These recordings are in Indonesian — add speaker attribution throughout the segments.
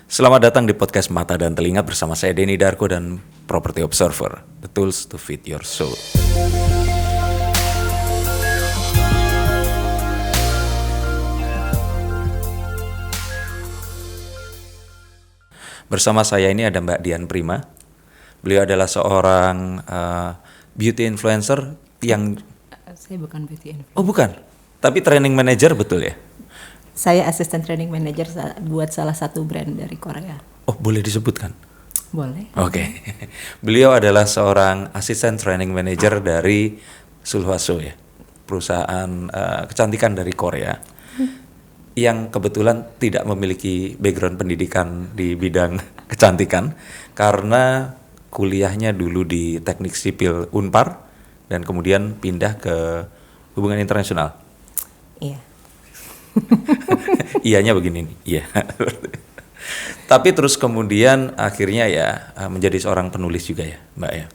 Speaker 1: Selamat datang di podcast Mata dan Telinga bersama saya Denny Darko dan Property Observer, the tools to feed your soul. Bersama saya ini ada Mbak Dian Prima. Beliau adalah seorang beauty influencer yang...
Speaker 2: Saya bukan beauty influencer.
Speaker 1: Oh bukan, tapi training manager betul ya?
Speaker 2: Saya asisten training manager buat salah satu brand dari Korea.
Speaker 1: Oh boleh disebutkan?
Speaker 2: Boleh.
Speaker 1: Oke. Beliau adalah seorang asisten training manager dari Sulhaso ya, perusahaan kecantikan dari Korea. Yang kebetulan tidak memiliki background pendidikan di bidang kecantikan karena kuliahnya dulu di Teknik Sipil Unpar dan kemudian pindah ke hubungan internasional.
Speaker 2: Iya.
Speaker 1: Iyanya begini nih, iya. Tapi terus kemudian akhirnya ya menjadi seorang penulis juga ya, Mbak ya.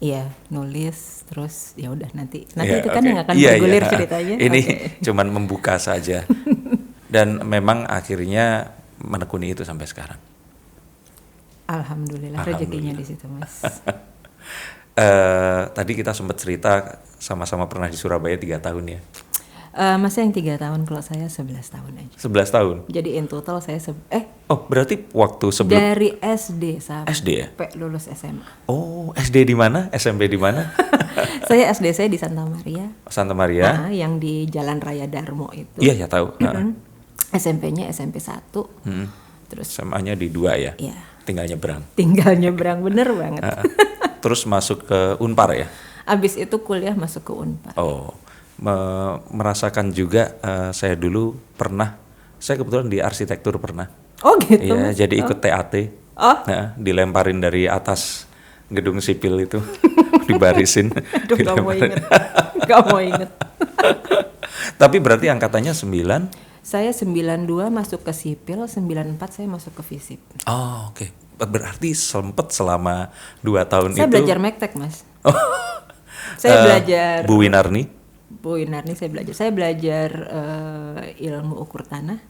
Speaker 2: Iya, nulis terus ya udah nanti
Speaker 1: Ya,
Speaker 2: itu kan yang akan
Speaker 1: iya,
Speaker 2: bergulir
Speaker 1: iya.
Speaker 2: ceritanya.
Speaker 1: Ini cuman membuka saja. Dan memang akhirnya menekuni itu sampai sekarang.
Speaker 2: Alhamdulillah rezekinya di situ, Mas.
Speaker 1: Tadi kita sempat cerita sama-sama pernah di Surabaya 3 tahun ya.
Speaker 2: Masnya yang 3 tahun, kalau saya 11 tahun aja.
Speaker 1: 11 tahun.
Speaker 2: Jadi in total saya
Speaker 1: Oh, berarti waktu sebelum
Speaker 2: dari SD sampai
Speaker 1: SD ya?
Speaker 2: lulus SMA.
Speaker 1: Oh, SD di mana? SMP di mana?
Speaker 2: Saya di Santa Maria.
Speaker 1: Santa Maria.
Speaker 2: Yang di Jalan Raya Darmo itu.
Speaker 1: Iya, ya tahu.
Speaker 2: SMP-nya SMP 1. Terus
Speaker 1: SMA-nya di 2 ya?
Speaker 2: Iya.
Speaker 1: Tinggal nyebrang.
Speaker 2: Tinggal nyebrang, bener banget.
Speaker 1: Terus masuk ke Unpar ya?
Speaker 2: Abis itu kuliah masuk ke Unpar.
Speaker 1: Oh, merasakan juga saya dulu pernah, saya kebetulan di arsitektur pernah.
Speaker 2: Oh gitu.
Speaker 1: Iya, jadi ikut TAT.
Speaker 2: Oh.
Speaker 1: Nah, dilemparin dari atas gedung sipil itu, dibarisin.
Speaker 2: Aduh, gak mau inget.
Speaker 1: Tapi berarti angkatannya 9?
Speaker 2: Saya 92 masuk ke sipil, 94 saya masuk ke FISIP.
Speaker 1: Oh, oke. Berarti sempet selama 2 tahun
Speaker 2: Saya
Speaker 1: itu.
Speaker 2: belajar Mektek, Mas.
Speaker 1: Oh.
Speaker 2: Saya belajar.
Speaker 1: Bu Winarni
Speaker 2: Saya belajar ilmu ukur tanah.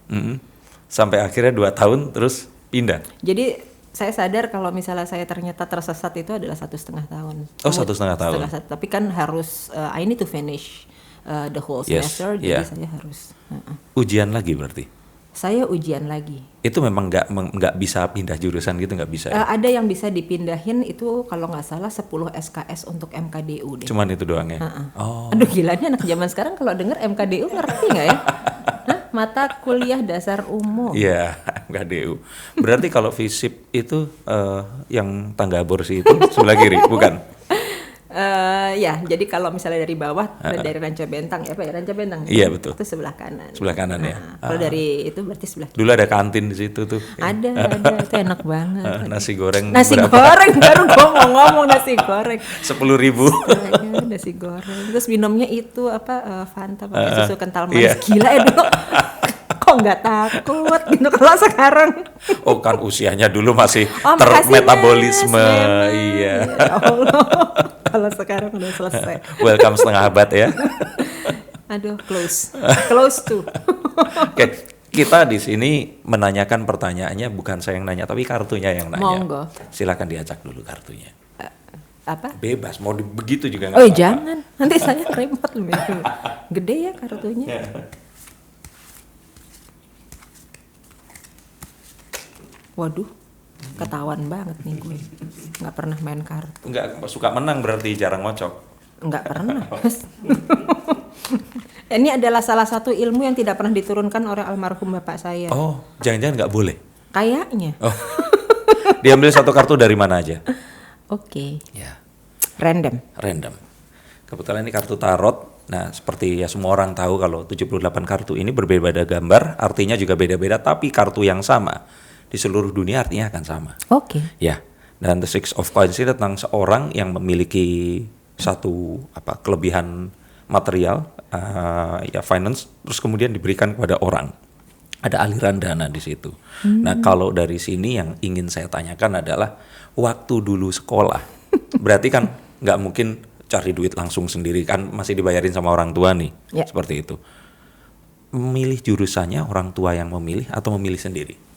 Speaker 1: Sampai akhirnya 2 tahun terus pindah.
Speaker 2: Jadi saya sadar kalau misalnya saya ternyata tersesat itu adalah 1,5 tahun.
Speaker 1: Oh, 1,5 tahun.
Speaker 2: Tapi kan harus I need to finish the whole semester. Jadi saya harus.
Speaker 1: Ujian lagi berarti.
Speaker 2: Saya ujian lagi.
Speaker 1: Itu memang nggak bisa pindah jurusan gitu, nggak bisa ya?
Speaker 2: Ada yang bisa dipindahin itu kalau nggak salah 10 SKS untuk MKDU deh.
Speaker 1: Cuman itu doang ya? Oh.
Speaker 2: Aduh gila nih anak zaman sekarang kalau denger MKDU ngerti nggak ya? Mata kuliah dasar umum.
Speaker 1: Iya, MKDU. Berarti kalau FISIP itu yang tangga aborsi itu sebelah kiri, bukan?
Speaker 2: Ya, jadi kalau misalnya dari bawah dari Ranca Bentang ya, Ranca Bentang.
Speaker 1: Iya betul.
Speaker 2: Itu sebelah kanan.
Speaker 1: Sebelah kanan ya.
Speaker 2: Kalau dari itu berarti sebelah kiri.
Speaker 1: Dulu ada kantin di situ tuh.
Speaker 2: Ada, itu enak banget.
Speaker 1: Nasi goreng.
Speaker 2: Nasi
Speaker 1: berapa?
Speaker 2: goreng baru gue mau ngomong nasi goreng.
Speaker 1: 10.000.
Speaker 2: Nasi goreng. Terus minumnya itu Fanta pakai susu kental manis.
Speaker 1: Iya.
Speaker 2: Gila ya dulu. Kok nggak takut gitu kalau sekarang?
Speaker 1: Oh kan usianya dulu masih
Speaker 2: Makasih,
Speaker 1: termetabolisme.
Speaker 2: Mas,
Speaker 1: Iya.
Speaker 2: Ya Allah. Kalau sekarang udah selesai.
Speaker 1: Welcome setengah abad ya.
Speaker 2: Aduh, close to.
Speaker 1: Oke, kita di sini menanyakan pertanyaannya, bukan saya yang nanya tapi kartunya yang nanya.
Speaker 2: Monggo.
Speaker 1: Silakan diacak dulu kartunya.
Speaker 2: Apa?
Speaker 1: Bebas, mau begitu juga nggak
Speaker 2: Oh
Speaker 1: apa-apa.
Speaker 2: jangan, nanti saya remote lebih gede ya kartunya. Waduh, ketahuan banget nih gue. Nggak pernah main kartu.
Speaker 1: Nggak suka menang berarti jarang ngocok.
Speaker 2: Nggak pernah. Ini adalah salah satu ilmu yang tidak pernah diturunkan oleh almarhum bapak saya.
Speaker 1: Oh, jangan-jangan nggak boleh?
Speaker 2: Kayaknya.
Speaker 1: Oh. Diambil satu kartu dari mana aja?
Speaker 2: Oke.
Speaker 1: Ya,
Speaker 2: Random.
Speaker 1: Kebetulan ini kartu tarot. Nah, seperti ya semua orang tahu kalau 78 kartu ini berbeda-beda gambar, artinya juga beda-beda, tapi kartu yang sama di seluruh dunia artinya akan sama.
Speaker 2: Oke.
Speaker 1: Ya, dan the Six of Coins itu tentang seorang yang memiliki satu kelebihan material, ya finance, terus kemudian diberikan kepada orang. Ada aliran dana di situ. Nah, kalau dari sini yang ingin saya tanyakan adalah waktu dulu sekolah, berarti kan nggak mungkin cari duit langsung sendiri kan, masih dibayarin sama orang tua nih, seperti itu. Memilih jurusannya orang tua yang memilih atau memilih sendiri?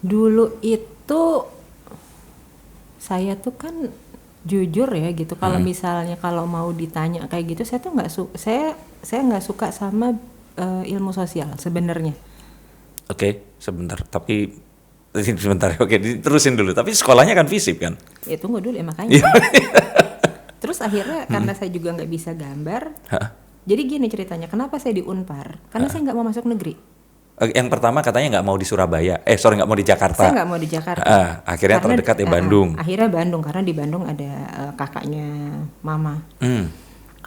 Speaker 2: Dulu itu saya tuh kan jujur ya gitu. Kalau misalnya kalau mau ditanya kayak gitu, saya tuh saya nggak suka sama ilmu sosial sebenarnya.
Speaker 1: Oke, sebentar. Tapi sebentar. Oke, diterusin dulu. Tapi sekolahnya kan FISIP kan?
Speaker 2: Ya tunggu dulu ya makanya.
Speaker 1: Iya.
Speaker 2: Terus akhirnya karena saya juga nggak bisa gambar.
Speaker 1: Hah?
Speaker 2: Jadi gini ceritanya, kenapa saya di Unpar? Karena saya nggak mau masuk negeri.
Speaker 1: Oke, yang pertama katanya nggak mau di Surabaya. Nggak mau di Jakarta.
Speaker 2: Saya nggak mau di Jakarta.
Speaker 1: Akhirnya terdekat ya Bandung.
Speaker 2: Akhirnya Bandung, karena di Bandung ada kakaknya mama.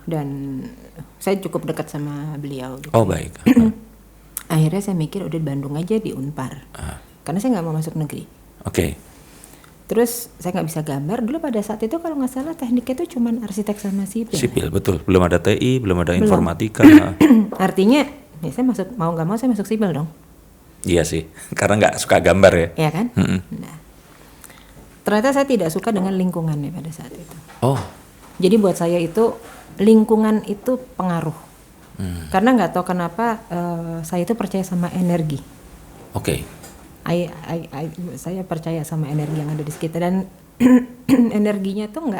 Speaker 2: Dan saya cukup dekat sama beliau. Gitu.
Speaker 1: Oh baik.
Speaker 2: Akhirnya saya mikir udah di Bandung aja di Unpar. Karena saya nggak mau masuk negeri.
Speaker 1: Oke.
Speaker 2: Terus saya nggak bisa gambar. Dulu pada saat itu kalau nggak salah tekniknya itu cuma arsitek sama sipil.
Speaker 1: Sipil, betul. Belum ada TI, belum ada informatika.
Speaker 2: Artinya, ya saya mau nggak mau saya masuk sipil dong.
Speaker 1: Iya sih, karena nggak suka gambar ya.
Speaker 2: Iya kan? Nah, ternyata saya tidak suka dengan lingkungannya pada saat itu.
Speaker 1: Oh.
Speaker 2: Jadi buat saya itu lingkungan itu pengaruh. Karena nggak tahu kenapa saya itu percaya sama energi.
Speaker 1: Oke.
Speaker 2: Saya percaya sama energi yang ada di sekitar dan energinya tuh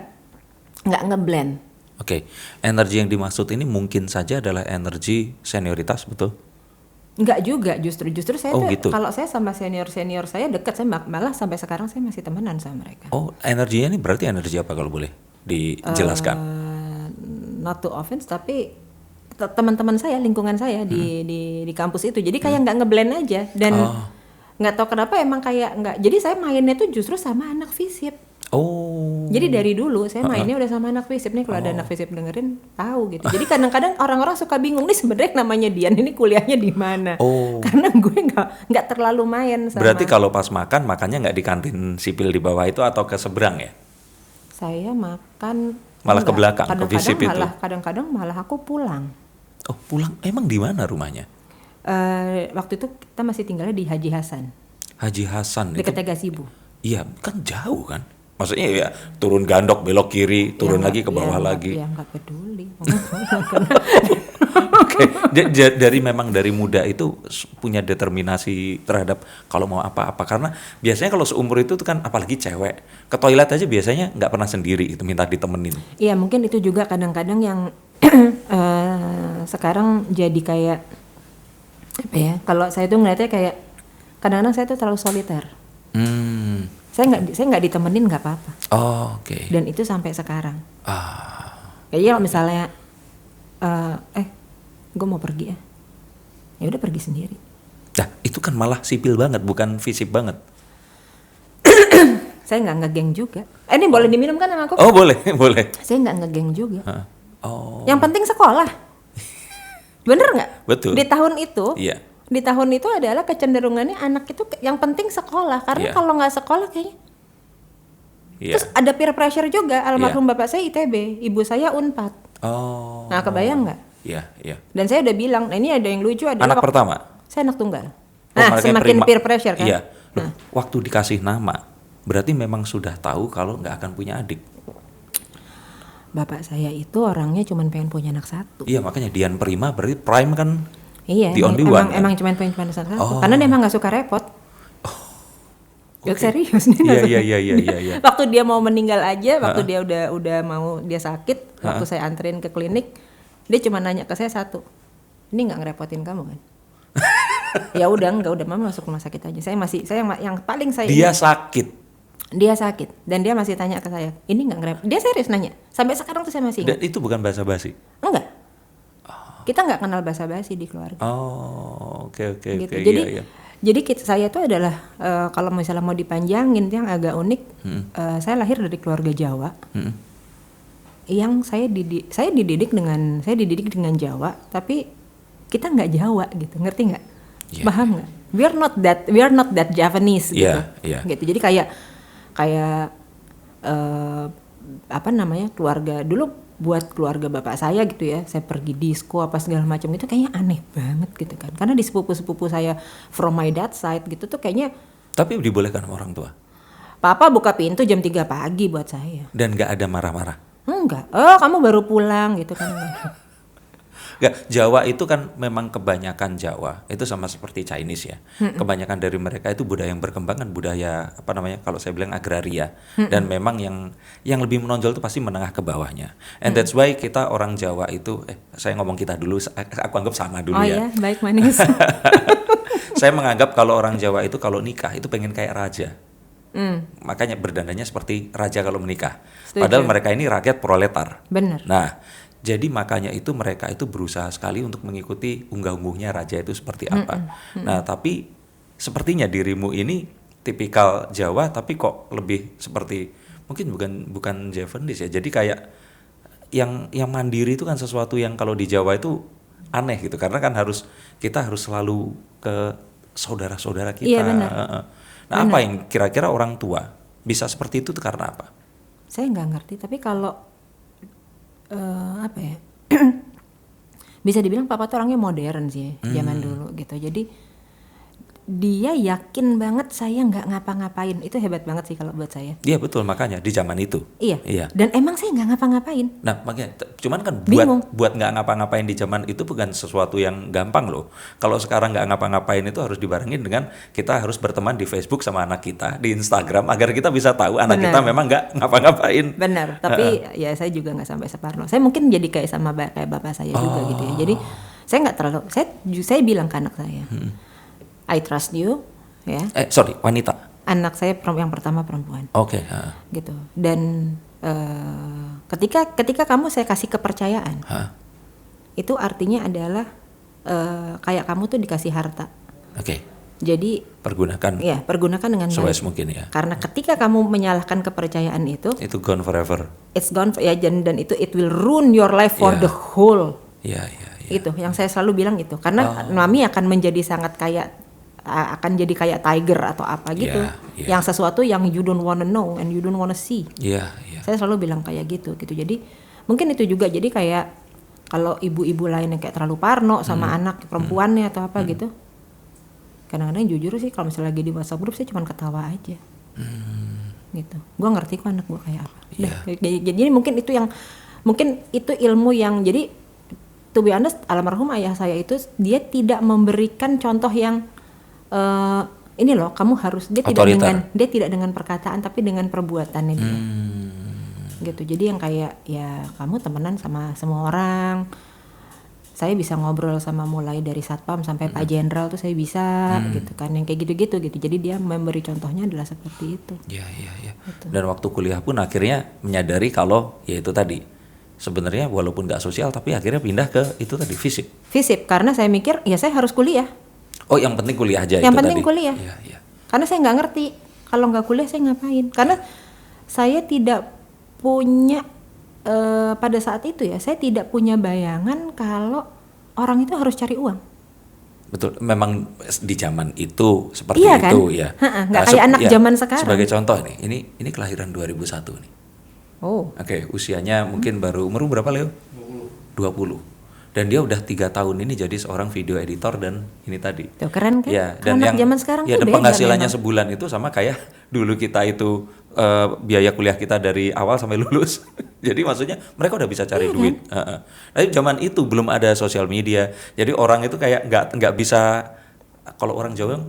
Speaker 2: nggak ngeblend.
Speaker 1: Oke. Energi yang dimaksud ini mungkin saja adalah energi senioritas, betul?
Speaker 2: Nggak juga, justru saya tuh
Speaker 1: gitu.
Speaker 2: kalau saya sama senior saya dekat, saya malah sampai sekarang saya masih temenan sama mereka.
Speaker 1: Oh, energinya ini berarti energi apa kalau boleh dijelaskan?
Speaker 2: Not to offense, tapi teman-teman saya, lingkungan saya di kampus itu, jadi kayak nggak ngeblend aja dan nggak tahu kenapa emang kayak nggak. Jadi saya mainnya tuh justru sama anak FISIP.
Speaker 1: Oh.
Speaker 2: Jadi dari dulu saya mainnya udah sama anak FISIP nih, kalau ada anak FISIP dengerin tahu gitu. Jadi kadang-kadang orang-orang suka bingung nih sebenarnya namanya Dian ini kuliahnya di mana. Karena gue nggak terlalu main sama.
Speaker 1: Berarti kalau pas makannya nggak di kantin sipil di bawah itu atau ke seberang ya?
Speaker 2: Saya makan
Speaker 1: malah ke belakang, ke FISIP itu.
Speaker 2: Kadang-kadang malah aku pulang.
Speaker 1: Oh, pulang. Emang di mana rumahnya?
Speaker 2: Waktu itu kita masih tinggalnya di Haji Hasan.
Speaker 1: Haji Hasan
Speaker 2: dekat Tegasibu.
Speaker 1: Iya, kan jauh kan? Maksudnya ya turun Gandok belok kiri, turun lagi ke bawah lagi.
Speaker 2: Ya nggak peduli.
Speaker 1: Oke, dari muda itu punya determinasi terhadap kalau mau apa-apa, karena biasanya kalau seumur itu tuh kan apalagi cewek ke toilet aja biasanya nggak pernah sendiri, itu minta ditemenin.
Speaker 2: Iya, mungkin itu juga kadang-kadang yang sekarang jadi kayak apa ya? Kalau saya tuh ngeliatnya kayak kadang-kadang saya tuh terlalu soliter. Saya nggak ditemenin nggak apa-apa.
Speaker 1: Oh, oke.
Speaker 2: Dan itu sampai sekarang. Kayaknya kalau misalnya gue mau pergi ya udah pergi sendiri.
Speaker 1: Nah, itu kan malah sipil banget, bukan FISIP banget.
Speaker 2: Saya nggak ngegeng juga. Ini boleh diminum kan sama aku?
Speaker 1: Oh, boleh.
Speaker 2: Saya nggak ngegeng juga.
Speaker 1: Oh.
Speaker 2: Yang penting sekolah. Bener nggak?
Speaker 1: Betul.
Speaker 2: Di tahun itu.
Speaker 1: Iya.
Speaker 2: Di tahun itu adalah kecenderungannya anak itu yang penting sekolah, karena kalau nggak sekolah kayaknya. Terus ada peer pressure juga. Almarhum bapak saya ITB, ibu saya Unpad.
Speaker 1: Oh.
Speaker 2: Nah, kebayang nggak?
Speaker 1: Iya.
Speaker 2: Dan saya udah bilang, nah ini ada yang lucu, ada
Speaker 1: anak pertama.
Speaker 2: Saya anak tunggal. Nah, semakin peer pressure kan.
Speaker 1: Iya. Loh, waktu dikasih nama, berarti memang sudah tahu kalau nggak akan punya adik.
Speaker 2: Bapak saya itu orangnya cuma pengen punya anak satu.
Speaker 1: Iya, makanya Dian Prima berarti prime kan.
Speaker 2: Iya, emang cuma pengen punya anak satu. Karena dia emang nggak suka repot. Serius nih.
Speaker 1: Iya.
Speaker 2: Waktu dia mau meninggal aja, waktu dia udah mau dia sakit, waktu saya anterin ke klinik, dia cuma nanya ke saya satu, ini nggak ngerepotin kamu kan? Ya udah, mama masuk rumah sakit aja. Yang paling saya
Speaker 1: Dia sakit
Speaker 2: dan dia masih tanya ke saya, ini nggak ngerepotin? Dia serius nanya. Sampai sekarang tuh saya masih ingat.
Speaker 1: Dan itu bukan basa-basi.
Speaker 2: Enggak. Kita nggak kenal basa-basi di keluarga.
Speaker 1: Oh, oke.
Speaker 2: Gitu.
Speaker 1: Iya.
Speaker 2: Jadi saya tuh adalah kalau misalnya mau dipanjangin yang agak unik, saya lahir dari keluarga Jawa. Yang saya dididik dengan Jawa, tapi kita nggak Jawa gitu, ngerti nggak? Yeah. Paham nggak? We are not that Javanese gitu.
Speaker 1: Yeah.
Speaker 2: Gitu. Jadi kayak keluarga dulu. Buat keluarga bapak saya gitu ya, saya pergi disco apa segala macam itu kayaknya aneh banget gitu kan, karena di sepupu saya from my dad side gitu tuh kayaknya.
Speaker 1: Tapi dibolehkan sama orang tua?
Speaker 2: Papa buka pintu jam 3 pagi buat saya.
Speaker 1: Dan nggak ada marah-marah?
Speaker 2: Enggak, kamu baru pulang gitu kan.
Speaker 1: Nggak, Jawa itu kan memang kebanyakan Jawa itu sama seperti Chinese ya. Kebanyakan dari mereka itu budaya yang berkembang kan budaya apa namanya kalau saya bilang agraria. Dan memang yang lebih menonjol itu pasti menengah ke bawahnya. And that's why kita orang Jawa itu saya ngomong kita dulu, aku anggap sama dulu
Speaker 2: Oh
Speaker 1: ya.
Speaker 2: ya, baik manis.
Speaker 1: Saya menganggap kalau orang Jawa itu kalau nikah itu pengen kayak raja. Makanya berdandanya seperti raja kalau menikah.
Speaker 2: Setuju.
Speaker 1: Padahal mereka ini rakyat proletar.
Speaker 2: Benar.
Speaker 1: Nah, jadi makanya itu mereka itu berusaha sekali untuk mengikuti unggah-ungguhnya raja itu seperti apa. Nah, tapi sepertinya dirimu ini tipikal Jawa tapi kok lebih seperti mungkin bukan Javanese ya. Jadi kayak yang mandiri itu kan sesuatu yang kalau di Jawa itu aneh gitu karena kan kita harus selalu ke saudara-saudara kita.
Speaker 2: Iya, benar.
Speaker 1: Nah, apa yang kira-kira orang tua bisa seperti itu tuh karena apa?
Speaker 2: Saya nggak ngerti, tapi kalau apa ya, bisa dibilang papa tuh orangnya modern sih zaman dulu gitu. Jadi dia yakin banget saya nggak ngapa-ngapain. Itu hebat banget sih kalau buat saya.
Speaker 1: Iya betul, makanya di zaman itu.
Speaker 2: Iya. Dan emang saya nggak ngapa-ngapain.
Speaker 1: Nah makanya, cuman kan
Speaker 2: Bingung.
Speaker 1: buat nggak ngapa-ngapain di zaman itu bukan sesuatu yang gampang loh. Kalau sekarang nggak ngapa-ngapain itu harus dibarengin dengan kita harus berteman di Facebook sama anak kita, di Instagram agar kita bisa tahu anak
Speaker 2: Benar.
Speaker 1: kita memang nggak ngapa-ngapain.
Speaker 2: Benar, tapi ya saya juga nggak sampai separno. Saya mungkin jadi kayak sama kayak bapak saya juga gitu ya. Jadi saya nggak terlalu, saya bilang ke anak saya, I trust you, ya.
Speaker 1: Sorry, wanita.
Speaker 2: Anak saya yang pertama perempuan.
Speaker 1: Oke.
Speaker 2: Gitu. Dan ketika kamu saya kasih kepercayaan, itu artinya adalah kayak kamu tuh dikasih harta.
Speaker 1: Oke.
Speaker 2: Jadi
Speaker 1: Pergunakan
Speaker 2: pergunakan dengan
Speaker 1: sewise
Speaker 2: baik.
Speaker 1: mungkin ya.
Speaker 2: Karena ketika kamu menyalahkan kepercayaan itu
Speaker 1: Gone forever.
Speaker 2: it's gone ya, dan itu it will ruin your life for
Speaker 1: Yeah.
Speaker 2: the whole.
Speaker 1: Iya.
Speaker 2: Itu yang saya selalu bilang itu. Karena mami akan menjadi sangat kayak akan jadi kayak tiger atau apa gitu.
Speaker 1: Yeah.
Speaker 2: Yang sesuatu yang you don't wanna know and you don't wanna see.
Speaker 1: Iya.
Speaker 2: Saya selalu bilang kayak gitu. Jadi mungkin itu juga jadi kayak kalau ibu-ibu lain yang kayak terlalu parno sama anak perempuannya atau apa gitu. Kadang-kadang jujur sih kalau misalnya lagi di WhatsApp group saya cuma ketawa aja. Gitu. Gua ngerti kok anak gua kayak apa. Jadi mungkin itu ilmu yang jadi to be honest, almarhum ayah saya itu dia tidak memberikan contoh yang ini loh kamu harus, dia tidak dengan perkataan tapi dengan perbuatannya dia. Gitu. Jadi yang kayak ya kamu temenan sama semua orang. Saya bisa ngobrol sama mulai dari satpam sampai Pak Jenderal tuh saya bisa gitu kan, yang kayak gitu-gitu gitu. Jadi dia memberi contohnya adalah seperti itu.
Speaker 1: Iya. Gitu. Dan waktu kuliah pun akhirnya menyadari kalau ya itu tadi sebenarnya walaupun nggak sosial tapi akhirnya pindah ke itu tadi fisip karena
Speaker 2: saya mikir ya saya harus kuliah.
Speaker 1: Oh yang penting kuliah aja.
Speaker 2: Yang
Speaker 1: itu
Speaker 2: penting
Speaker 1: tadi.
Speaker 2: kuliah.
Speaker 1: Iya.
Speaker 2: Karena saya nggak ngerti kalau nggak kuliah saya ngapain. Karena saya tidak punya pada saat itu ya saya tidak punya bayangan kalau orang itu harus cari uang.
Speaker 1: Betul, memang di zaman itu seperti
Speaker 2: iya, kan?
Speaker 1: itu ya.
Speaker 2: Nggak kayak anak zaman sekarang.
Speaker 1: Sebagai contoh nih, ini kelahiran 2001 nih.
Speaker 2: Oh.
Speaker 1: Oke, usianya mungkin baru umur berapa Leo? 20. Dan dia udah 3 tahun ini jadi seorang video editor dan ini tadi.
Speaker 2: Tuh keren kan?
Speaker 1: Ya,
Speaker 2: dan
Speaker 1: yang
Speaker 2: zaman sekarang
Speaker 1: ya,
Speaker 2: tuh
Speaker 1: dan
Speaker 2: beda
Speaker 1: penghasilannya
Speaker 2: memang.
Speaker 1: sebulan itu sama kayak dulu kita itu biaya kuliah kita dari awal sampai lulus. Jadi maksudnya mereka udah bisa cari duit. Tapi zaman itu belum ada sosial media. Jadi orang itu kayak nggak bisa, kalau orang Jawa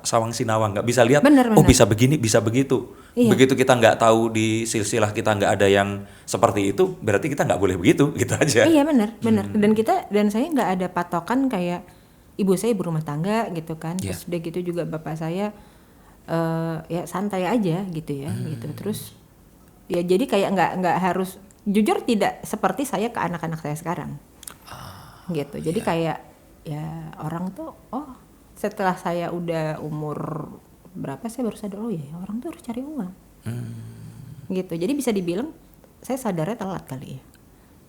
Speaker 1: sawang sinawang, nggak bisa lihat.
Speaker 2: Bener.
Speaker 1: Oh bisa begini, bisa begitu.
Speaker 2: Iya.
Speaker 1: Begitu kita nggak tahu di silsilah kita nggak ada yang seperti itu, berarti kita nggak boleh begitu, gitu aja.
Speaker 2: Iya benar. Dan saya nggak ada patokan kayak ibu saya ibu rumah tangga gitu kan. Terus udah gitu juga bapak saya ya santai aja gitu ya gitu. Terus ya jadi kayak nggak harus, jujur tidak seperti saya ke anak-anak saya sekarang gitu. Jadi kayak ya orang tuh setelah saya udah umur berapa saya baru sadar ya orang tuh harus cari uang gitu. Jadi bisa dibilang saya sadarnya telat kali ya,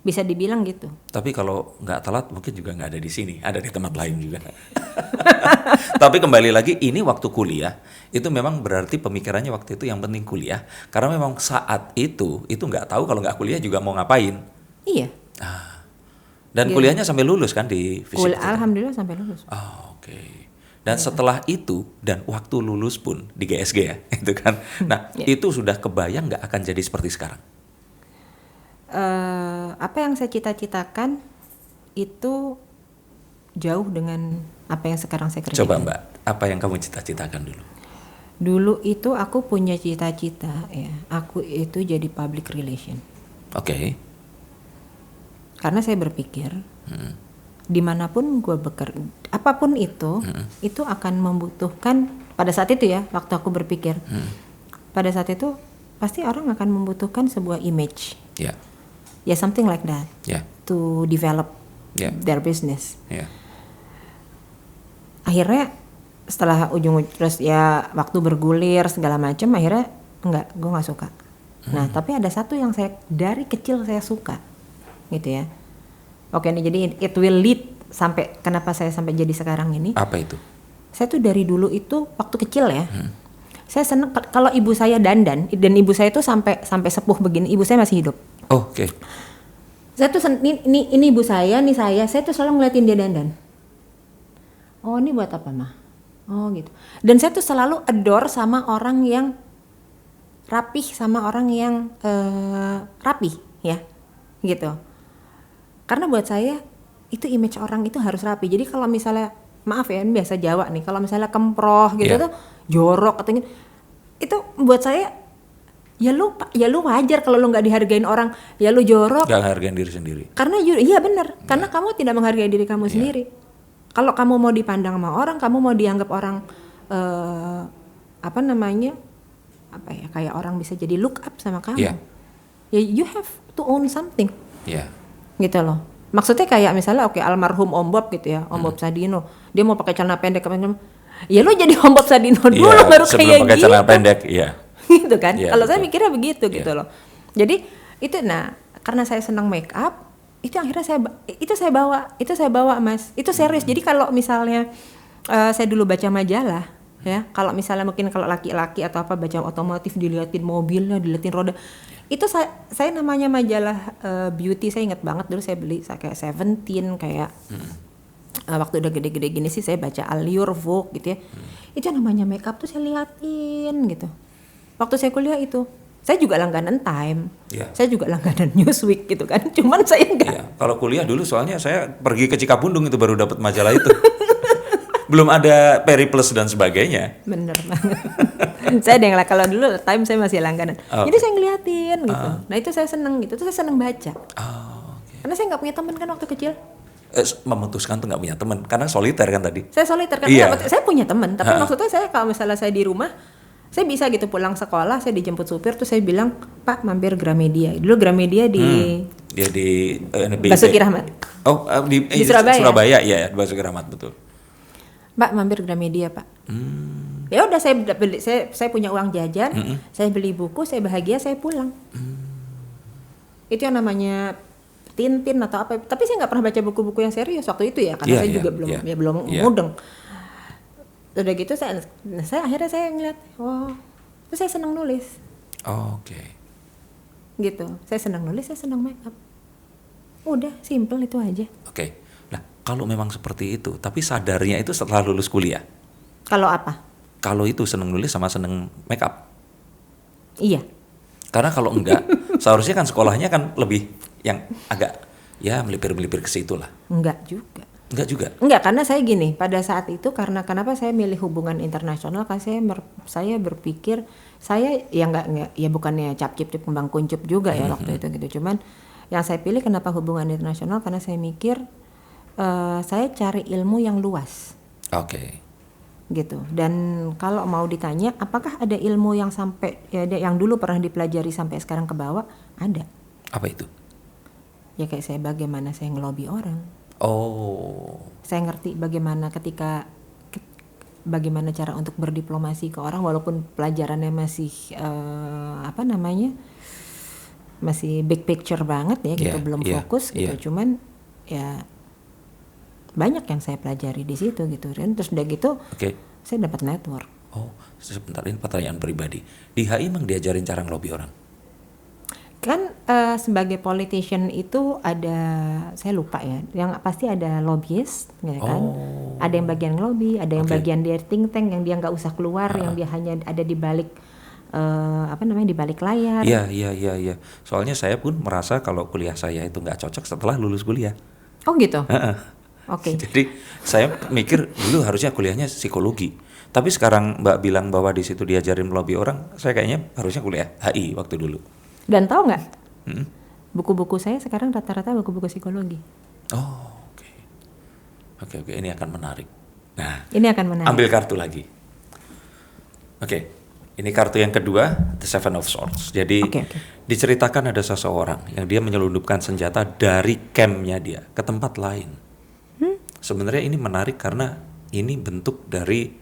Speaker 2: bisa dibilang gitu.
Speaker 1: Tapi kalau nggak telat mungkin juga nggak ada di sini, ada di tempat lain juga. Tapi kembali lagi ini waktu kuliah itu memang berarti pemikirannya waktu itu yang penting kuliah, karena memang saat itu nggak tahu kalau nggak kuliah juga mau ngapain.
Speaker 2: Iya.
Speaker 1: Dan kuliahnya sampai lulus kan di fisip?
Speaker 2: Alhamdulillah sampai lulus.
Speaker 1: Oke. Dan setelah itu dan waktu lulus pun di GSG ya, itu kan. Nah itu sudah kebayang nggak akan jadi seperti sekarang?
Speaker 2: Apa yang saya cita-citakan itu jauh dengan apa yang sekarang saya kerjakan.
Speaker 1: Coba Mbak, apa yang kamu cita-citakan dulu?
Speaker 2: Dulu itu aku punya cita-cita ya, aku itu jadi public relation.
Speaker 1: Oke.
Speaker 2: Karena saya berpikir dimanapun gue bekerja, apapun itu akan membutuhkan pada saat itu ya, waktu aku berpikir pada saat itu pasti orang akan membutuhkan sebuah image, ya something like that, to develop their business. Akhirnya setelah terus ya waktu bergulir segala macam, akhirnya gue nggak suka. Nah tapi ada satu yang saya dari kecil saya suka, gitu ya. Oke nih, jadi it will lead sampai kenapa saya sampai jadi sekarang ini.
Speaker 1: Apa itu?
Speaker 2: Saya tuh dari dulu itu waktu kecil ya, saya seneng kalau ibu saya dandan, dan ibu saya tuh sampai sepuh begini, ibu saya masih hidup.
Speaker 1: Oke.
Speaker 2: Saya tuh ini ibu saya, nih saya tuh selalu ngeliatin dia dandan. Oh ini buat apa mah? Oh gitu. Dan saya tuh selalu adore sama orang yang rapih, sama orang yang rapih ya, gitu. Karena buat saya itu image orang itu harus rapi. Jadi kalau misalnya maaf ya, ini biasa Jawa nih, kalau misalnya kemproh gitu tuh jorok atau gitu, itu buat saya ya lu wajar kalau lu nggak dihargain orang, ya lu jorok.
Speaker 1: Gak hargain diri sendiri.
Speaker 2: Karena iya benar, karena kamu tidak menghargai diri kamu sendiri. Kalau kamu mau dipandang sama orang, kamu mau dianggap orang kayak orang bisa jadi look up sama kamu. Ya you have to own something. Gitu loh. Maksudnya kayak misalnya almarhum Om Bob gitu ya, Om Bob Sadino, dia mau pakai celana pendek ya lu jadi Om Bob Sadino dulu baru kayak
Speaker 1: pakai celana pendek,
Speaker 2: gitu kan. Kalau saya
Speaker 1: betul.
Speaker 2: mikirnya begitu gitu loh. Jadi itu karena saya senang make up, itu akhirnya saya bawa Mas. Itu serius. Jadi kalau misalnya saya dulu baca majalah ya, kalau misalnya mungkin kalau laki-laki atau apa baca otomotif, diliatin mobilnya, diliatin roda, itu saya namanya majalah beauty, saya ingat banget dulu saya beli kayak Seventeen, kayak waktu udah gede-gede gini sih saya baca Allure, Vogue gitu ya. Itu namanya makeup tuh saya liatin gitu. Waktu saya kuliah itu saya juga langganan Time, saya juga langganan Newsweek gitu kan. Cuman saya enggak.
Speaker 1: Kalau kuliah dulu soalnya saya pergi ke Cikapundung itu baru dapat majalah itu. Belum ada Periplus dan sebagainya.
Speaker 2: Bener banget. Saya ada yang kalau dulu Time saya masih langganan. Jadi saya ngeliatin gitu. Nah itu saya seneng gitu. Terus saya seneng baca. Karena saya nggak punya teman kan waktu kecil.
Speaker 1: Memutuskan tuh nggak punya teman karena soliter kan tadi.
Speaker 2: Saya soliter kan. Saya punya teman. Tapi maksudnya saya kalau misalnya saya di rumah, saya bisa gitu pulang sekolah, saya dijemput supir, terus saya bilang, Pak mampir Gramedia. Dulu Gramedia di Basuki Rahmat.
Speaker 1: Di Surabaya ya, Basuki Rahmat betul.
Speaker 2: Mbak mampir Gramedia Pak. Ya udah saya punya uang jajan, saya beli buku, saya bahagia, saya pulang. Itu yang namanya Tintin atau apa. Tapi saya nggak pernah baca buku-buku yang serius waktu itu ya, karena saya juga belum mudeng. Udah gitu saya akhirnya saya ngeliat, terus saya senang nulis. Gitu, saya senang nulis, saya senang make up. Udah simple itu aja.
Speaker 1: Nah kalau memang seperti itu, tapi sadarnya itu setelah lulus kuliah.
Speaker 2: Kalau apa?
Speaker 1: Kalau itu seneng nulis sama seneng make up.
Speaker 2: Iya.
Speaker 1: Karena kalau enggak, seharusnya kan sekolahnya kan lebih yang agak ya melipir-melipir ke situ lah.
Speaker 2: Enggak juga.
Speaker 1: Enggak,
Speaker 2: karena saya gini, pada saat itu karena kenapa saya milih hubungan internasional, karena saya berpikir saya ya enggak ya bukannya cap-cip kembang kuncup juga ya waktu itu gitu. Cuman yang saya pilih kenapa hubungan internasional, karena saya mikir saya cari ilmu yang luas. Gitu. Dan kalau mau ditanya apakah ada ilmu yang sampai yang dulu pernah dipelajari sampai sekarang ke bawah, ada.
Speaker 1: Apa itu?
Speaker 2: Ya kayak saya bagaimana saya ngelobi orang. Saya ngerti bagaimana bagaimana cara untuk berdiplomasi ke orang, walaupun pelajarannya masih masih big picture banget ya gitu, belum fokus gitu. Cuman ya banyak yang saya pelajari di situ gitu. Dan terus udah gitu saya dapat network.
Speaker 1: Sebentar, ini pertanyaan pribadi. Di HI emang diajarin cara ngelobi orang?
Speaker 2: Kan sebagai politician itu ada, saya lupa ya, yang pasti ada lobbyist ya kan. Ada yang bagian ngelobi, ada yang bagian dia think tank yang dia nggak usah keluar, yang dia hanya ada di balik di balik layar.
Speaker 1: Iya. Soalnya saya pun merasa kalau kuliah saya itu nggak cocok setelah lulus kuliah.
Speaker 2: Oh gitu. Oke.
Speaker 1: Jadi saya mikir dulu harusnya kuliahnya psikologi. Tapi sekarang Mbak bilang bahwa di situ diajarin melobi orang, saya kayaknya harusnya kuliah HI waktu dulu.
Speaker 2: Dan tahu nggak? Buku-buku saya sekarang rata-rata buku-buku psikologi.
Speaker 1: Oh, oke. Oke, ini akan menarik. Nah,
Speaker 2: Ini akan menarik.
Speaker 1: ambil kartu lagi. Oke, ini kartu yang kedua, The Seven of Swords. Jadi
Speaker 2: Oke.
Speaker 1: diceritakan ada seseorang yang dia menyelundupkan senjata dari campnya dia ke tempat lain. Sebenarnya ini menarik karena ini bentuk dari,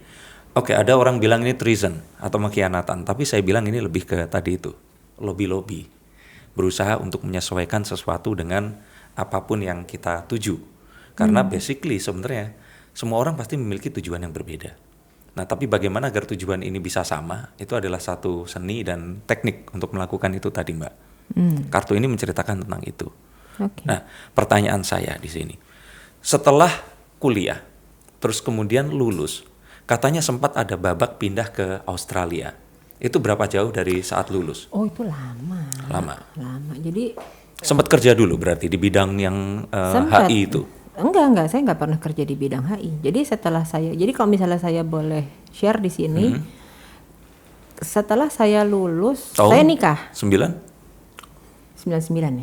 Speaker 1: ada orang bilang ini treason atau mengkhianatan, tapi saya bilang ini lebih ke tadi itu, lobby-lobby. Berusaha untuk menyesuaikan sesuatu dengan apapun yang kita tuju. Karena basically sebenarnya semua orang pasti memiliki tujuan yang berbeda. Nah, tapi bagaimana agar tujuan ini bisa sama, itu adalah satu seni dan teknik untuk melakukan itu tadi, Mbak. Kartu ini menceritakan tentang itu.
Speaker 2: Oke.
Speaker 1: Nah, pertanyaan saya di sini. Setelah kuliah, terus kemudian lulus, katanya sempat ada babak pindah ke Australia. Itu berapa jauh dari saat lulus?
Speaker 2: Oh itu lama.
Speaker 1: Lama.
Speaker 2: Jadi
Speaker 1: Sempat kerja dulu berarti di bidang yang
Speaker 2: sempat.
Speaker 1: HI itu?
Speaker 2: Enggak, saya nggak pernah kerja di bidang HI. Jadi jadi kalau misalnya saya boleh share di sini, setelah saya lulus,
Speaker 1: Tahun
Speaker 2: saya nikah. 99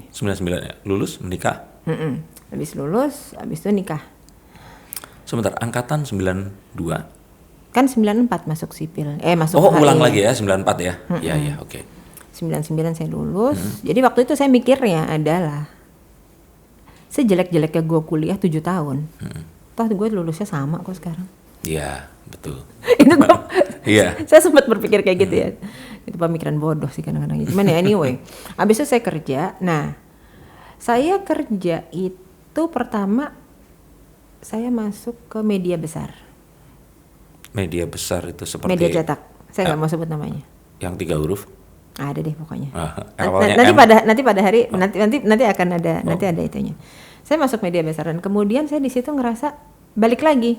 Speaker 2: ya.
Speaker 1: 99 ya? Lulus, menikah?
Speaker 2: Habis lulus, habis itu nikah.
Speaker 1: Sebentar, angkatan 92?
Speaker 2: Kan 94 masuk sipil. Masuk
Speaker 1: Oh,
Speaker 2: HI.
Speaker 1: ulang lagi ya, 94 ya? Iya, oke.
Speaker 2: 99 saya lulus. Jadi waktu itu saya mikirnya adalah sejelek-jeleknya gue kuliah 7 tahun. Toh gue lulusnya sama kok sekarang.
Speaker 1: Iya, betul.
Speaker 2: Itu gue
Speaker 1: Iya.
Speaker 2: saya sempat berpikir kayak gitu ya. Itu pemikiran bodoh sih kadang-kadang. Cuman ya anyway. Habis itu saya kerja. Nah, saya kerja itu pertama saya masuk ke media besar.
Speaker 1: Media besar itu seperti
Speaker 2: Media cetak. Saya nggak mau sebut namanya.
Speaker 1: yang 3 huruf.
Speaker 2: Ada deh pokoknya.
Speaker 1: Awalnya
Speaker 2: Nanti pada hari nanti akan ada nanti ada itunya. Saya masuk media besar dan kemudian saya di situ ngerasa balik lagi.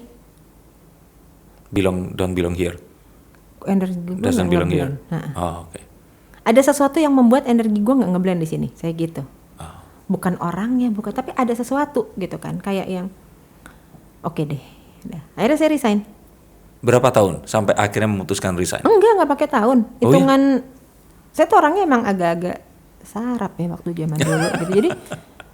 Speaker 1: Don't belong here.
Speaker 2: Energi gue
Speaker 1: Doesn't
Speaker 2: nggak
Speaker 1: belong here.
Speaker 2: ngeblend.
Speaker 1: Oh, oke.
Speaker 2: Ada sesuatu yang membuat energi gue nggak ngeblend di sini. Saya gitu.
Speaker 1: Oh.
Speaker 2: Bukan orangnya, tapi ada sesuatu gitu kan. Kayak yang oke deh. Udah. Akhirnya saya resign.
Speaker 1: Berapa tahun sampai akhirnya memutuskan resign?
Speaker 2: Nggak pakai tahun.
Speaker 1: Oh,
Speaker 2: Hitungan saya tuh orangnya emang agak-agak sarap ya waktu zaman dulu gitu. Jadi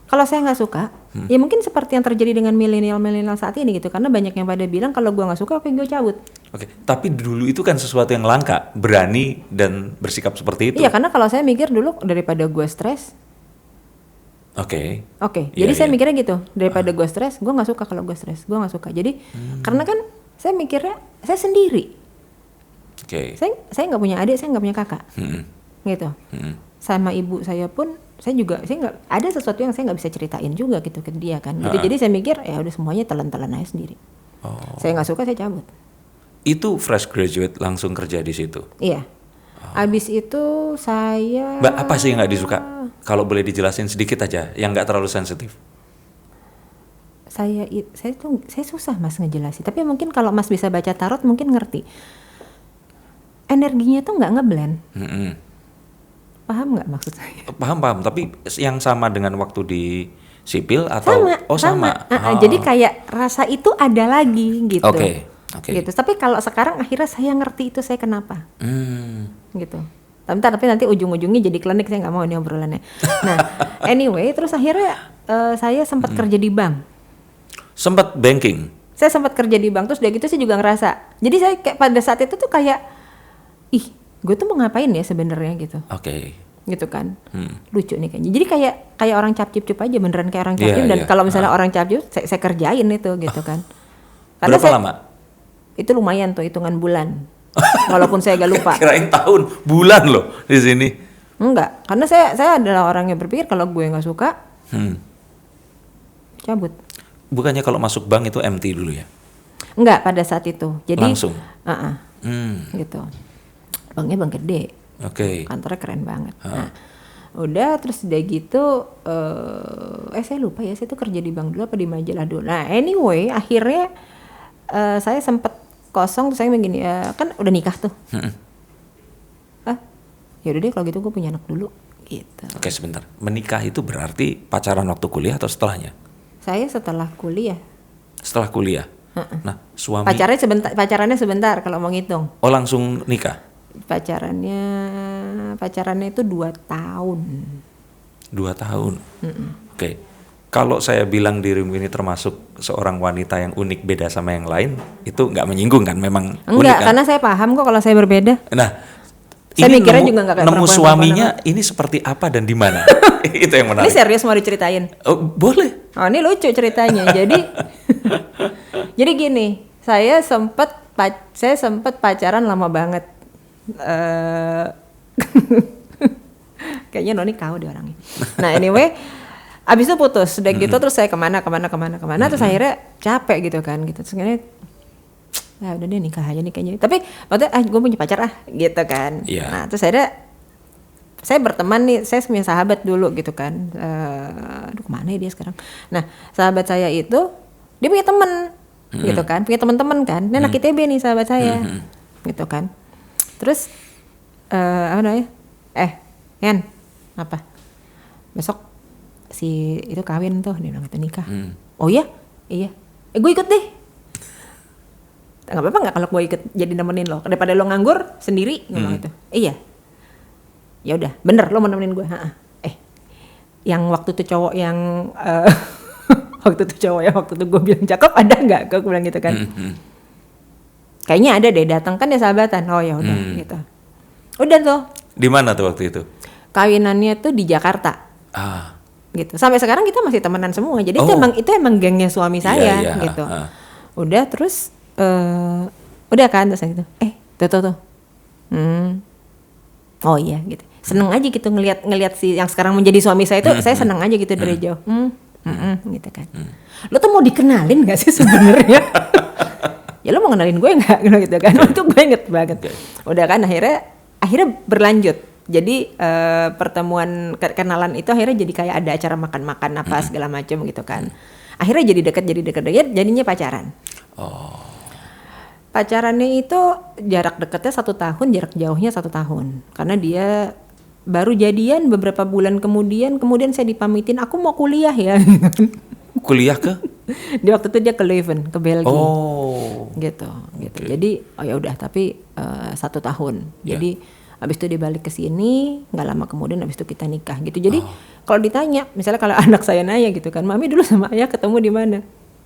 Speaker 2: kalau saya nggak suka, ya mungkin seperti yang terjadi dengan milenial saat ini gitu. Karena banyak yang pada bilang kalau gue nggak suka, oke gue cabut.
Speaker 1: Oke, tapi dulu itu kan sesuatu yang langka, berani dan bersikap seperti itu.
Speaker 2: Iya, karena kalau saya mikir dulu daripada gue stres.
Speaker 1: Oke.
Speaker 2: Jadi saya mikirnya gitu, daripada gue stres, gue nggak suka kalau gue stres, gue nggak suka. Jadi karena kan saya mikirnya saya sendiri.
Speaker 1: Oke.
Speaker 2: Saya nggak punya adik, saya nggak punya kakak, gitu. Sama ibu saya pun saya nggak ada sesuatu yang saya nggak bisa ceritain juga gitu ke dia kan. Gitu. Jadi saya mikir ya udah semuanya telan-telan aja sendiri. Saya nggak suka, saya cabut.
Speaker 1: Itu fresh graduate langsung kerja di situ.
Speaker 2: Iya. Abis itu saya.
Speaker 1: Mbak, apa sih yang nggak disuka? Kalau boleh dijelasin sedikit aja, yang nggak terlalu sensitif.
Speaker 2: Saya susah Mas ngejelasin. Tapi mungkin kalau Mas bisa baca tarot mungkin ngerti. Energinya tuh nggak ngeblend. Paham nggak maksud saya?
Speaker 1: Paham. Tapi yang sama dengan waktu di sipil atau
Speaker 2: sama. Jadi kayak rasa itu ada lagi gitu.
Speaker 1: Oke.
Speaker 2: Gitu. Tapi kalau sekarang akhirnya saya ngerti itu saya kenapa. Gitu. Tapi nanti ujung-ujungnya jadi klinik, saya nggak mau ini obrolannya. Nah, anyway, terus akhirnya saya sempat kerja di bank.
Speaker 1: Sempat banking.
Speaker 2: Saya sempat kerja di bank, terus udah gitu saya juga ngerasa. Jadi saya kayak pada saat itu tuh kayak, gue tuh mau ngapain ya sebenarnya gitu.
Speaker 1: Oke.
Speaker 2: Gitu kan. Lucu nih kayaknya. Jadi kayak orang cap-cip aja, beneran kayak orang cap-cip. Dan kalau misalnya orang cap-cip, saya kerjain itu gitu kan. Karena
Speaker 1: berapa lama?
Speaker 2: Itu lumayan tuh, hitungan bulan. Walaupun saya agak lupa.
Speaker 1: Kirain tahun, bulan loh di sini.
Speaker 2: Enggak, karena saya adalah orang yang berpikir kalau gue nggak suka, cabut.
Speaker 1: Bukannya kalau masuk bank itu MT dulu ya?
Speaker 2: Enggak, pada saat itu. Jadi
Speaker 1: langsung?
Speaker 2: Gitu. Banknya bank gede.
Speaker 1: Oke.
Speaker 2: Kantornya keren banget. Nah, udah terus udah gitu, saya lupa ya, saya tuh kerja di bank dulu apa di majalah dulu. Nah anyway, akhirnya saya sempet kosong, terus saya begini, kan udah nikah tuh. Ya udah deh kalau gitu gue punya anak dulu gitu.
Speaker 1: Oke, sebentar. Menikah itu berarti pacaran waktu kuliah atau setelahnya?
Speaker 2: Saya setelah kuliah.
Speaker 1: Setelah kuliah. Nah, suami
Speaker 2: Pacarannya sebentar kalau mau ngitung.
Speaker 1: oh langsung nikah.
Speaker 2: Pacarannya itu 2 tahun.
Speaker 1: 2 tahun. Oke. Kalau saya bilang dirimu ini termasuk seorang wanita yang unik beda sama yang lain, itu nggak menyinggung kan? Memang unik
Speaker 2: Enggak,
Speaker 1: kan?
Speaker 2: karena saya paham kok kalau saya berbeda.
Speaker 1: Nah,
Speaker 2: Saya
Speaker 1: ini
Speaker 2: mikirnya juga nggak kayak
Speaker 1: nemu
Speaker 2: perempuan
Speaker 1: suaminya ini seperti apa dan di mana? Itu yang
Speaker 2: Ini
Speaker 1: menarik.
Speaker 2: serius mau diceritain?
Speaker 1: Oh, boleh.
Speaker 2: Oh, ini lucu ceritanya. Jadi gini, saya sempat pacaran lama banget. Kayaknya Noni kau deh orangnya. Nah anyway, abis itu putus. Udah gitu terus saya kemana. Terus akhirnya capek gitu kan. Terus akhirnya, ya udah deh nikah aja nih kayaknya. Tapi maksudnya gue punya pacar gitu kan.
Speaker 1: Iya.
Speaker 2: Nah terus akhirnya saya berteman nih, saya punya sahabat dulu gitu kan. Aduh kemana ya dia sekarang. Nah sahabat saya itu, dia punya temen gitu kan. Punya teman-teman kan. Ini anak ITB nih sahabat saya. Gitu kan. Terus, apa namanya? Hen, apa? Besok si itu kawin tuh, dia bilang itu nikah. Oh iya? Iya. Gue ikut deh. Gak apa-apa gak kalau gue ikut jadi nemenin lo, daripada lo nganggur sendiri ngomong itu. Iya. Ya udah, bener lo mau nemenin gue. Yang waktu itu cowok yang waktu itu gue bilang cakep ada nggak? Gue bilang gitu kan. Kayaknya ada deh, datang kan ya sahabatan. Oh ya udah gitu. Udah tuh.
Speaker 1: Di mana tuh waktu itu?
Speaker 2: Kawinannya tuh di Jakarta. Gitu. Sampai sekarang kita masih temenan semua. Jadi itu emang gengnya suami saya gitu. Udah terus udah kan terus gitu. Tuh. Oh iya gitu. Seneng aja gitu ngelihat si yang sekarang menjadi suami saya itu saya seneng aja gitu dari jauh. Gitu kan. Lo tuh mau dikenalin gak sih sebenarnya? Ya lo mau kenalin gue nggak gitu kan? Itu gue inget banget. Udah kan akhirnya berlanjut. Jadi pertemuan kenalan itu akhirnya jadi kayak ada acara makan-makan apa segala macam gitu kan. Akhirnya jadi dekat jadinya pacaran. Pacarannya itu jarak dekatnya 1 tahun, jarak jauhnya 1 tahun. Karena dia baru jadian beberapa bulan kemudian saya dipamitin aku mau kuliah ya.
Speaker 1: Kuliah ke?
Speaker 2: Di waktu itu dia ke Leuven, ke Belgia. Gitu.
Speaker 1: Okay.
Speaker 2: Jadi ya udah tapi 1 tahun. Jadi abis itu dia balik ke sini, nggak lama kemudian abis itu kita nikah gitu. Jadi kalau ditanya, misalnya kalau anak saya nanya gitu kan, mami dulu sama ayah ketemu di mana?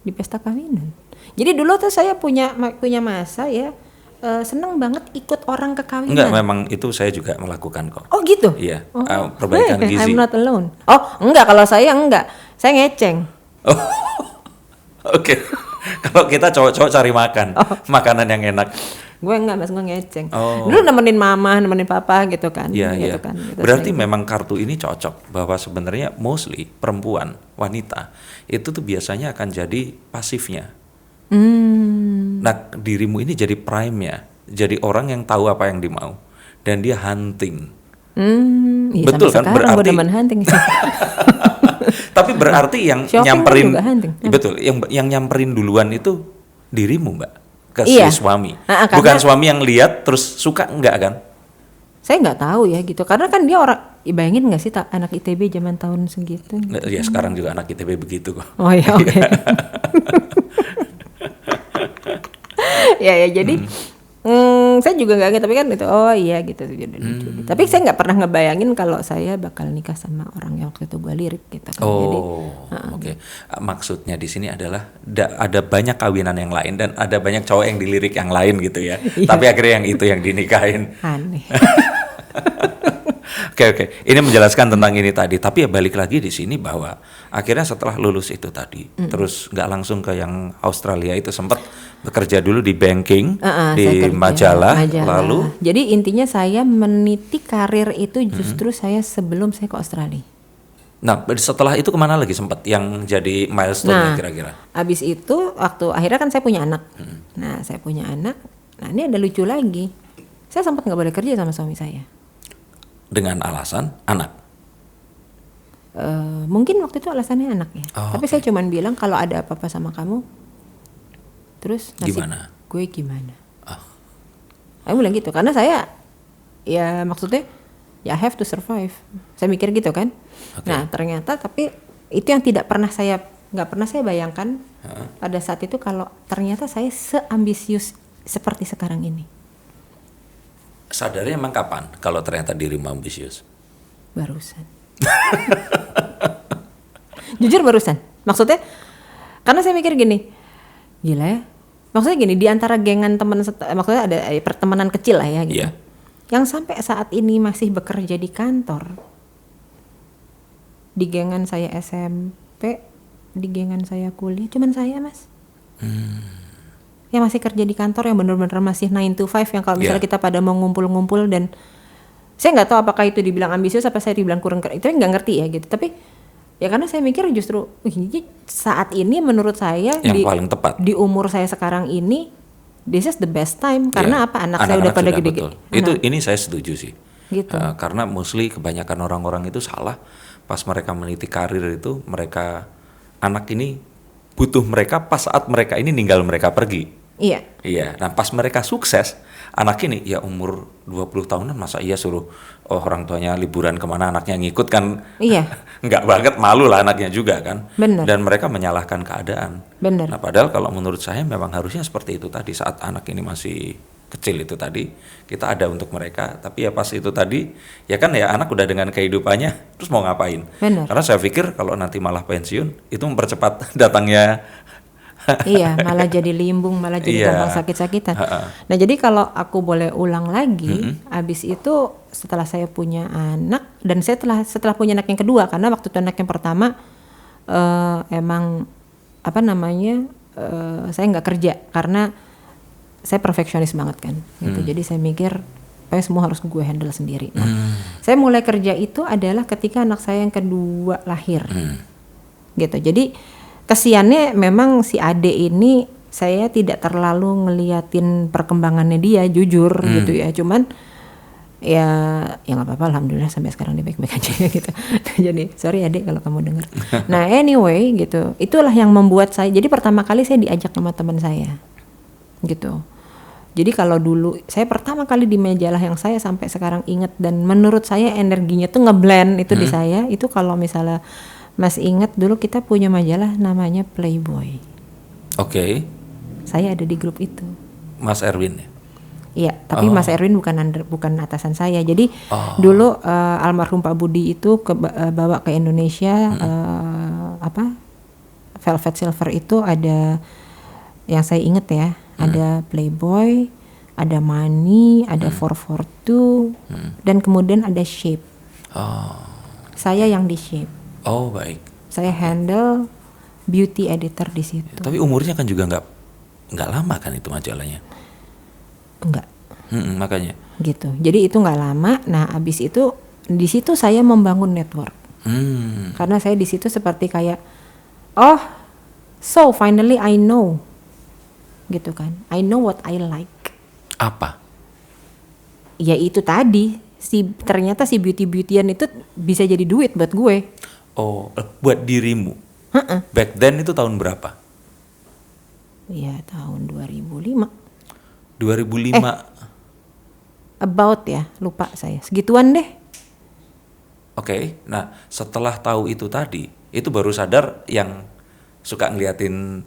Speaker 2: Di pesta kawinan. Jadi dulu tuh saya punya masa ya seneng banget ikut orang ke kawinan.
Speaker 1: Enggak, memang itu saya juga melakukan kok.
Speaker 2: Oh gitu?
Speaker 1: Iya, perbaikan gizi.
Speaker 2: I'm not alone. Oh enggak, kalau saya enggak, saya ngeceng.
Speaker 1: Oke. Kalau kita cowok-cowok cari makanan yang enak.
Speaker 2: Gue enggak, mas gue ngeceng. Dulu nemenin mama, nemenin papa gitu kan.
Speaker 1: Iya.
Speaker 2: Kan, gitu.
Speaker 1: Berarti memang kartu ini cocok bahwa sebenarnya mostly perempuan, wanita itu tuh biasanya akan jadi pasifnya. Nah dirimu ini jadi prime-nya, jadi orang yang tahu apa yang dimau dan dia hunting.
Speaker 2: Iya,
Speaker 1: betul kan?
Speaker 2: Berarti gue demen hunting sih.
Speaker 1: Tapi berarti yang nyamperin, betul, yang nyamperin duluan itu dirimu mbak, ke si suami. Bukan suami yang lihat terus suka, enggak kan?
Speaker 2: Saya nggak tahu ya gitu, karena kan dia orang, bayangin nggak sih anak ITB zaman tahun segitu?
Speaker 1: Ya sekarang juga anak ITB begitu kok.
Speaker 2: Oh ya oke. ya jadi saya juga nggak ngerti, tapi kan itu oh iya gitu. Tapi saya nggak pernah ngebayangin kalau saya bakal nikah sama orang yang waktu itu gue lirik gitu kan.
Speaker 1: Oke. Maksudnya di sini adalah ada banyak kawinan yang lain dan ada banyak cowok yang dilirik yang lain gitu ya. Tapi akhirnya yang itu yang dinikahin.
Speaker 2: Aneh.
Speaker 1: Oke. Ini menjelaskan tentang ini tadi. Tapi ya balik lagi di sini bahwa akhirnya setelah lulus itu tadi, terus nggak langsung ke yang Australia itu, sempat bekerja dulu di banking, di majalah, lalu.
Speaker 2: Jadi intinya saya meniti karir itu justru saya sebelum saya ke Australia.
Speaker 1: Nah setelah itu kemana lagi sempat yang jadi milestone kira-kira?
Speaker 2: Abis itu waktu akhirnya kan saya punya anak. Nah saya punya anak. Nah ini ada lucu lagi. Saya sempat nggak boleh kerja sama suami saya. Dengan
Speaker 1: alasan anak?
Speaker 2: Mungkin waktu itu alasannya anak ya. Tapi saya cuman bilang kalau ada apa-apa sama kamu, terus nasib gue gimana? Saya bilang gitu karena saya ya maksudnya ya have to survive. Saya mikir gitu kan. Nah ternyata tapi itu yang tidak pernah saya nggak pernah saya bayangkan pada saat itu kalau ternyata saya seambisius seperti sekarang ini.
Speaker 1: Sadarnya emang kapan kalau ternyata dirimu ambisius?
Speaker 2: Barusan. Jujur barusan. Maksudnya karena saya mikir gini, gila ya. Maksudnya gini, di antara gengan teman, maksudnya ada pertemanan kecil lah ya gitu.
Speaker 1: Iya.
Speaker 2: Yang sampai saat ini masih bekerja di kantor. Di gengan saya SMP, di gengan saya kuliah, cuman saya, Mas. Yang masih kerja di kantor, yang benar-benar masih 9 to 5, yang kalau misalnya kita pada mau ngumpul-ngumpul, dan saya nggak tahu apakah itu dibilang ambisius apa saya dibilang kurang, itu nggak ngerti ya gitu. Tapi ya karena saya mikir justru saat ini menurut saya
Speaker 1: yang paling tepat
Speaker 2: di umur saya sekarang ini, this is the best time. Karena apa, anak saya udah pada gede-gede.
Speaker 1: Itu ini saya setuju sih.
Speaker 2: Gitu.
Speaker 1: Karena mostly kebanyakan orang-orang itu salah pas mereka meniti karir itu, mereka anak ini butuh mereka pas saat mereka ini ninggal mereka pergi. Iya. Nah pas mereka sukses, anak ini ya umur 20 tahunan masa iya suruh orang tuanya liburan kemana anaknya ngikut kan?
Speaker 2: Iya.
Speaker 1: Nggak banget, malu lah anaknya juga kan.
Speaker 2: Bener.
Speaker 1: Dan mereka menyalahkan keadaan.
Speaker 2: Bener.
Speaker 1: Nah padahal kalau menurut saya memang harusnya seperti itu tadi, saat anak ini masih kecil itu tadi kita ada untuk mereka. Tapi ya pas itu tadi ya kan ya anak udah dengan kehidupannya, terus mau ngapain?
Speaker 2: Bener.
Speaker 1: Karena saya pikir kalau nanti malah pensiun itu mempercepat datangnya.
Speaker 2: Iya, malah jadi limbung, malah jadi gampang sakit-sakitan. Nah jadi kalau aku boleh ulang lagi, abis itu setelah saya punya anak, dan saya setelah punya anak yang kedua, karena waktu itu anak yang pertama emang apa namanya, saya nggak kerja karena saya perfeksionis banget kan, gitu. Jadi saya mikir, semua harus gue handle sendiri. Nah, saya mulai kerja itu adalah ketika anak saya yang kedua lahir, gitu. Jadi kesiannya memang si Ade ini saya tidak terlalu ngeliatin perkembangannya dia, jujur gitu ya. Cuman ya nggak apa-apa, alhamdulillah sampai sekarang dia baik-baik aja gitu. Jadi sorry Ade kalau kamu dengar. Nah anyway gitu, itulah yang membuat saya. Jadi pertama kali saya diajak sama teman saya, gitu. Jadi kalau dulu saya pertama kali di majalah yang saya sampai sekarang inget dan menurut saya energinya tuh ngeblend itu di saya, itu kalau misalnya Mas ingat dulu kita punya majalah namanya Playboy.
Speaker 1: Oke.
Speaker 2: Saya ada di grup itu.
Speaker 1: Mas Erwin ya?
Speaker 2: Iya, tapi Mas Erwin bukan atasan saya. Jadi dulu almarhum Pak Budi itu bawa ke Indonesia Velvet Silver itu ada, yang saya ingat ya, ada Playboy, ada Money, ada 442, dan kemudian ada Shape. Saya yang di Shape.
Speaker 1: Oh baik.
Speaker 2: Saya handle beauty editor di situ.
Speaker 1: Ya, tapi umurnya kan juga nggak lama kan itu majalahnya?
Speaker 2: Enggak.
Speaker 1: Makanya.
Speaker 2: Gitu. Jadi itu nggak lama. Nah abis itu di situ saya membangun network. Karena saya di situ seperti kayak, so finally I know, gitu kan. I know what I like.
Speaker 1: Apa?
Speaker 2: Ya itu tadi. Ternyata si beautyan itu bisa jadi duit buat gue.
Speaker 1: Oh, buat dirimu. Back then itu tahun berapa?
Speaker 2: Ya tahun 2005.
Speaker 1: 2005.
Speaker 2: About ya, lupa saya. Segituan deh.
Speaker 1: Oke. Nah, setelah tahu itu tadi, itu baru sadar yang suka ngeliatin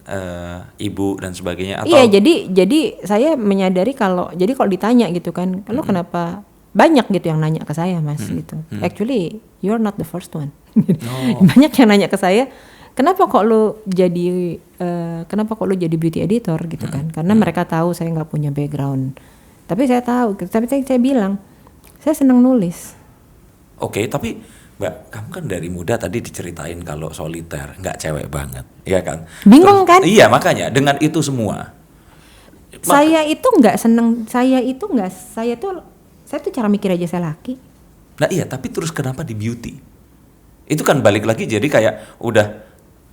Speaker 1: ibu dan sebagainya atau?
Speaker 2: Iya, jadi saya menyadari kalau ditanya gitu kan, lo kenapa banyak gitu yang nanya ke saya Mas gitu. Actually you're not the first one. Banyak yang nanya ke saya, kenapa kok lo jadi beauty editor gitu kan? Karena mereka tahu saya nggak punya background. Tapi saya tahu, tapi saya bilang saya senang nulis.
Speaker 1: Oke, tapi Mbak, kamu kan dari muda tadi diceritain kalau soliter, nggak cewek banget, ya kan?
Speaker 2: Bingung kan?
Speaker 1: Iya, makanya dengan itu semua.
Speaker 2: Saya tuh cara mikir aja saya laki.
Speaker 1: Nah iya, tapi terus kenapa di beauty? Itu kan balik lagi jadi kayak udah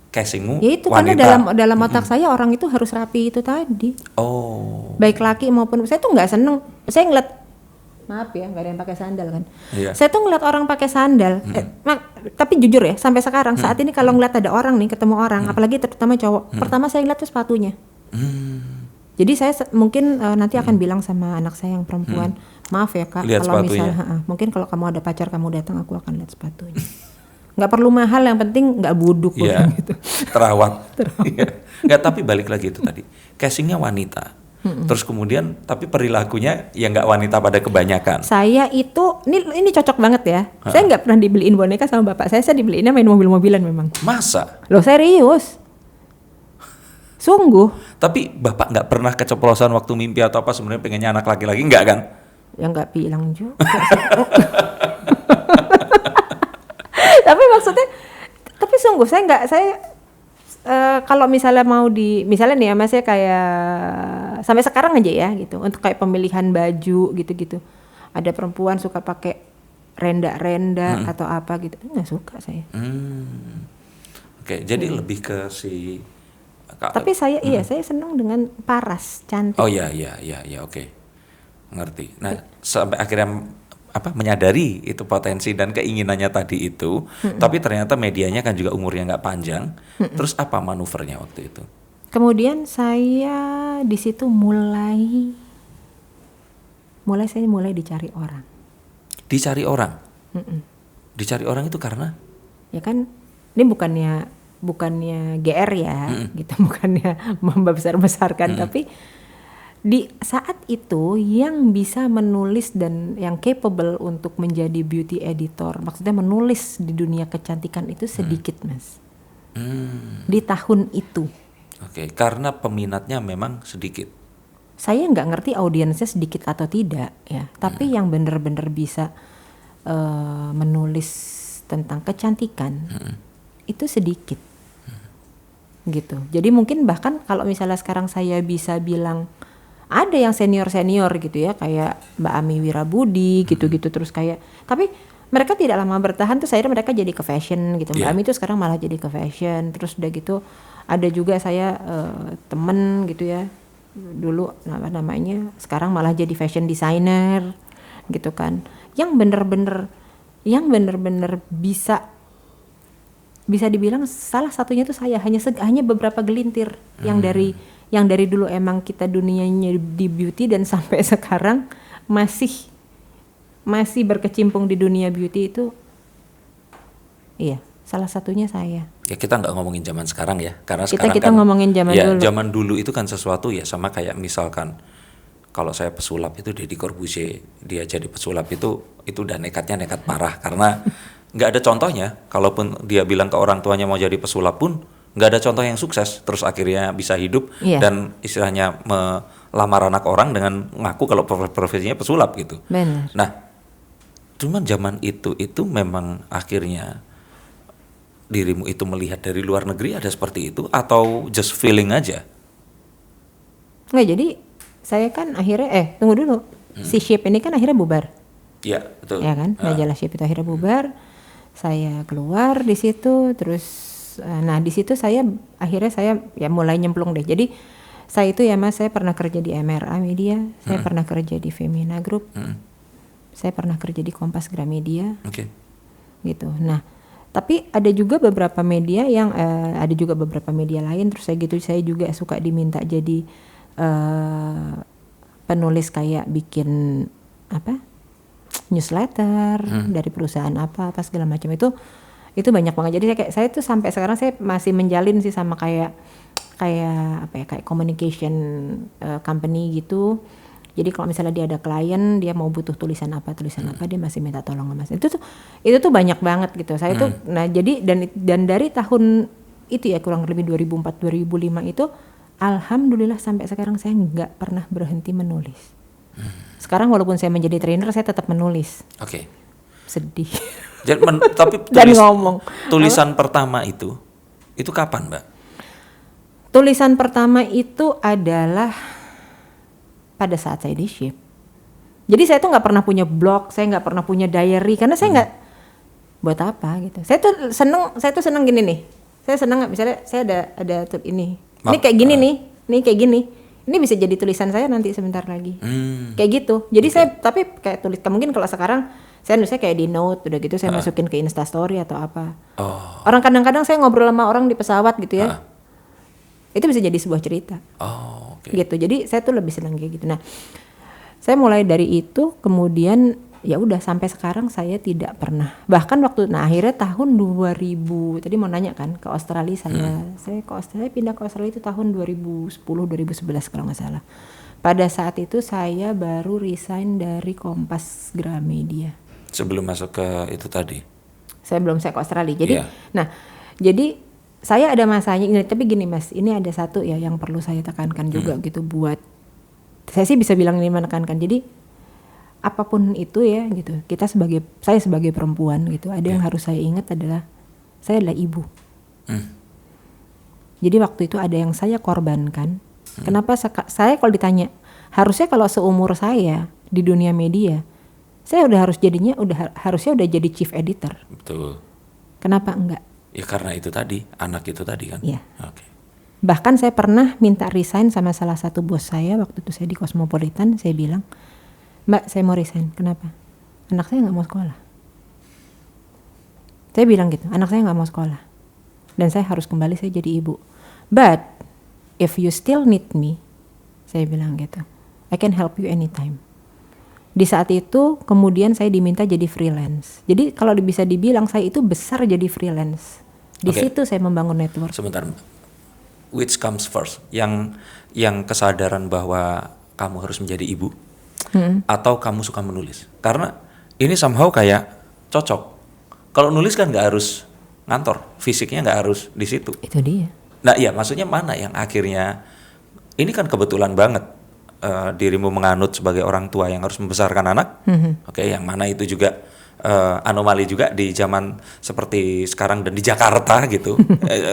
Speaker 1: casingmu
Speaker 2: ya itu
Speaker 1: wanita.
Speaker 2: Karena dalam otak saya orang itu harus rapi itu tadi. Baik laki maupun, saya tuh nggak seneng. Saya ngeliat, maaf ya, nggak ada yang pakai sandal kan.
Speaker 1: Iya.
Speaker 2: Saya tuh ngeliat orang pakai sandal. Tapi jujur ya, sampai sekarang saat ini kalau ngeliat ada orang nih, ketemu orang, apalagi terutama cowok, pertama saya ngeliat tuh sepatunya. Jadi saya mungkin nanti akan bilang sama anak saya yang perempuan, maaf ya kak,
Speaker 1: lihat
Speaker 2: kalau
Speaker 1: sepatunya.
Speaker 2: misalnya mungkin kalau kamu ada pacar kamu datang, aku akan lihat sepatunya. nggak perlu mahal, yang penting nggak buduk gitu.
Speaker 1: Terawat. Nggak, tapi balik lagi itu tadi, casingnya wanita. Terus kemudian tapi perilakunya ya nggak wanita pada kebanyakan.
Speaker 2: Saya itu ini cocok banget ya. Saya nggak pernah dibeliin boneka sama bapak saya dibeliinnya main mobil-mobilan memang.
Speaker 1: Masa?
Speaker 2: Loh serius? Sungguh.
Speaker 1: Tapi bapak nggak pernah keceplosan waktu mimpi atau apa sebenarnya pengennya anak laki-laki, nggak kan?
Speaker 2: Ya nggak bilang juga. Tapi maksudnya, tapi sungguh saya kalau misalnya misalnya nih ya Mas ya, kayak sampai sekarang aja ya gitu, untuk kayak pemilihan baju gitu-gitu, ada perempuan suka pakai renda-renda atau apa gitu, nggak suka saya.
Speaker 1: Oke, jadi lebih ke si.
Speaker 2: Tapi saya saya senang dengan paras, cantik.
Speaker 1: Oh iya, oke, ngerti. Nah sampai akhirnya menyadari itu potensi dan keinginannya tadi itu, tapi ternyata medianya kan juga umurnya nggak panjang. Terus apa manuvernya waktu itu? Kemudian
Speaker 2: saya di situ mulai dicari orang.
Speaker 1: Dicari orang? Dicari orang itu karena?
Speaker 2: Ya kan, ini bukannya GR ya, gitu, bukannya membesar-besarkan, tapi di saat itu yang bisa menulis dan yang capable untuk menjadi beauty editor, maksudnya menulis di dunia kecantikan itu sedikit Mas. Di tahun itu.
Speaker 1: Oke, karena peminatnya memang sedikit.
Speaker 2: Saya nggak ngerti audiensnya sedikit atau tidak ya, tapi yang benar-benar bisa menulis tentang kecantikan itu sedikit. Gitu. Jadi mungkin bahkan kalau misalnya sekarang saya bisa bilang ada yang senior gitu ya, kayak Mbak Ami Wirabudi gitu-gitu, terus kayak, tapi mereka tidak lama bertahan, terus akhirnya mereka jadi ke fashion gitu. Mbak Ami tuh sekarang malah jadi ke fashion, terus udah gitu ada juga saya temen gitu ya, dulu namanya sekarang malah jadi fashion designer gitu kan, yang bener-bener bisa dibilang salah satunya tuh saya, hanya beberapa gelintir yang dari dulu emang kita dunianya di beauty dan sampai sekarang masih berkecimpung di dunia beauty itu, iya, salah satunya saya.
Speaker 1: Ya kita nggak ngomongin zaman sekarang ya, karena
Speaker 2: kita
Speaker 1: sekarang kan
Speaker 2: ngomongin zaman dulu.
Speaker 1: Zaman dulu itu kan sesuatu ya, sama kayak misalkan kalau saya pesulap itu Deddy Corbuzier, dia jadi pesulap itu udah nekat parah, karena nggak ada contohnya. Kalaupun dia bilang ke orang tuanya mau jadi pesulap pun nggak ada contoh yang sukses, terus akhirnya bisa hidup dan istilahnya melamar anak orang dengan ngaku kalau profesinya pesulap gitu.
Speaker 2: Benar.
Speaker 1: Nah, cuman zaman itu memang akhirnya dirimu itu melihat dari luar negeri ada seperti itu atau just feeling aja?
Speaker 2: Nggak, jadi saya kan akhirnya tunggu dulu, si Shape ini kan akhirnya bubar.
Speaker 1: Iya, betul.
Speaker 2: Ya kan, majalah Shape itu akhirnya bubar. Saya keluar di situ, terus nah di situ saya ya mulai nyemplung deh. Jadi saya itu ya Mas, saya pernah kerja di MRA Media, saya pernah kerja di Femina Group, saya pernah kerja di Kompas Gramedia, gitu. Nah, tapi ada juga beberapa media yang ada juga beberapa media lain. Terus saya juga suka diminta jadi penulis, kayak bikin newsletter dari perusahaan apa segala macam, itu banyak banget. Jadi saya tuh sampai sekarang saya masih menjalin sih sama kayak communication company gitu. Jadi kalau misalnya dia ada klien, dia mau butuh tulisan apa, dia masih minta tolong sama Mas. Itu tuh banyak banget gitu. Saya tuh nah jadi dan dari tahun itu ya kurang lebih 2004-2005 itu, alhamdulillah sampai sekarang saya nggak pernah berhenti menulis. Sekarang walaupun saya menjadi trainer, saya tetap menulis.
Speaker 1: Oke.
Speaker 2: Sedih.
Speaker 1: Tapi tulisan pertama itu kapan, Mbak?
Speaker 2: Tulisan pertama itu adalah pada saat saya di Shape. Jadi saya tuh nggak pernah punya blog, saya nggak pernah punya diary, karena saya nggak buat apa gitu. Saya tuh seneng gini nih. Saya seneng misalnya saya ada ini kayak gini nih, kayak gini. Ini bisa jadi tulisan saya nanti sebentar lagi. Kayak gitu. Jadi saya tapi kayak tulis, mungkin kalau sekarang saya nulisnya kayak di note, udah gitu saya masukin ke Instastory atau apa. Orang kadang-kadang saya ngobrol sama orang di pesawat gitu ya. Itu bisa jadi sebuah cerita. Gitu. Jadi saya tuh lebih senang kayak gitu. Nah, saya mulai dari itu, kemudian ya udah sampai sekarang saya tidak pernah. Bahkan akhirnya tahun 2000 tadi mau nanya kan ke Australia saya pindah ke Australia itu tahun 2010 2011 kalau nggak salah. Pada saat itu saya baru resign dari Kompas Gramedia.
Speaker 1: Sebelum masuk ke itu tadi.
Speaker 2: Saya ke Australia. Jadi jadi saya ada masanya ini, tapi gini Mas, ini ada satu ya yang perlu saya tekankan juga gitu buat saya sih bisa bilang ini menekankan. Jadi apapun itu ya gitu, saya sebagai perempuan gitu, ada yang harus saya ingat adalah saya adalah ibu. Jadi waktu itu ada yang saya korbankan. Kenapa saya kalau ditanya, harusnya kalau seumur saya di dunia media, saya harusnya udah jadi chief editor.
Speaker 1: Betul.
Speaker 2: Kenapa enggak?
Speaker 1: Ya karena itu tadi, anak itu tadi kan.
Speaker 2: Iya.
Speaker 1: Oke.
Speaker 2: Bahkan saya pernah minta resign sama salah satu bos saya waktu itu saya di Cosmopolitan. Saya bilang, Mbak, saya mau resign. Kenapa? Anak saya nggak mau sekolah. Saya bilang gitu, anak saya nggak mau sekolah, dan saya harus kembali, saya jadi ibu. But if you still need me, saya bilang gitu, I can help you anytime. Di saat itu kemudian saya diminta jadi freelance. Jadi kalau bisa dibilang saya itu besar jadi freelance. Di situ saya membangun network.
Speaker 1: Sebentar, which comes first? Yang kesadaran bahwa kamu harus menjadi ibu, atau kamu suka menulis? Karena ini somehow kayak cocok. Kalau nulis kan nggak harus ngantor, fisiknya nggak harus di situ.
Speaker 2: Itu dia.
Speaker 1: Nah iya, maksudnya mana yang akhirnya ini kan kebetulan banget. Dirimu menganut sebagai orang tua yang harus membesarkan anak, yang mana itu juga anomali juga di zaman seperti sekarang dan di Jakarta gitu,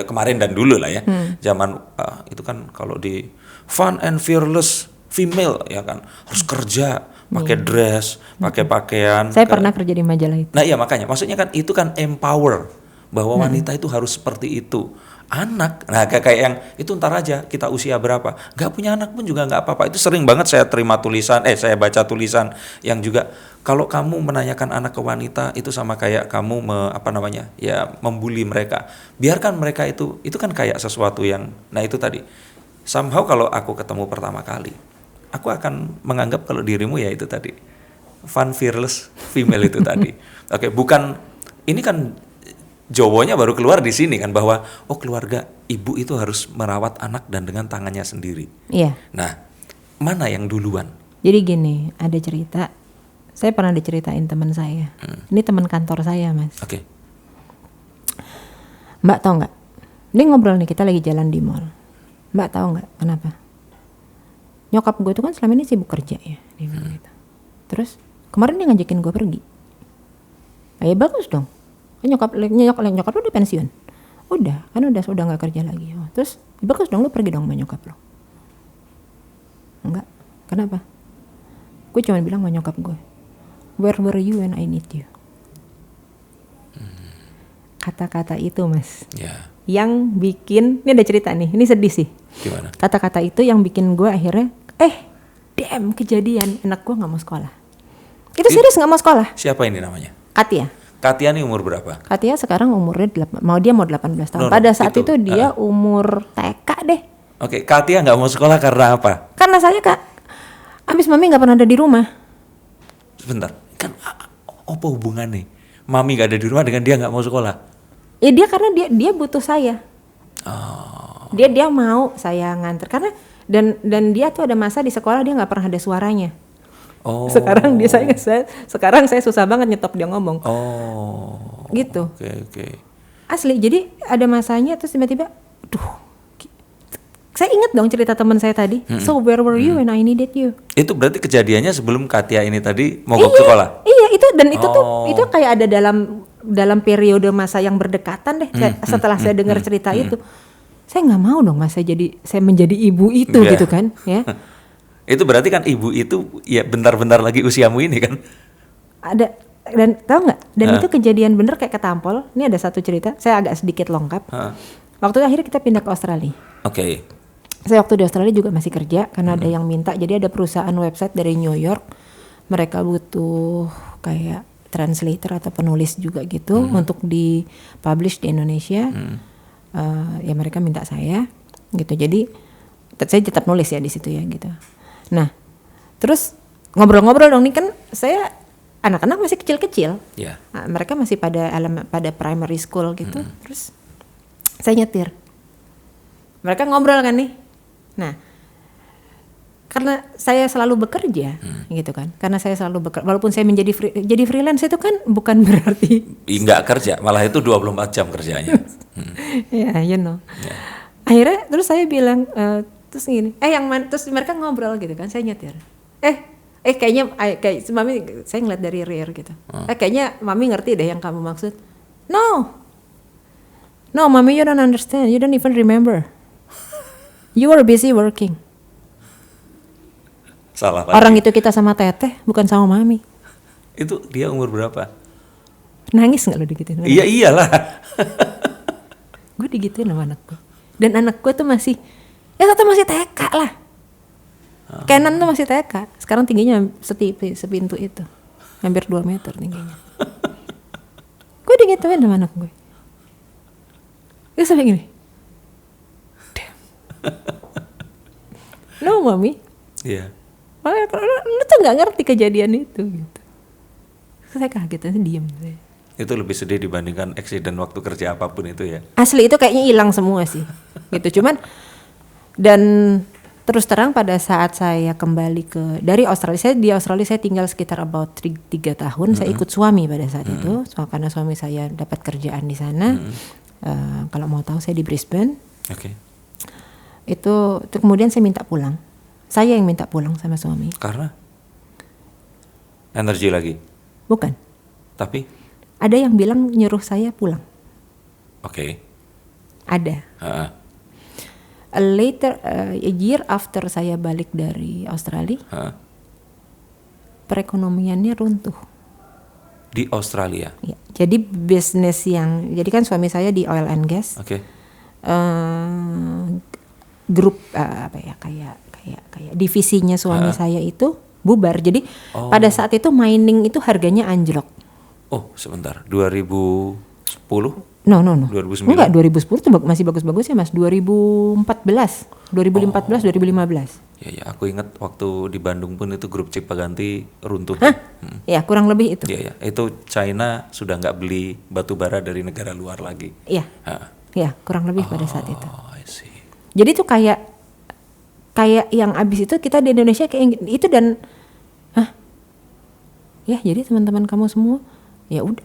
Speaker 1: kemarin dan dulu lah ya, zaman itu kan kalau di fun and fearless female ya kan harus kerja, pakai dress, pakai pakaian.
Speaker 2: Saya pernah kerja di majalah itu.
Speaker 1: Nah iya makanya, maksudnya kan itu kan empower bahwa wanita itu harus seperti itu. Anak, nah kayak yang itu ntar aja kita usia berapa, nggak punya anak pun juga nggak apa-apa. Itu sering banget saya saya baca tulisan yang juga kalau kamu menanyakan anak ke wanita itu sama kayak kamu membuli mereka. Biarkan mereka itu kan kayak sesuatu yang, nah itu tadi. Somehow kalau aku ketemu pertama kali, aku akan menganggap kalau dirimu ya itu tadi fun fearless female itu tadi. Bukan ini kan Jawabannya baru keluar di sini kan bahwa keluarga ibu itu harus merawat anak dan dengan tangannya sendiri.
Speaker 2: Iya.
Speaker 1: Nah, mana yang duluan?
Speaker 2: Jadi gini, ada cerita. Saya pernah diceritain teman saya. Ini teman kantor saya, Mas.
Speaker 1: Oke.
Speaker 2: Mbak tahu nggak? Ini ngobrol nih, kita lagi jalan di mall. Mbak tahu nggak kenapa? Nyokap gue tuh kan selama ini sibuk kerja ya, dia bilang gitu. Terus kemarin dia ngajakin gue pergi. Ya bagus dong. Nyokap lu udah pensiun. Udah nggak kerja lagi. Terus bagus dong, lu pergi dong sama nyokap lu. Enggak. Kenapa? Gue cuma bilang sama nyokap gue, where were you when I need you? Kata-kata itu, Mas.
Speaker 1: Yeah.
Speaker 2: Yang bikin, ini ada cerita nih, ini sedih sih.
Speaker 1: Gimana?
Speaker 2: Kata-kata itu yang bikin gue akhirnya, kejadian, anak gue nggak mau sekolah. Itu serius nggak mau sekolah.
Speaker 1: Siapa ini namanya?
Speaker 2: Katia
Speaker 1: nih umur berapa?
Speaker 2: Katia sekarang umurnya mau 18 tahun. Pada saat itu dia umur TK deh.
Speaker 1: Oke, Katia nggak mau sekolah karena apa?
Speaker 2: Karena saya abis mami nggak pernah ada di rumah.
Speaker 1: Sebentar, kan apa hubungannya? Mami nggak ada di rumah dengan dia nggak mau sekolah?
Speaker 2: Ya dia karena dia butuh saya. Dia mau saya nganter karena dan dia tuh ada masa di sekolah dia nggak pernah ada suaranya. Sekarang sekarang saya susah banget nyetop dia ngomong. Gitu.
Speaker 1: Oke.
Speaker 2: Asli, jadi ada masanya terus tiba-tiba, saya ingat dong cerita teman saya tadi. So where were you when I needed you? Itu
Speaker 1: berarti kejadiannya sebelum Katia ini tadi mogok sekolah.
Speaker 2: Iya, itu kayak ada dalam periode masa yang berdekatan deh. Setelah saya dengar cerita itu, saya nggak mau dong saya menjadi ibu itu gitu kan, ya.
Speaker 1: Itu berarti kan ibu itu ya bentar-bentar lagi usiamu ini kan?
Speaker 2: Ada, dan tahu nggak? Dan itu kejadian bener kayak ketampol. Ini ada satu cerita, saya agak sedikit lengkap. Waktu akhirnya kita pindah ke Australia.
Speaker 1: Oke.
Speaker 2: Saya waktu di Australia juga masih kerja karena ada yang minta. Jadi ada perusahaan website dari New York, mereka butuh kayak translator atau penulis juga gitu untuk di publish di Indonesia. Ya mereka minta saya gitu. Jadi saya tetap nulis ya di situ ya gitu. Nah, terus ngobrol-ngobrol dong nih kan saya anak-anak masih kecil-kecil.
Speaker 1: Ya.
Speaker 2: Nah, mereka masih pada primary school gitu. Terus saya nyetir. Mereka ngobrol kan nih. Nah, karena saya selalu bekerja gitu kan. Karena saya selalu bekerja, walaupun saya jadi freelance itu kan bukan berarti
Speaker 1: Nggak kerja, malah itu 24 jam kerjanya.
Speaker 2: ya, you know.
Speaker 1: Ya.
Speaker 2: Akhirnya terus saya bilang terus gini, terus mereka ngobrol gitu kan, saya nyetir. Kayaknya kayak mami, saya ngeliat dari rear gitu. Kayaknya mami ngerti deh yang kamu maksud. No, mami, you don't understand, you don't even remember. You were busy working.
Speaker 1: Salah lagi.
Speaker 2: Orang itu kita sama teteh, bukan sama mami.
Speaker 1: Itu dia umur berapa?
Speaker 2: Nangis nggak lo digituin?
Speaker 1: Iya iyalah.
Speaker 2: Gue digituin sama anak gue. Dan anak gue tuh masih TK lah. Kenan tuh masih TK. Sekarang tingginya sepintu itu. Hampir 2 meter tingginya. Gue digituin sama anak gue. Dia sampai gini. No, mami.
Speaker 1: Iya.
Speaker 2: Lu tuh gak ngerti kejadian itu gitu. Saya kaget, saya diem.
Speaker 1: Itu lebih sedih dibandingkan eksiden waktu kerja apapun itu ya.
Speaker 2: Asli itu kayaknya hilang semua sih. Gitu, cuman dan terus terang pada saat saya kembali dari Australia, di Australia saya tinggal sekitar about 3 tahun. Saya ikut suami pada saat itu, karena suami saya dapat kerjaan di sana. Kalau mau tahu saya di Brisbane.
Speaker 1: Oke.
Speaker 2: Itu kemudian saya minta pulang. Saya yang minta pulang sama suami.
Speaker 1: Karena energi lagi.
Speaker 2: Bukan.
Speaker 1: Tapi
Speaker 2: ada yang bilang nyuruh saya pulang.
Speaker 1: Oke.
Speaker 2: Ada. A year after saya balik dari Australia, perekonomiannya runtuh.
Speaker 1: Di Australia.
Speaker 2: Ya, jadi jadi kan suami saya di oil and gas.
Speaker 1: Oke.
Speaker 2: Grup kayak divisinya suami saya itu bubar. Jadi pada saat itu mining itu harganya anjlok.
Speaker 1: Oh, sebentar. 2010?
Speaker 2: No.
Speaker 1: 2009?
Speaker 2: Enggak, 2010 tuh masih bagus-bagus ya, Mas. 2014, 2015.
Speaker 1: Ya, aku ingat waktu di Bandung pun itu grup Cipaganti runtuh.
Speaker 2: Ya, kurang lebih itu.
Speaker 1: Iya, itu China sudah nggak beli batu bara dari negara luar lagi.
Speaker 2: Iya. Ya, kurang lebih pada saat itu.
Speaker 1: I see.
Speaker 2: Jadi tuh kayak yang abis itu kita di Indonesia kayak itu dan ya jadi teman-teman kamu semua ya udah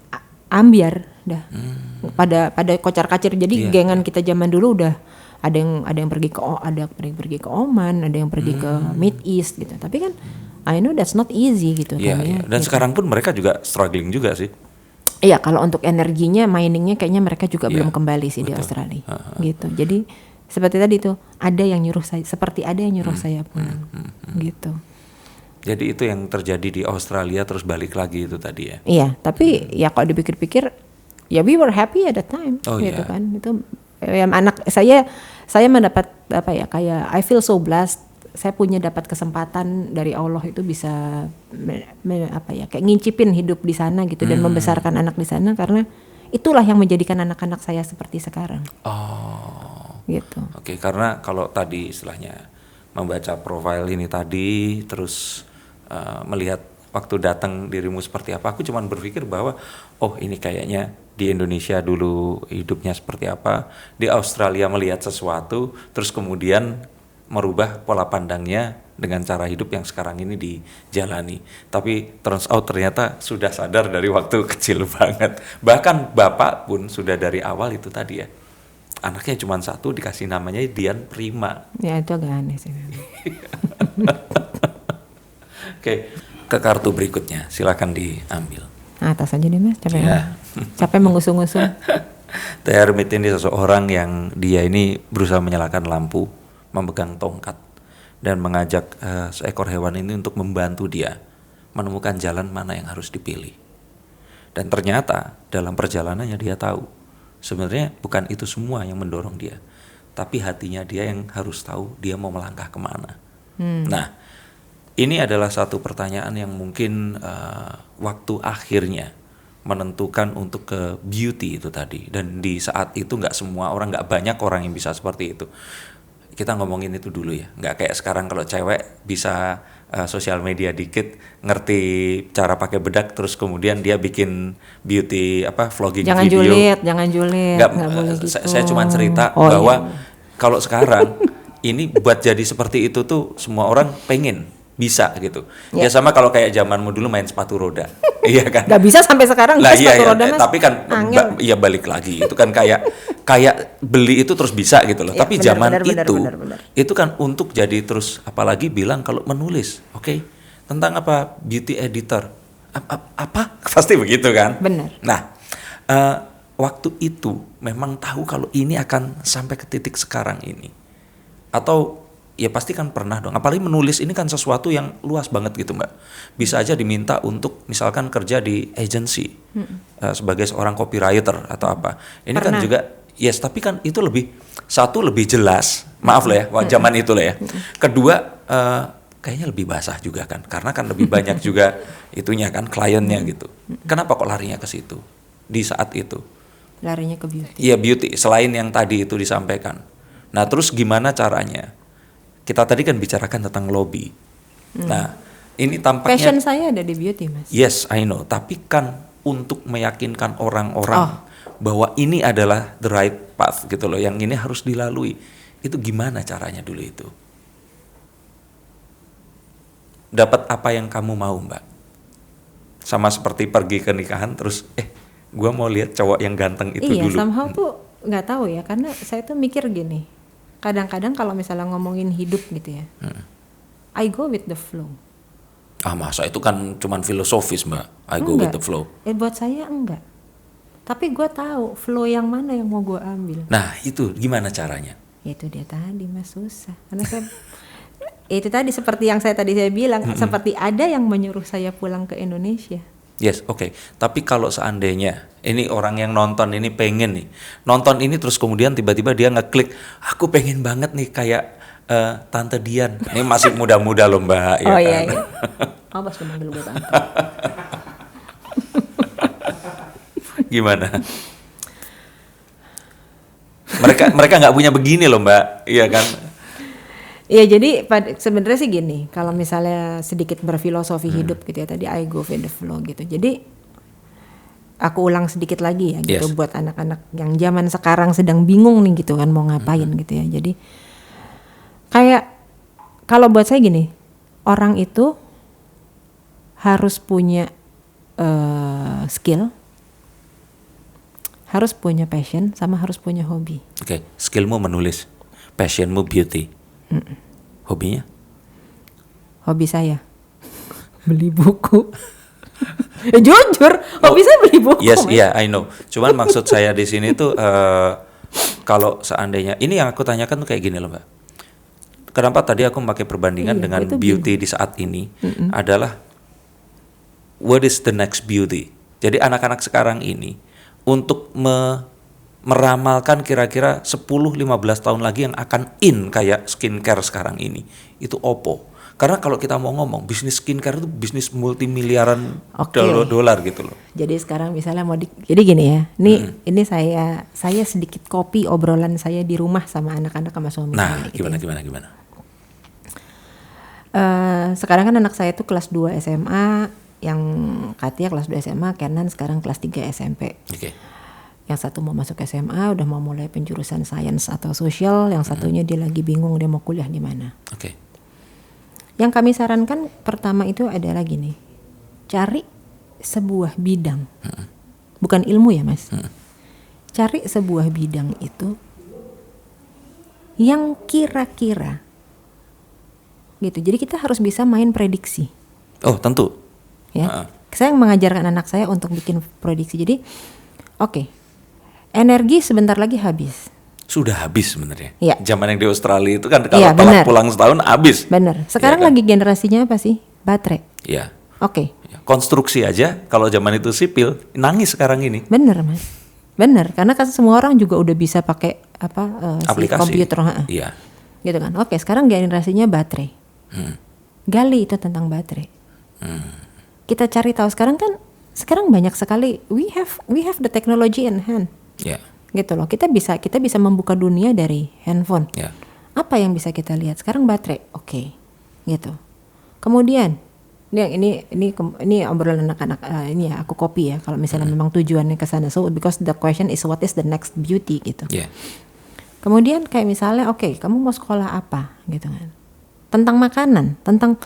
Speaker 2: ambiar dah pada kocar-kacir. Jadi gengan kita zaman dulu udah ada yang pergi ke Oman, ada yang pergi ke Mid East gitu. Tapi kan I know that's not easy gitu kan ya.
Speaker 1: Dan
Speaker 2: gitu.
Speaker 1: sekarang pun mereka juga struggling juga sih.
Speaker 2: Iya, kalau untuk energinya, miningnya kayaknya mereka juga belum kembali sih di Australia gitu. Jadi seperti tadi tuh ada yang nyuruh saya saya pulang gitu.
Speaker 1: Jadi itu yang terjadi di Australia terus balik lagi itu tadi ya.
Speaker 2: Iya, tapi ya kalau dipikir-pikir ya we were happy at the time gitu kan. Itu anak saya mendapat kayak I feel so blessed. Saya punya dapat kesempatan dari Allah itu bisa kayak ngincipin hidup di sana gitu dan membesarkan anak di sana, karena itulah yang menjadikan anak-anak saya seperti sekarang. Gitu.
Speaker 1: Oke, karena kalau tadi istilahnya membaca profil ini tadi terus melihat waktu datang dirimu seperti apa, aku cuma berpikir bahwa ini kayaknya di Indonesia dulu hidupnya seperti apa, di Australia melihat sesuatu terus kemudian merubah pola pandangnya dengan cara hidup yang sekarang ini dijalani. Tapi turns out ternyata sudah sadar dari waktu kecil banget. Bahkan bapak pun sudah dari awal itu tadi ya. Anaknya cuma satu dikasih namanya Dian Prima.
Speaker 2: Ya itu agak aneh sih.
Speaker 1: Oke, ke kartu berikutnya silakan diambil.
Speaker 2: Atas aja deh Mas, capek.
Speaker 1: Ya.
Speaker 2: Capek mengusung-usung.
Speaker 1: Teh Hermit ini seseorang yang dia ini berusaha menyalakan lampu, memegang tongkat dan mengajak seekor hewan ini untuk membantu dia menemukan jalan mana yang harus dipilih. Dan ternyata dalam perjalanannya dia tahu sebenarnya bukan itu semua yang mendorong dia, tapi hatinya dia yang harus tahu dia mau melangkah kemana. Nah, ini adalah satu pertanyaan yang mungkin waktu akhirnya menentukan untuk ke beauty itu tadi. Dan di saat itu nggak banyak orang yang bisa seperti itu. Kita ngomongin itu dulu ya, nggak kayak sekarang kalau cewek bisa sosial media dikit, ngerti cara pakai bedak, terus kemudian dia bikin beauty vlogging
Speaker 2: Jangan
Speaker 1: video.
Speaker 2: jangan julid,
Speaker 1: Nggak
Speaker 2: boleh gitu.
Speaker 1: Saya cuma cerita bahwa kalau sekarang ini buat jadi seperti itu tuh semua orang pengen bisa gitu. Ya sama kalau kayak zamanmu dulu main sepatu roda. Iya kan?
Speaker 2: Gak bisa sampai sekarang
Speaker 1: lah,
Speaker 2: sepatu roda Mas.
Speaker 1: Tapi kan iya balik lagi. Itu kan kayak beli itu terus bisa gitu loh. Ya, tapi zaman itu kan untuk jadi terus, apalagi bilang kalau menulis, oke, tentang apa beauty editor. Apa? Pasti begitu kan?
Speaker 2: Benar.
Speaker 1: Nah, waktu itu memang tahu kalau ini akan sampai ke titik sekarang ini. Atau ya pasti kan pernah dong, apalagi menulis ini kan sesuatu yang luas banget gitu Mbak. Bisa aja diminta untuk misalkan kerja di agency sebagai seorang copywriter atau apa. Ini pernah. Kan juga yes, tapi kan itu lebih jelas, maaf lah ya, zaman itu lah ya. Kedua kayaknya lebih basah juga kan, karena kan lebih banyak juga itunya kan kliennya gitu. Kenapa kok larinya ke situ di saat itu?
Speaker 2: Larinya ke beauty.
Speaker 1: Iya beauty, selain yang tadi itu disampaikan. Nah terus gimana caranya? Kita tadi kan bicarakan tentang lobby. Nah, ini tampaknya
Speaker 2: passion saya ada di beauty, Mas.
Speaker 1: Yes, I know. Tapi kan untuk meyakinkan orang-orang bahwa ini adalah the right path gitu loh, yang ini harus dilalui. Itu gimana caranya dulu itu? Dapat apa yang kamu mau, Mbak? Sama seperti pergi ke nikahan terus gua mau lihat cowok yang ganteng itu dulu.
Speaker 2: Iya, somehow tuh nggak tahu ya, karena saya tuh mikir gini. Kadang-kadang kalau misalnya ngomongin hidup gitu ya, I go with the flow.
Speaker 1: Masa itu kan cuman filosofis Mbak, I go with the flow.
Speaker 2: Buat saya enggak. Tapi gue tahu flow yang mana yang mau gue ambil.
Speaker 1: Nah itu gimana caranya?
Speaker 2: Itu dia tadi Mas, susah. Karena saya, itu tadi seperti yang saya bilang, seperti ada yang menyuruh saya pulang ke Indonesia.
Speaker 1: Yes, oke. Tapi kalau seandainya ini orang yang nonton ini pengen nih nonton ini terus kemudian tiba-tiba dia ngeklik, aku pengen banget nih kayak Tante Dian. Ini masih muda-muda loh Mbak.
Speaker 2: Oh iya. Awas lu manggil gue tante.
Speaker 1: Gimana? Mereka nggak punya begini loh Mbak, iya kan?
Speaker 2: Iya, jadi sebenarnya sih gini, kalau misalnya sedikit berfilosofi hidup gitu ya, tadi I go with the flow gitu. Jadi aku ulang sedikit lagi ya gitu, buat anak-anak yang zaman sekarang sedang bingung nih gitu kan mau ngapain gitu ya. Jadi kayak kalau buat saya gini, orang itu harus punya skill, harus punya passion, sama harus punya hobi.
Speaker 1: Oke, skillmu menulis, passionmu beauty. Hobinya?
Speaker 2: Hobi saya beli buku. Jujur, hobi saya beli buku.
Speaker 1: Yes, iya, I know. Cuman maksud saya di sini tuh kalau seandainya ini yang aku tanyakan tuh kayak gini loh Mbak. Kenapa tadi aku pakai perbandingan dengan beauty di saat ini adalah what is the next beauty? Jadi anak-anak sekarang ini untuk meramalkan kira-kira 10-15 tahun lagi yang akan in kayak skincare sekarang ini, itu opo. Karena kalau kita mau ngomong bisnis skincare itu bisnis multimiliaran dolar gitu loh.
Speaker 2: Jadi sekarang misalnya jadi gini ya, ini saya sedikit copy obrolan saya di rumah sama anak-anak sama suami saya.
Speaker 1: Nah, gimana?
Speaker 2: Sekarang kan anak saya tuh kelas 2 SMA, yang Katia kelas 2 SMA, Kenan sekarang kelas 3 SMP.
Speaker 1: Oke.
Speaker 2: Yang satu mau masuk SMA, udah mau mulai penjurusan sains atau sosial, yang satunya dia lagi bingung dia mau kuliah di mana.
Speaker 1: Oke.
Speaker 2: Yang kami sarankan pertama itu adalah gini, cari sebuah bidang, bukan ilmu ya Mas, cari sebuah bidang itu yang kira-kira gitu. Jadi kita harus bisa main prediksi.
Speaker 1: Oh tentu.
Speaker 2: Ya, saya mengajarkan anak saya untuk bikin prediksi. Jadi, energi sebentar lagi habis.
Speaker 1: Sudah habis sebenarnya.
Speaker 2: Ya.
Speaker 1: Zaman yang di Australia itu kan kalau telat pulang setahun habis.
Speaker 2: Bener. Sekarang ya kan? Lagi generasinya apa sih? Baterai.
Speaker 1: Iya.
Speaker 2: Oke.
Speaker 1: Konstruksi aja kalau zaman itu sipil, nangis sekarang ini.
Speaker 2: Bener Mas. Bener. Karena kan semua orang juga udah bisa pakai
Speaker 1: aplikasi.
Speaker 2: Si komputer.
Speaker 1: Iya.
Speaker 2: Gitu kan. Oke, sekarang generasinya baterai. Gali itu tentang baterai. Kita cari tahu sekarang banyak sekali we have the technology in hand.
Speaker 1: Yeah.
Speaker 2: Gitu loh. Kita bisa membuka dunia dari handphone.
Speaker 1: Yeah.
Speaker 2: Apa yang bisa kita lihat? Sekarang baterai. Oke. Gitu. Kemudian ini obrolan anak-anak, ini ya aku copy ya kalau misalnya memang tujuannya ke sana. So because the question is what is the next beauty gitu.
Speaker 1: Yeah.
Speaker 2: Kemudian kayak misalnya oke, kamu mau sekolah apa gitu kan. Tentang makanan, tentang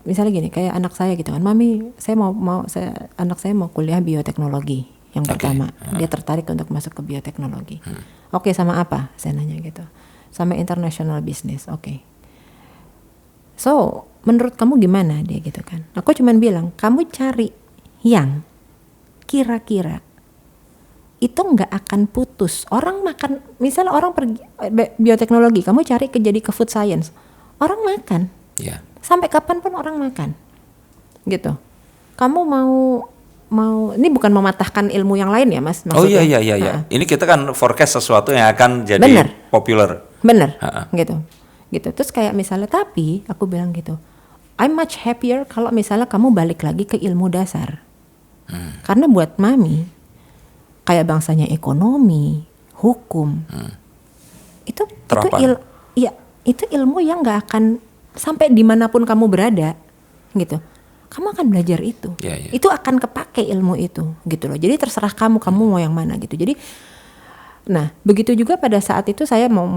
Speaker 2: misalnya gini, kayak anak saya gitu kan, mami saya anak saya mau kuliah bioteknologi yang pertama, dia tertarik untuk masuk ke bioteknologi. Oke, sama apa? Saya nanya gitu, sama international business. Oke. So menurut kamu gimana dia gitu kan? Aku cuman bilang kamu cari yang kira-kira itu nggak akan putus. Orang makan, misalnya orang pergi bioteknologi, kamu cari jadi ke food science, orang makan.
Speaker 1: Yeah.
Speaker 2: Sampai kapanpun orang makan, gitu. Kamu mau ini bukan mematahkan ilmu yang lain ya mas? Maksudnya.
Speaker 1: Oh iya. Ini kita kan forecast sesuatu yang akan jadi populer.
Speaker 2: Bener, gitu. Terus kayak misalnya, tapi aku bilang gitu, I'm much happier kalau misalnya kamu balik lagi ke ilmu dasar. Karena buat mami, kayak bangsanya ekonomi, hukum, itu ilmu yang nggak akan sampai dimanapun kamu berada, gitu. Kamu akan belajar itu, itu akan kepake ilmu itu, gitu loh. Jadi terserah kamu mau yang mana gitu. Jadi, nah begitu juga pada saat itu saya mau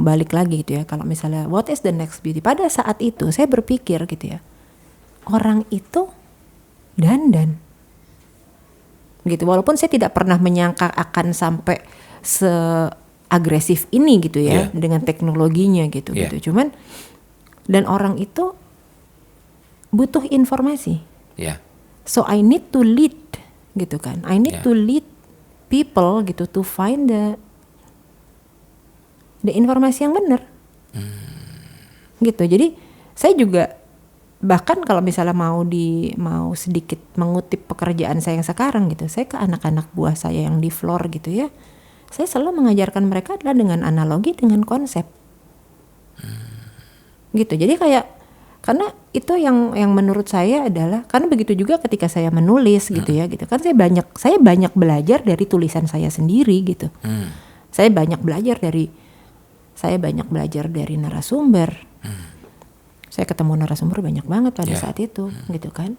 Speaker 2: balik lagi gitu ya. Kalau misalnya what is the next beauty? Pada saat itu saya berpikir gitu ya, orang itu dandan, gitu. Walaupun saya tidak pernah menyangka akan sampai seagresif ini gitu ya, dengan teknologinya gitu. Cuman dan orang itu butuh informasi. So I need to lead gitu kan. I need to lead people gitu to find the informasi yang benar. Gitu. Jadi saya juga bahkan kalau misalnya mau sedikit mengutip pekerjaan saya yang sekarang gitu, saya ke anak-anak buah saya yang di floor gitu ya, saya selalu mengajarkan mereka adalah dengan analogi, dengan konsep. Gitu. Jadi kayak karena itu yang menurut saya adalah, karena begitu juga ketika saya menulis gitu ya gitu kan, saya banyak belajar dari tulisan saya sendiri gitu. Saya banyak belajar dari narasumber. Saya ketemu narasumber banyak banget pada saat itu gitu kan.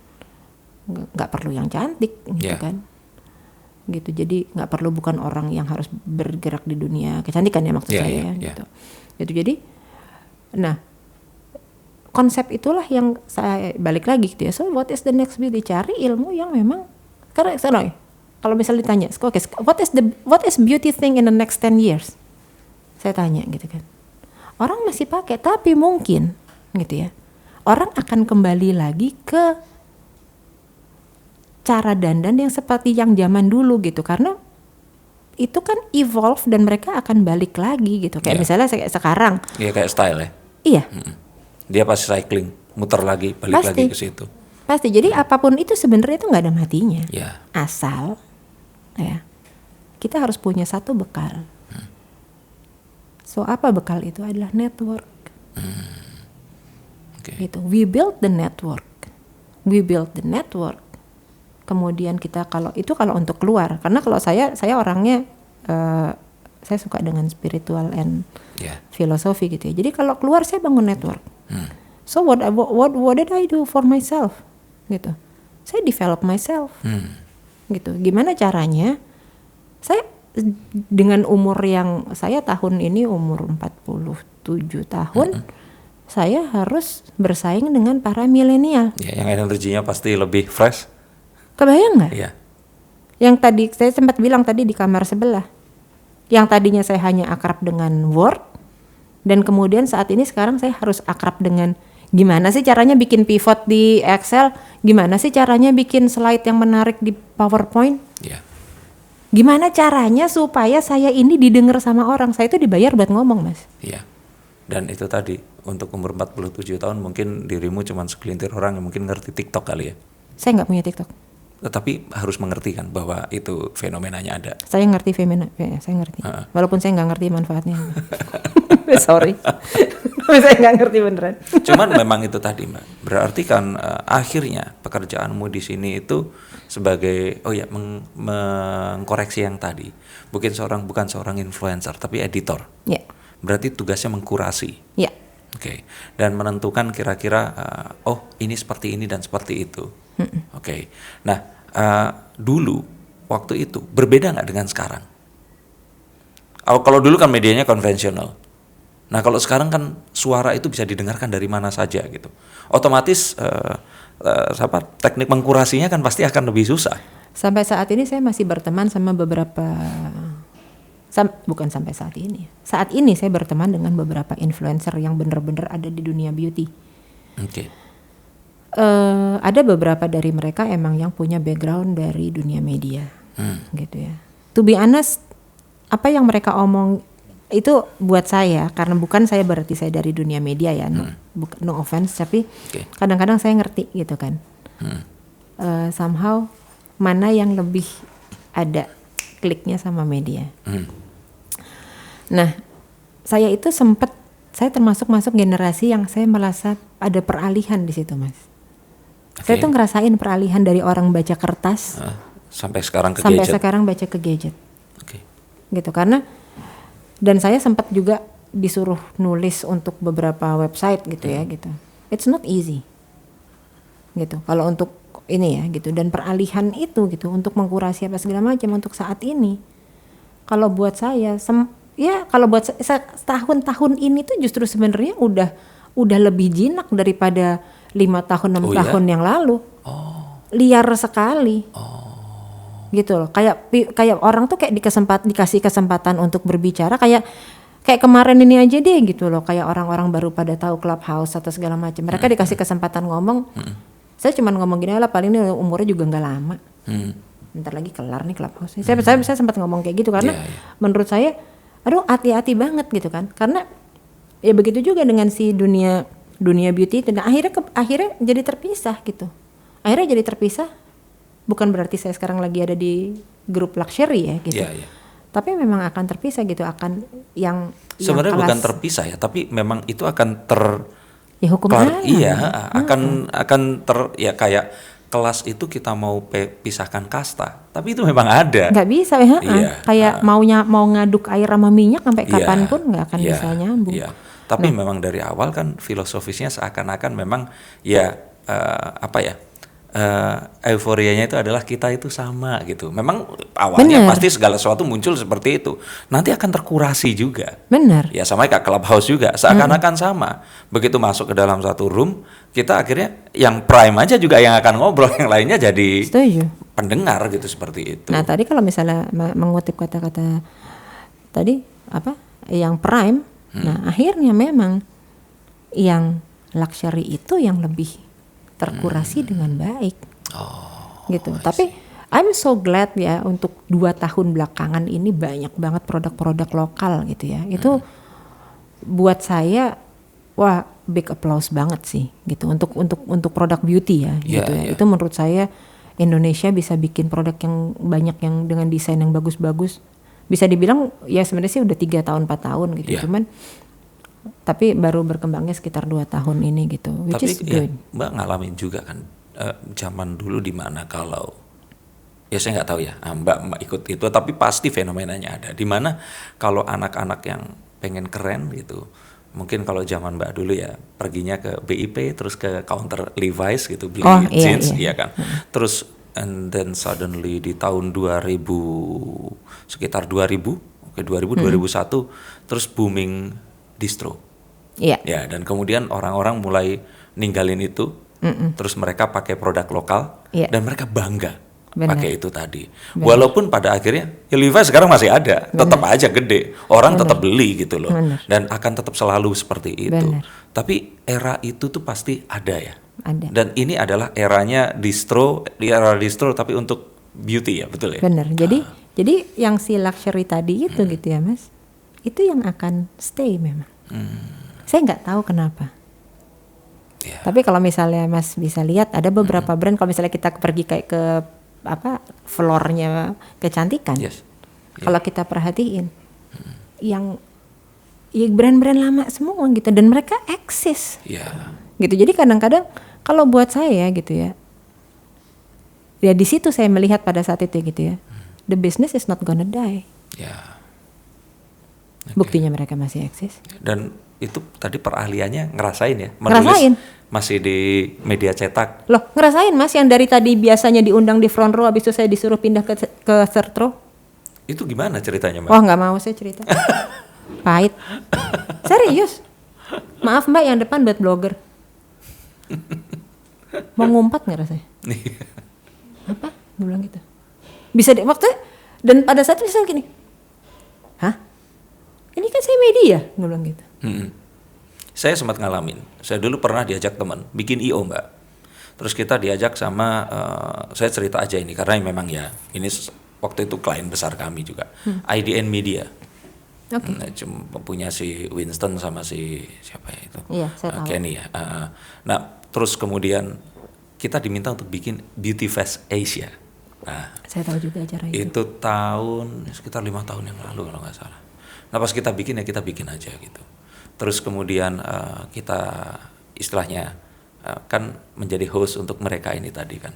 Speaker 2: Nggak perlu yang cantik gitu kan. Gitu. Jadi nggak perlu bukan orang yang harus bergerak di dunia kecantikan ya maksud saya gitu. Gitu. Jadi nah konsep itulah yang saya balik lagi gitu ya. So what is the next beauty? Cari ilmu yang memang, karena kalau misalnya ditanya, okay, what is beauty thing in the next 10 years? Saya tanya gitu kan. Orang masih pakai, tapi mungkin gitu ya. Orang akan kembali lagi ke cara dandan yang seperti yang zaman dulu gitu, karena itu kan evolve dan mereka akan balik lagi gitu. Kayak misalnya sekarang. Iya
Speaker 1: kayak style ya.
Speaker 2: Iya.
Speaker 1: Dia pasti cycling, muter lagi, balik lagi ke situ.
Speaker 2: Pasti. Jadi apapun itu sebenarnya itu nggak ada matinya. Asal ya kita harus punya satu bekal. So apa bekal itu? Adalah network. Gitu. We build the network. Kemudian kita kalau untuk keluar, karena kalau saya orangnya saya suka dengan spiritual and filosofi gitu ya. Jadi kalau keluar saya bangun network. So what did I do for myself? Gitu. Saya develop myself. Gitu. Gimana caranya? Saya dengan umur yang saya tahun ini umur 47 tahun, saya harus bersaing dengan para milenial.
Speaker 1: Yang energinya pasti lebih fresh.
Speaker 2: Kebayang nggak? Yang tadi saya sempat bilang tadi di kamar sebelah. Yang tadinya saya hanya akrab dengan Word, dan kemudian saat ini sekarang saya harus akrab dengan gimana sih caranya bikin pivot di Excel, gimana sih caranya bikin slide yang menarik di PowerPoint, gimana caranya supaya saya ini didengar sama orang. Saya itu dibayar buat ngomong, Mas.
Speaker 1: Dan itu tadi, untuk umur 47 tahun mungkin dirimu cuma segelintir orang yang mungkin ngerti TikTok kali ya.
Speaker 2: Saya nggak punya TikTok.
Speaker 1: Tetapi harus mengerti kan bahwa itu fenomenanya ada.
Speaker 2: Saya ngerti saya ngerti. Walaupun saya nggak ngerti manfaatnya. Sorry. Saya nggak ngerti beneran.
Speaker 1: Cuman memang itu tadi Mbak. Berarti kan akhirnya pekerjaanmu di sini itu sebagai mengkoreksi yang tadi. Bukan seorang influencer tapi editor. Berarti tugasnya mengkurasi. Oke. Dan menentukan kira-kira oh ini seperti ini dan seperti itu. Oke. Nah dulu waktu itu berbeda nggak dengan sekarang? Kalau dulu kan medianya konvensional. Nah kalau sekarang kan suara itu bisa didengarkan dari mana saja gitu. Otomatis teknik mengkurasinya kan pasti akan lebih susah.
Speaker 2: Sampai saat ini saya masih berteman sama beberapa, bukan sampai saat ini. Saat ini saya berteman dengan beberapa influencer yang benar-benar ada di dunia beauty.
Speaker 1: Oke.
Speaker 2: Ada beberapa dari mereka emang yang punya background dari dunia media, gitu ya. To be honest, apa yang mereka omong itu buat saya, karena bukan saya berarti saya dari dunia media ya, no offense, tapi kadang-kadang saya ngerti gitu kan. Somehow mana yang lebih ada kliknya sama media. Nah, saya itu saya termasuk masuk generasi yang saya merasa ada peralihan di situ, Mas. Saya tuh ngerasain peralihan dari orang baca kertas
Speaker 1: sampai sekarang ke
Speaker 2: sampai
Speaker 1: gadget.
Speaker 2: sekarang baca ke gadget. Gitu, karena dan saya sempat juga disuruh nulis untuk beberapa website gitu ya gitu. It's not easy. Gitu. Kalau untuk ini ya gitu, dan peralihan itu gitu untuk mengkurasi apa segala macam untuk saat ini. Kalau buat saya kalau buat tahun-tahun ini tuh justru sebenarnya udah lebih jinak daripada 5 tahun 6 tahun yang lalu. Liar sekali. Gitu loh. Kayak orang tuh kayak dikasih kesempatan untuk berbicara kayak kemarin ini aja deh gitu loh. Kayak orang-orang baru pada tahu Clubhouse atau segala macam. Mereka dikasih kesempatan ngomong. Saya cuma ngomong gini lah, paling ini umurnya juga nggak lama. Bentar lagi kelar nih Clubhouse. Saya sempat ngomong kayak gitu karena menurut saya aduh hati-hati banget gitu kan, karena ya begitu juga dengan si dunia beauty itu. Nah, akhirnya jadi terpisah gitu. Akhirnya jadi terpisah, bukan berarti saya sekarang lagi ada di grup luxury ya gitu. Tapi memang akan terpisah gitu, akan yang
Speaker 1: sebenarnya bukan terpisah ya, tapi memang itu akan
Speaker 2: ya hukum alam.
Speaker 1: Akan ya kayak kelas itu kita mau pisahkan kasta, tapi itu memang ada.
Speaker 2: Nggak bisa ya, kayak mau ngaduk air sama minyak sampai kapanpun nggak akan bisa nyambung.
Speaker 1: Tapi memang dari awal kan filosofisnya seakan-akan memang euforianya itu adalah kita itu sama gitu. Memang awalnya pasti segala sesuatu muncul seperti itu. Nanti akan terkurasi juga.
Speaker 2: Benar.
Speaker 1: Ya sama kayak Clubhouse juga, seakan-akan sama. Begitu masuk ke dalam satu room, kita akhirnya yang prime aja juga yang akan ngobrol, yang lainnya jadi pendengar gitu, seperti itu.
Speaker 2: Nah tadi kalau misalnya mengutip kata-kata tadi yang prime, nah akhirnya memang yang luxury itu yang lebih terkurasi dengan baik, gitu. Tapi I'm so glad ya untuk 2 tahun belakangan ini banyak banget produk-produk lokal gitu ya. Itu buat saya big applause banget sih gitu untuk produk beauty ya gitu ya. Itu menurut saya Indonesia bisa bikin produk yang banyak yang dengan desain yang bagus-bagus. Bisa dibilang ya sebenarnya sih udah 3 tahun 4 tahun gitu. Cuman tapi baru berkembangnya sekitar 2 tahun ini gitu, which is good.
Speaker 1: Mbak ngalamin juga kan zaman dulu di mana kalau ya saya nggak tahu ya, Mbak ikut itu, tapi pasti fenomenanya ada. Di mana kalau anak-anak yang pengen keren gitu, mungkin kalau zaman Mbak dulu ya perginya ke BIP terus ke counter Levi's gitu beli jeans, iya kan. Terus and then suddenly di tahun 2000 sekitar 2000 2001 terus booming distro. Ya, dan kemudian orang-orang mulai ninggalin itu, terus mereka pakai produk lokal dan mereka bangga pakai itu tadi. Walaupun pada akhirnya ya Levi's sekarang masih ada, tetap aja gede, orang tetap beli gitu loh, dan akan tetap selalu seperti itu. Tapi era itu tuh pasti ada ya.
Speaker 2: Ada.
Speaker 1: Dan ini adalah eranya distro, era distro tapi untuk beauty ya, betul ya?
Speaker 2: Benar. Jadi yang si luxury tadi itu gitu ya Mas, itu yang akan stay memang. Saya nggak tahu kenapa. Tapi kalau misalnya Mas bisa lihat ada beberapa brand, kalau misalnya kita pergi kayak ke floornya kecantikan, kalau kita perhatiin yang brand-brand lama semua gitu, dan mereka eksis. Gitu. Jadi kadang-kadang kalau buat saya gitu ya di situ saya melihat pada saat itu gitu ya, the business is not gonna die. Buktinya mereka masih eksis.
Speaker 1: Dan itu tadi perahliannya ngerasain ya,
Speaker 2: Ngerasain.
Speaker 1: masih di media cetak.
Speaker 2: Loh, ngerasain Mas yang dari tadi biasanya diundang di front row, habis itu saya disuruh pindah ke third row.
Speaker 1: Itu gimana ceritanya, Mbak?
Speaker 2: Wah, nggak mau saya cerita. Pahit. Serius. Maaf Mbak, yang depan buat blogger. Mau ngumpat nggak rasanya? Apa? Gue bilang gitu. Bisa deh waktu dan pada saat itu saya gini. Hah? Ini kan saya media, gue bilang gitu.
Speaker 1: Saya sempat ngalamin. Saya dulu pernah diajak teman bikin IO, Mbak. Terus kita diajak sama saya cerita aja ini karena memang ya ini waktu itu klien besar kami juga. IDN Media.
Speaker 2: Oke.
Speaker 1: Nah, cuma punya si Winston sama si siapa ya itu?
Speaker 2: Iya, saya tahu.
Speaker 1: Kenny ya. Nah, terus kemudian kita diminta untuk bikin Beauty Fest Asia. Nah,
Speaker 2: Saya tahu juga acara itu.
Speaker 1: itu tahun sekitar 5 tahun yang lalu kalau nggak salah. Nah pas kita bikin ya kita bikin aja gitu. Terus kemudian kita istilahnya kan menjadi host untuk mereka ini tadi kan.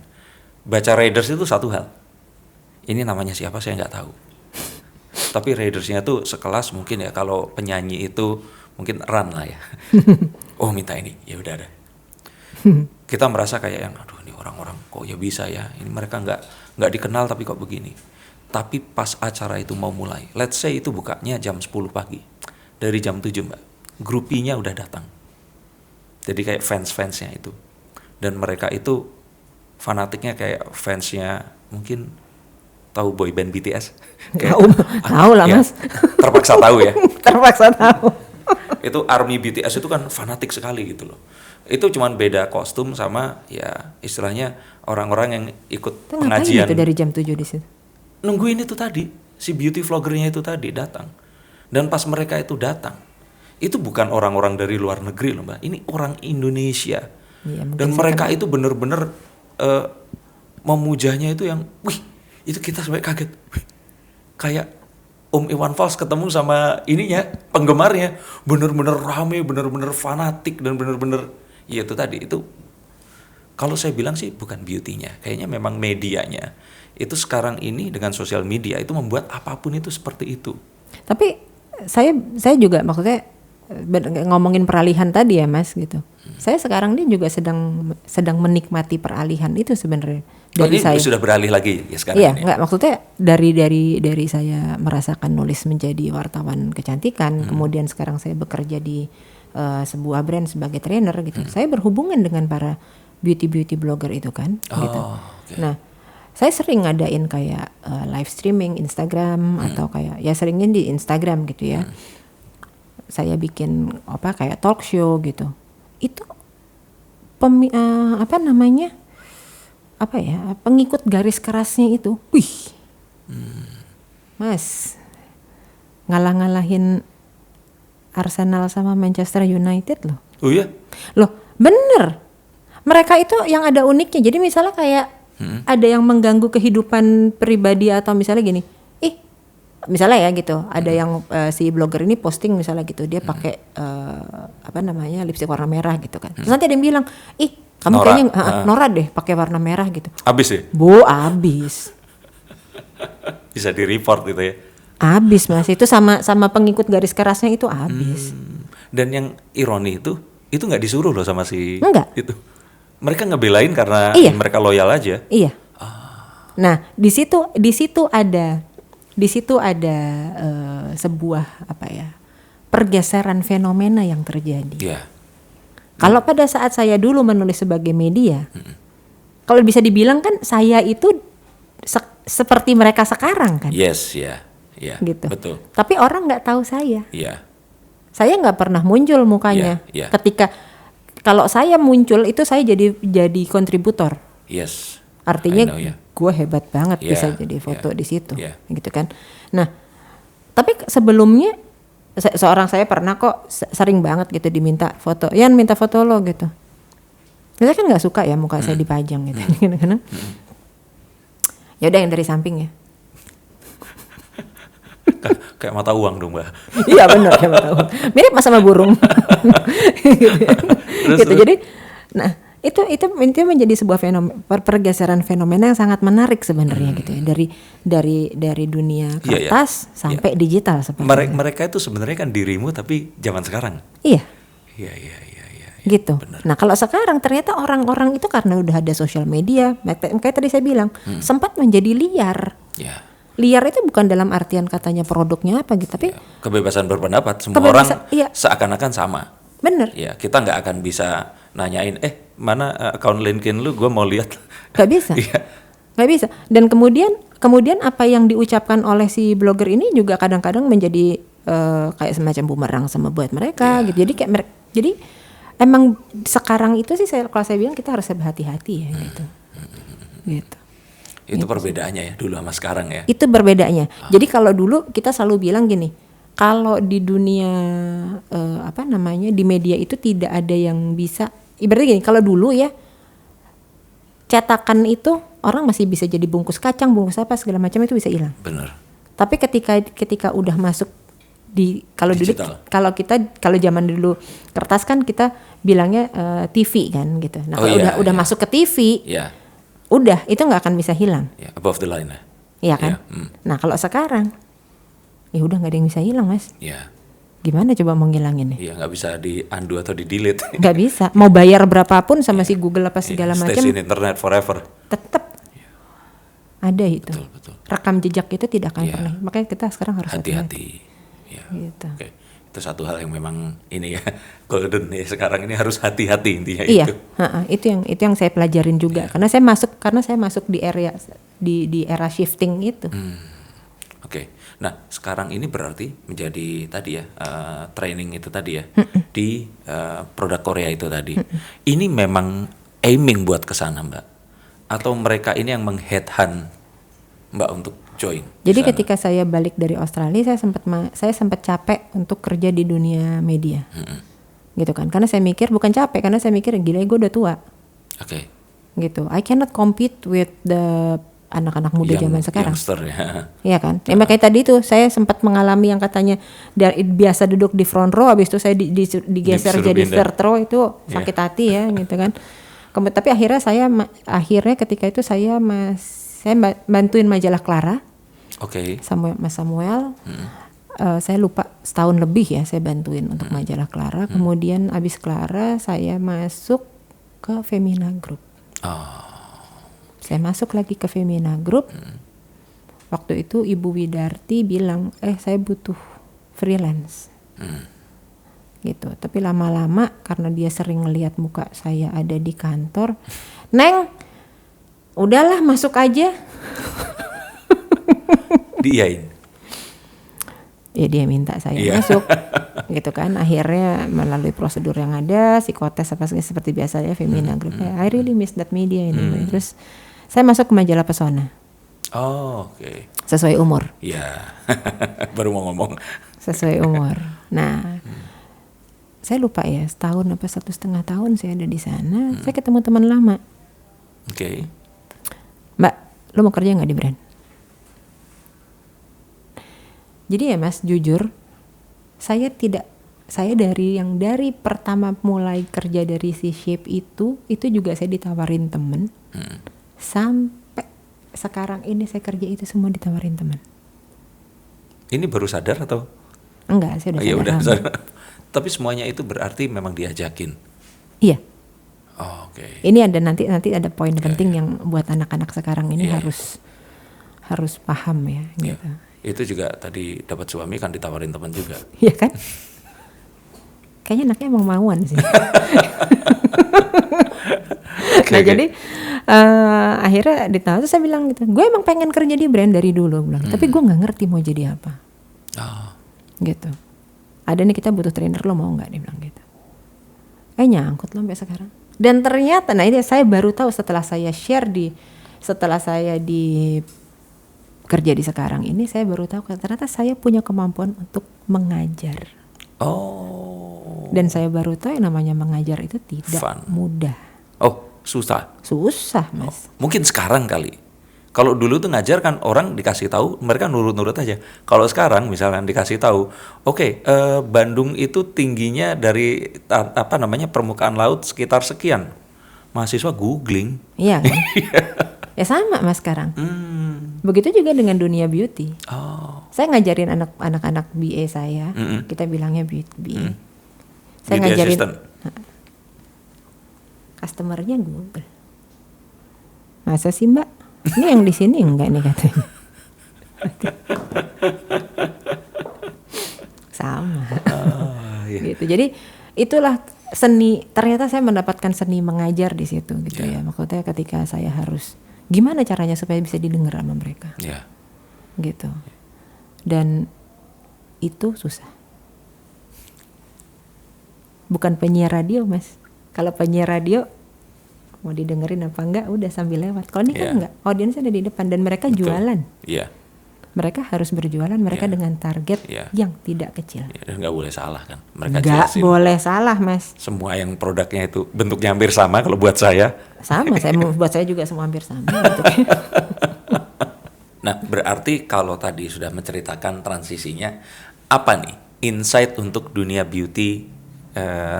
Speaker 1: Baca Raiders itu satu hal. Ini namanya siapa saya nggak tahu. Tapi Raidersnya tuh sekelas mungkin ya kalau penyanyi itu mungkin Run lah ya. Oh minta ini, ya udah ada. Kita merasa kayak yang aduh ini orang-orang kok ya bisa ya. Ini mereka nggak dikenal tapi kok begini. Tapi pas acara itu mau mulai, let's say itu bukanya jam 10 pagi. Dari jam 7 Mbak, grupinya udah datang. Jadi kayak fans-fansnya itu. Dan mereka itu fanatiknya kayak fansnya mungkin tahu boy band BTS?
Speaker 2: Tahu lah
Speaker 1: ya,
Speaker 2: Mas.
Speaker 1: Terpaksa tahu ya.
Speaker 2: Terpaksa tahu.
Speaker 1: Itu ARMY BTS itu kan fanatik sekali gitu loh. Itu cuman beda kostum sama ya istilahnya orang-orang yang ikut pengajian.
Speaker 2: Itu dari jam 7 di situ.
Speaker 1: Nungguin itu tadi, si beauty vloggernya itu tadi datang. Dan pas mereka itu datang, itu bukan orang-orang dari luar negeri loh Mbak, ini orang Indonesia.
Speaker 2: Iya,
Speaker 1: dan mereka itu bener-bener memujanya itu yang, wih, itu kita sampai kaget. Wih, kayak Om Iwan Fals ketemu sama ininya, penggemarnya, bener-bener rame, bener-bener fanatik, dan bener-bener, ya itu tadi, itu kalau saya bilang sih bukan beauty-nya, kayaknya memang medianya. Itu sekarang ini dengan sosial media itu membuat apapun itu seperti itu.
Speaker 2: Tapi saya juga maksudnya ngomongin peralihan tadi ya Mas gitu. Saya sekarang ini juga sedang menikmati peralihan itu sebenarnya. Dari
Speaker 1: ini
Speaker 2: saya
Speaker 1: sudah beralih lagi ya sekarang
Speaker 2: iya,
Speaker 1: ini.
Speaker 2: enggak maksudnya dari saya merasakan nulis menjadi wartawan kecantikan, kemudian sekarang saya bekerja di sebuah brand sebagai trainer gitu. Saya berhubungan dengan para beauty blogger itu kan gitu.
Speaker 1: Okay.
Speaker 2: Nah, saya sering ngadain kayak live streaming Instagram atau kayak ya seringnya di Instagram gitu ya. Saya bikin apa kayak talk show gitu. Itu pengikut garis kerasnya itu. Wih. Mas. Ngalah-ngalahin Arsenal sama Manchester United loh.
Speaker 1: Oh iya?
Speaker 2: Loh, bener. Mereka itu yang ada uniknya. Jadi misalnya kayak ada yang mengganggu kehidupan pribadi atau misalnya gini, misalnya ya gitu, ada yang si blogger ini posting misalnya gitu, dia pakai lipstik warna merah gitu kan. Terus nanti ada yang bilang, kamu
Speaker 1: Nora.
Speaker 2: kayaknya Nora deh pakai warna merah gitu.
Speaker 1: Abis ya?
Speaker 2: Abis.
Speaker 1: Bisa di-report gitu ya?
Speaker 2: Abis Mas, itu sama pengikut garis kerasnya itu abis.
Speaker 1: Dan yang ironi itu nggak disuruh loh sama si
Speaker 2: Enggak.
Speaker 1: itu. Mereka ngebelain karena
Speaker 2: Iya.
Speaker 1: mereka loyal aja.
Speaker 2: Iya. Nah, di situ ada sebuah pergeseran fenomena yang terjadi.
Speaker 1: Iya.
Speaker 2: Kalau pada saat saya dulu menulis sebagai media, kalau bisa dibilang kan saya itu seperti mereka sekarang kan.
Speaker 1: Yes, ya. Yeah.
Speaker 2: Gitu.
Speaker 1: Betul.
Speaker 2: Tapi orang nggak tahu saya.
Speaker 1: Iya.
Speaker 2: Saya nggak pernah muncul mukanya.
Speaker 1: Yeah.
Speaker 2: Ketika kalau saya muncul itu saya jadi kontributor.
Speaker 1: Yes.
Speaker 2: Artinya
Speaker 1: I know, yeah.
Speaker 2: gue hebat banget
Speaker 1: Yeah,
Speaker 2: bisa jadi foto
Speaker 1: yeah,
Speaker 2: di situ,
Speaker 1: yeah.
Speaker 2: gitu kan. Nah, tapi sebelumnya saya pernah kok sering banget gitu diminta foto. Yan minta foto lo gitu. Saya kan nggak suka ya muka saya dipajang gitu. Kadang-kadang. Ya udah yang dari samping ya.
Speaker 1: Kayak mata uang dong Mbak.
Speaker 2: Iya benar kayak mata uang. Mirip sama burung. Gitu. Jadi, nah Itu menjadi sebuah pergeseran fenomena yang sangat menarik sebenarnya gitu ya, dari dunia kertas sampai digital seperti
Speaker 1: mereka itu sebenarnya kan dirimu tapi zaman sekarang.
Speaker 2: Iya.
Speaker 1: Iya.
Speaker 2: Gitu.
Speaker 1: Benar.
Speaker 2: Nah kalau sekarang ternyata orang-orang itu karena udah ada sosial media, kayak tadi saya bilang, sempat menjadi liar.
Speaker 1: Ya.
Speaker 2: Liar itu bukan dalam artian katanya produknya apa gitu, tapi
Speaker 1: kebebasan berpendapat semua orang seakan-akan sama.
Speaker 2: Bener.
Speaker 1: Ya, kita nggak akan bisa nanyain, mana akun LinkedIn lu, gue mau lihat.
Speaker 2: Nggak bisa. Nggak bisa. Dan kemudian apa yang diucapkan oleh si blogger ini juga kadang-kadang menjadi kayak semacam bumerang sama buat mereka gitu. Jadi emang sekarang itu sih kalau saya bilang kita harus berhati-hati ya gitu. Gitu.
Speaker 1: Itu perbedaannya ya dulu sama sekarang ya.
Speaker 2: Itu perbedaannya. Jadi kalau dulu kita selalu bilang gini, kalau di dunia di media itu tidak ada yang bisa, ibaratnya gini, kalau dulu ya cetakan itu orang masih bisa jadi bungkus kacang, bungkus apa segala macam itu bisa hilang.
Speaker 1: Benar.
Speaker 2: Tapi ketika udah masuk di kalau dulu kalau zaman dulu kertas kan kita bilangnya TV kan gitu. Nah kalau udah masuk ke TV, udah itu nggak akan bisa hilang.
Speaker 1: Above the line lah.
Speaker 2: Iya kan. Nah kalau sekarang ya udah nggak ada yang bisa hilang mas. Gimana coba mau ngilanginnya?
Speaker 1: Iya nggak bisa di undo atau di delete.
Speaker 2: Nggak bisa. Mau bayar berapapun sama si Google apa segala macam.
Speaker 1: Stays in internet forever.
Speaker 2: Tetap ada itu.
Speaker 1: Betul.
Speaker 2: Rekam jejak itu tidak akan pernah. Makanya kita sekarang harus
Speaker 1: hati-hati. Ya.
Speaker 2: Gitu.
Speaker 1: Oke. Itu satu hal yang memang ini ya golden ya sekarang ini harus hati-hati intinya
Speaker 2: itu.
Speaker 1: Iya.
Speaker 2: Itu yang saya pelajarin juga karena saya masuk di area di era shifting itu.
Speaker 1: Oke. Nah, sekarang ini berarti menjadi tadi ya training itu tadi ya di produk Korea itu tadi. Ini memang aiming buat ke sana, Mbak. Atau mereka ini yang meng-headhunt Mbak untuk join?
Speaker 2: Jadi ketika saya balik dari Australia, saya sempat capek untuk kerja di dunia media. Gitu kan. Karena saya mikir bukan capek, karena saya mikir gila gue udah tua.
Speaker 1: Oke.
Speaker 2: Gitu. I cannot compete with the anak-anak muda zaman sekarang.
Speaker 1: Youngster ya.
Speaker 2: Iya kan. Makanya tadi itu saya sempat mengalami yang katanya biasa duduk di front row, habis itu saya digeser jadi third row, itu sakit hati ya gitu kan. Tapi akhirnya ketika itu saya bantuin majalah Clara.
Speaker 1: Oke.
Speaker 2: Mas Samuel. Saya lupa setahun lebih ya saya bantuin untuk majalah Clara. Kemudian abis Clara saya masuk ke Femina Group. Saya masuk lagi ke Femina Group. Waktu itu Ibu Widarti bilang, saya butuh freelance. Gitu. Tapi lama-lama karena dia sering ngelihat muka saya ada di kantor, Neng, udahlah masuk aja.
Speaker 1: Diiyain.
Speaker 2: Ya dia minta saya masuk, gitu kan. Akhirnya melalui prosedur yang ada, psikotes apa seperti biasa ya Femina Group. I really miss that media ini. Terus saya masuk ke majalah Pesona.
Speaker 1: Oke.
Speaker 2: Sesuai umur.
Speaker 1: Iya. Baru mau ngomong.
Speaker 2: Sesuai umur. Nah, saya lupa ya, setahun apa 1,5 tahun saya ada di sana. Saya ketemu teman lama.
Speaker 1: Oke.
Speaker 2: Mbak, lo mau kerja nggak di brand? Jadi ya Mas, jujur, saya dari pertama mulai kerja dari si Shape itu juga saya ditawarin temen. Sampai sekarang ini saya kerja itu semua ditawarin teman. Ini
Speaker 1: baru sadar atau?
Speaker 2: Enggak, saya udah sadar.
Speaker 1: Tapi semuanya itu berarti memang diajakin.
Speaker 2: Iya.
Speaker 1: Oke.
Speaker 2: Ini ada nanti ada poin penting yang buat anak-anak sekarang ini harus paham ya gitu.
Speaker 1: Itu juga tadi dapat suami kan ditawarin teman juga.
Speaker 2: Iya kan? Kayaknya anaknya emang mauan sih. Jadi akhirnya ditawar, saya bilang gitu, gue emang pengen kerja di brand dari dulu, bilang. Tapi gue nggak ngerti mau jadi apa. Gitu. Ada nih kita butuh trainer, lo mau nggak? Dia bilang gitu. Nyangkut lo sampai sekarang. Dan ternyata, nah ini saya baru tahu setelah saya kerja di sekarang ini, saya baru tahu ternyata saya punya kemampuan untuk mengajar. Dan saya baru tahu yang namanya mengajar itu tidak mudah.
Speaker 1: Susah.
Speaker 2: Susah, Mas.
Speaker 1: Mungkin sekarang kali. Kalau dulu tuh ngajar kan orang dikasih tahu, mereka nurut-nurut aja. Kalau sekarang misalnya dikasih tahu, Bandung itu tingginya dari permukaan laut sekitar sekian. mahasiswa googling.
Speaker 2: Iya kan? Ya sama Mas sekarang. Begitu juga dengan dunia beauty.
Speaker 1: Oh.
Speaker 2: Saya ngajarin anak-anak BA saya, kita bilangnya BA. Saya
Speaker 1: Beauty
Speaker 2: ngajarin
Speaker 1: assistant.
Speaker 2: customernya Google. Masa sih Mbak? Ini yang di sini enggak nih katanya. Sama.
Speaker 1: Iya.
Speaker 2: Gitu. Jadi itulah seni. Ternyata saya mendapatkan seni mengajar di situ gitu ya. Maksudnya ketika saya harus gimana caranya supaya bisa didengar sama mereka.
Speaker 1: Yeah.
Speaker 2: Gitu. Dan itu susah. Bukan penyiar radio Mas. Kalau penyiar radio mau didengerin apa enggak udah sambil lewat. Kalau ini kan enggak, audiensnya ada di depan dan mereka jualan.
Speaker 1: Iya.
Speaker 2: Mereka harus berjualan, mereka dengan target yang tidak kecil.
Speaker 1: Dan nggak boleh salah kan. Mereka
Speaker 2: Nggak
Speaker 1: jelasin.
Speaker 2: boleh salah Mas.
Speaker 1: Semua yang produknya itu bentuknya hampir sama kalau buat saya.
Speaker 2: Sama, buat saya juga semua hampir sama. Gitu.
Speaker 1: Nah, berarti kalau tadi sudah menceritakan transisinya, apa nih insight untuk dunia beauty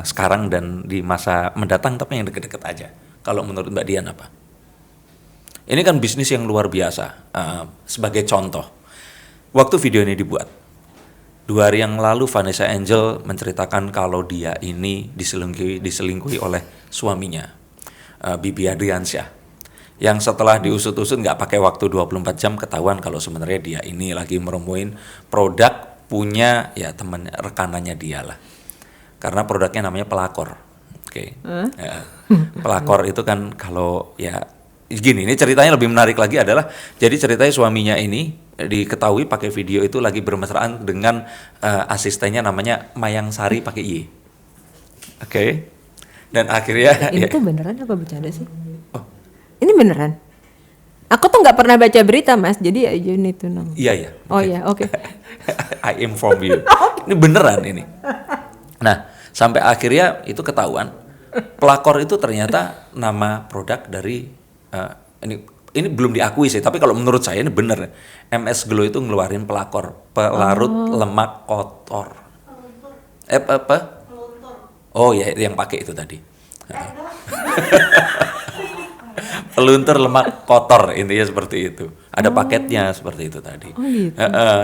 Speaker 1: sekarang dan di masa mendatang, tapi yang deket-deket aja. Kalau menurut Mbak Dian apa? Ini kan bisnis yang luar biasa. Sebagai contoh, waktu video ini dibuat, 2 hari yang lalu Vanessa Angel menceritakan kalau dia ini diselingkuhi oleh suaminya, Bibi Adriansyah. Yang setelah diusut-usut nggak pakai waktu 24 jam ketahuan kalau sebenarnya dia ini lagi meremuin produk punya ya teman rekanannya dia lah. Karena produknya namanya pelakor. Oke. Ya, pelakor itu kan kalau ya gini, ini ceritanya lebih menarik lagi adalah jadi ceritanya suaminya ini diketahui pakai video itu lagi bermesraan dengan asistennya namanya Mayang Sari pakai Y. Oke. Dan akhirnya
Speaker 2: ini tuh beneran apa bercanda sih? Oh. Ini beneran. Aku tuh nggak pernah baca berita Mas, jadi ya you need to know.
Speaker 1: Iya.
Speaker 2: Oh iya, oke.
Speaker 1: I inform you. Ini beneran ini. Nah, sampai akhirnya itu ketahuan. Pelakor itu ternyata nama produk dari ini belum diakui sih, tapi kalau menurut saya ini bener. MS Glow itu ngeluarin pelakor, pelarut lemak kotor. Apa? Oh ya, yang pakai itu tadi. Peluntur lemak kotor, intinya seperti itu. Ada paketnya seperti itu tadi.
Speaker 2: Oh, gitu.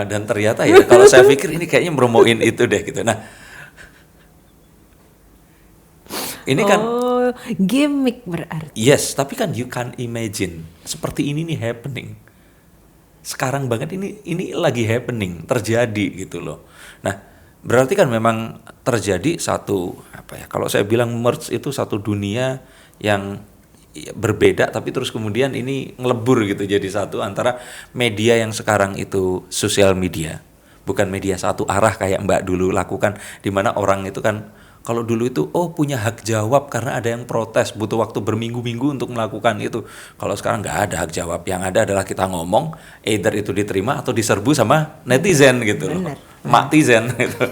Speaker 1: Dan ternyata ya kalau saya pikir ini kayaknya meromoin itu deh gitu. Nah, ini kan
Speaker 2: gimmick berarti.
Speaker 1: Yes, tapi kan you can imagine seperti ini nih happening. Sekarang banget ini lagi happening, terjadi gitu loh. Nah, berarti kan memang terjadi satu apa ya? Kalau saya bilang merge itu satu dunia yang berbeda tapi terus kemudian ini ngelebur gitu jadi satu antara media yang sekarang itu sosial media. Bukan media satu arah kayak Mbak dulu lakukan di mana orang itu kan kalau dulu itu punya hak jawab karena ada yang protes, butuh waktu berminggu-minggu untuk melakukan itu. Kalau sekarang nggak ada hak jawab, yang ada adalah kita ngomong, either itu diterima atau diserbu sama netizen gitu loh, maktizen gitu.